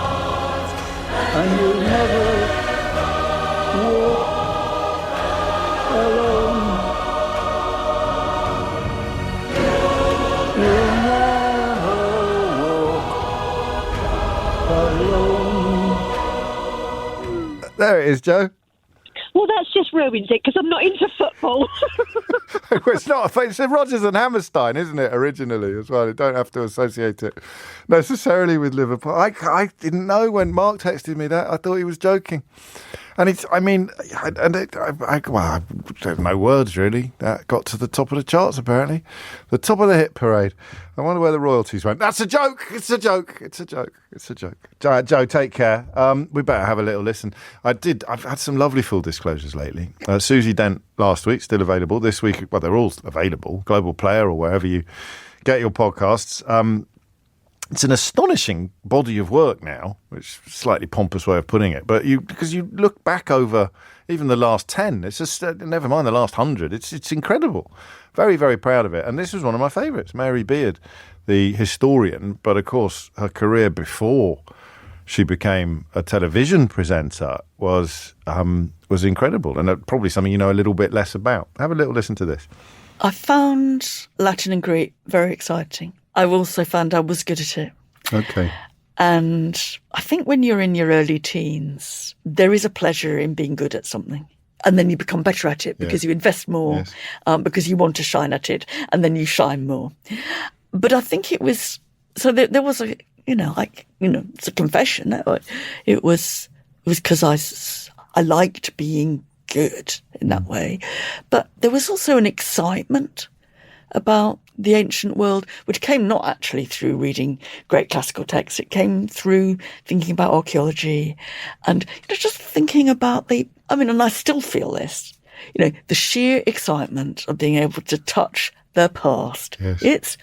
And you'll never walk alone. You'll never walk alone. There it is, Joe. Well, that's just ruins it, because I'm not into football. It's not. It's Rodgers and Hammerstein, isn't it, originally, as well? You don't have to associate it necessarily with Liverpool. I didn't know when Mark texted me that. I thought he was joking. And it's, I mean, I have no words really. That got to the top of the charts apparently. The top of the hit parade. I wonder where the royalties went. That's a joke. It's a joke. It's a joke. It's a joke. Joe, take care. We better have a little listen. I've had some lovely full disclosures lately. Susie Dent last week, still available. This week, well, they're all available. Global Player or wherever you get your podcasts. It's an astonishing body of work now, which is a slightly pompous way of putting it. But because you look back over even the last 10, it's just, never mind the last 100, it's incredible. Very, very proud of it. And this was one of my favourites, Mary Beard, the historian. But of course, her career before she became a television presenter was incredible. And probably something you know a little bit less about. Have a little listen to this. I found Latin and Greek very exciting. I also found I was good at it. Okay. And I think when you're in your early teens, there is a pleasure in being good at something. And then you become better at it because you invest more, because you want to shine at it, and then you shine more. But I think it was, so there was a, it's a confession. It was because I liked being good in that way. But there was also an excitement about the ancient world, which came not actually through reading great classical texts. It came through thinking about archaeology and just thinking about and I still feel this, the sheer excitement of being able to touch the past. Yes.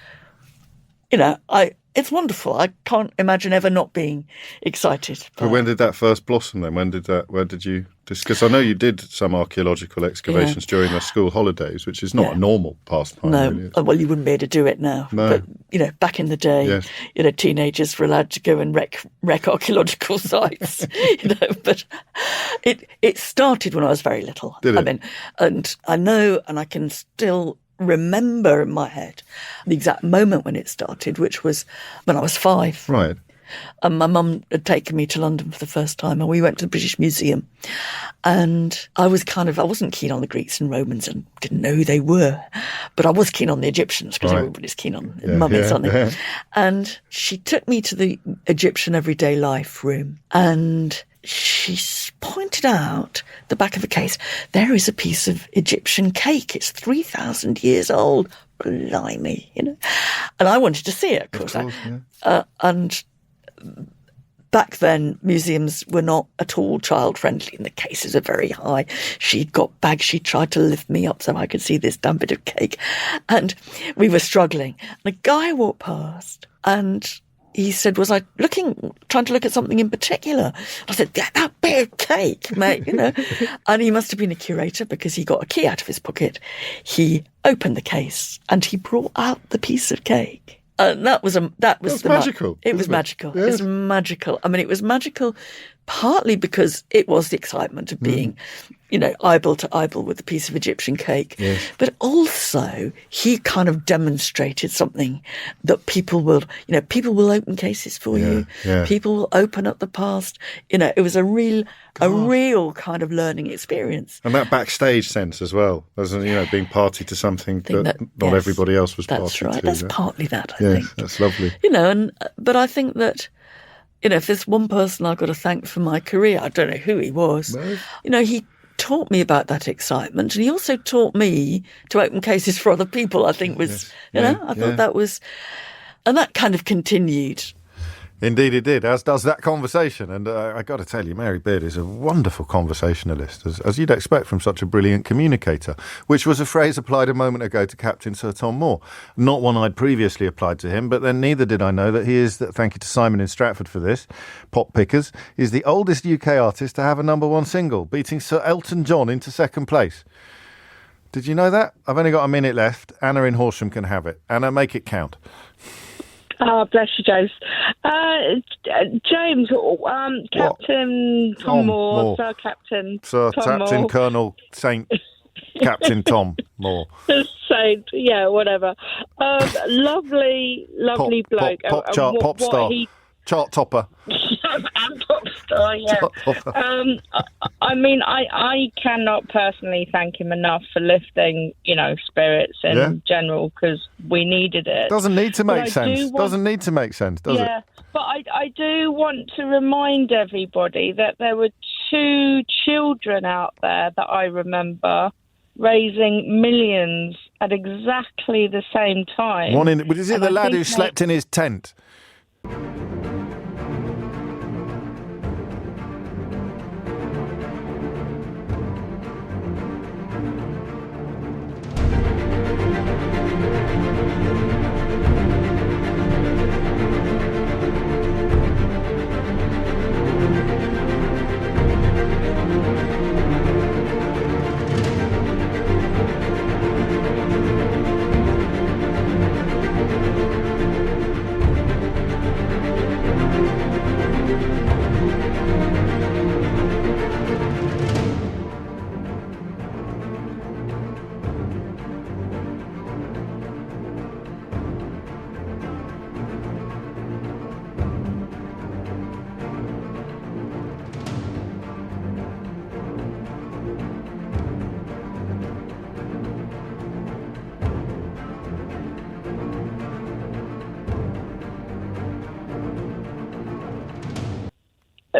It's wonderful. I can't imagine ever not being excited. But when did that first blossom then? Where did you... Because I know you did some archaeological excavations during the school holidays, which is not a normal pastime. No, really, well, you wouldn't be able to do it now. No. But, back in the day, teenagers were allowed to go and wreck archaeological sites. But it started when I was very little. Did it? And I know, and I can still remember in my head the exact moment when it started, which was when I was 5. Right. And my mum had taken me to London for the first time, and we went to the British Museum. And I wasn't keen on the Greeks and Romans and didn't know who they were, but I was keen on the Egyptians because everybody's keen on mummies, aren't they? Yeah. And she took me to the Egyptian Everyday Life room, and she pointed out the back of the case. There is a piece of Egyptian cake. It's 3,000 years old. Blimey, And I wanted to see it, of course. And back then, museums were not at all child-friendly, and the cases are very high. She'd got bags. She tried to lift me up so I could see this damn bit of cake. And we were struggling. And a guy walked past, and he said, was I trying to look at something in particular? I said, that bit of cake, mate, And he must have been a curator because he got a key out of his pocket. He opened the case and he brought out the piece of cake. That was magical. It was magical. Yes. It was magical. I mean, it was magical partly because it was the excitement of being, eyeball to eyeball with a piece of Egyptian cake. Yes. But also he kind of demonstrated something that people will open cases for you. Yeah. People will open up the past. It was a real kind of learning experience. And that backstage sense as well, as being party to something that not everybody else was party to. That's right. That's partly that, I think. That's lovely. But I think that, if there's one person I've got to thank for my career, I don't know who he was. No. He taught me about that excitement, and he also taught me to open cases for other people. I think was, I thought that was, and that kind of continued. Indeed it did, as does that conversation. And I got to tell you, Mary Beard is a wonderful conversationalist, as you'd expect from such a brilliant communicator, which was a phrase applied a moment ago to Captain Sir Tom Moore. Not one I'd previously applied to him, but then neither did I know that he is, thank you to Simon in Stratford for this, Pop Pickers, is the oldest UK artist to have a #1 single, beating Sir Elton John into second place. Did you know that? I've only got a minute left. Anna in Horsham can have it. Anna, make it count. Oh, bless you, James. James, Captain Tom Moore, Sir Captain Sir Tom Captain Moore. Colonel Saint Captain Tom Moore. Saint, lovely bloke. Pop star, chart topper. And pop star, yeah. I cannot personally thank him enough for lifting, spirits in general, because we needed it. Doesn't need to make sense. Doesn't need to make sense, does it? Yeah, but I do want to remind everybody that there were two children out there that I remember raising millions at exactly the same time. Is it the lad who slept in his tent?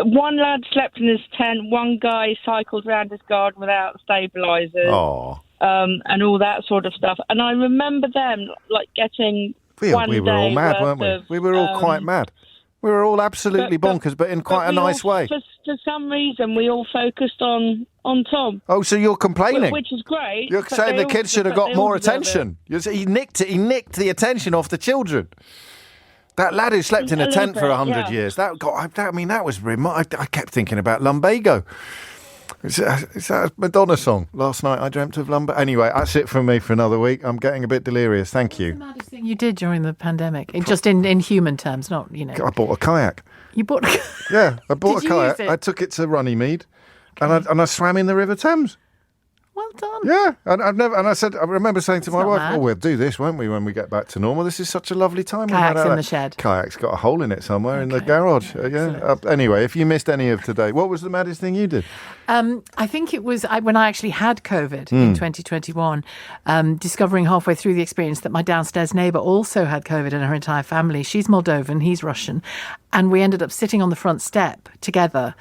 One lad slept in his tent. One guy cycled around his garden without stabilisers. And all that sort of stuff. And I remember them getting we were all mad, weren't we? We were all quite mad. We were all absolutely bonkers, but in quite a nice way. For some reason, we all focused on Tom. Oh, so you're complaining? Which is great. You're saying the kids should have got more attention. He nicked the attention off the children. That lad who slept in a tent for 100 years, that was remote. I kept thinking about Lumbago. Is that a Madonna song? Last night I dreamt of Lumbago. Anyway, that's it from me for another week. I'm getting a bit delirious. Thank you. What's the maddest thing you did during the pandemic? Just in human terms, not, I bought a kayak. You bought a kayak? Yeah, I bought a kayak. I took it to Runnymede and I swam in the River Thames. Well done. Yeah, I remember saying to my wife, we'll do this, won't we, when we get back to normal? This is such a lovely time. Kayak's in the shed. Kayak's got a hole in it somewhere in the garage. Anyway, if you missed any of today, what was the maddest thing you did? I think it was when I actually had COVID in 2021, discovering halfway through the experience that my downstairs neighbour also had COVID in her entire family. She's Moldovan, he's Russian. And we ended up sitting on the front step together,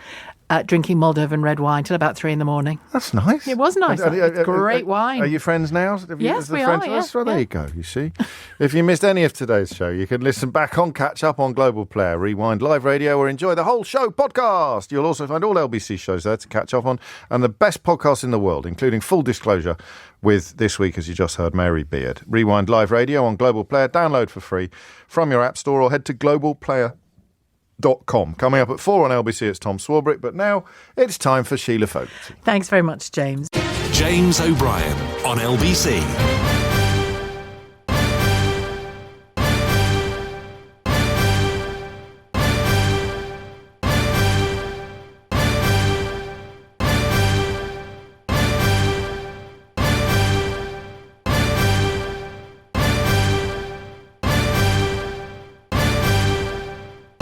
drinking Moldovan red wine till about 3 a.m. That's nice. It was nice. It's great wine. Are you friends now? Yes, we are. Yeah. Well, there you go, you see. If you missed any of today's show, you can listen back on Catch Up on Global Player, Rewind Live Radio, or enjoy the whole show podcast. You'll also find all LBC shows there to catch up on, and the best podcasts in the world, including Full Disclosure with this week, as you just heard, Mary Beard. Rewind Live Radio on Global Player. Download for free from your app store or head to globalplayer.com. Coming up at 4 on LBC, it's Tom Swarbrick, but now it's time for Sheila Fogarty. Thanks very much, James. James O'Brien on LBC.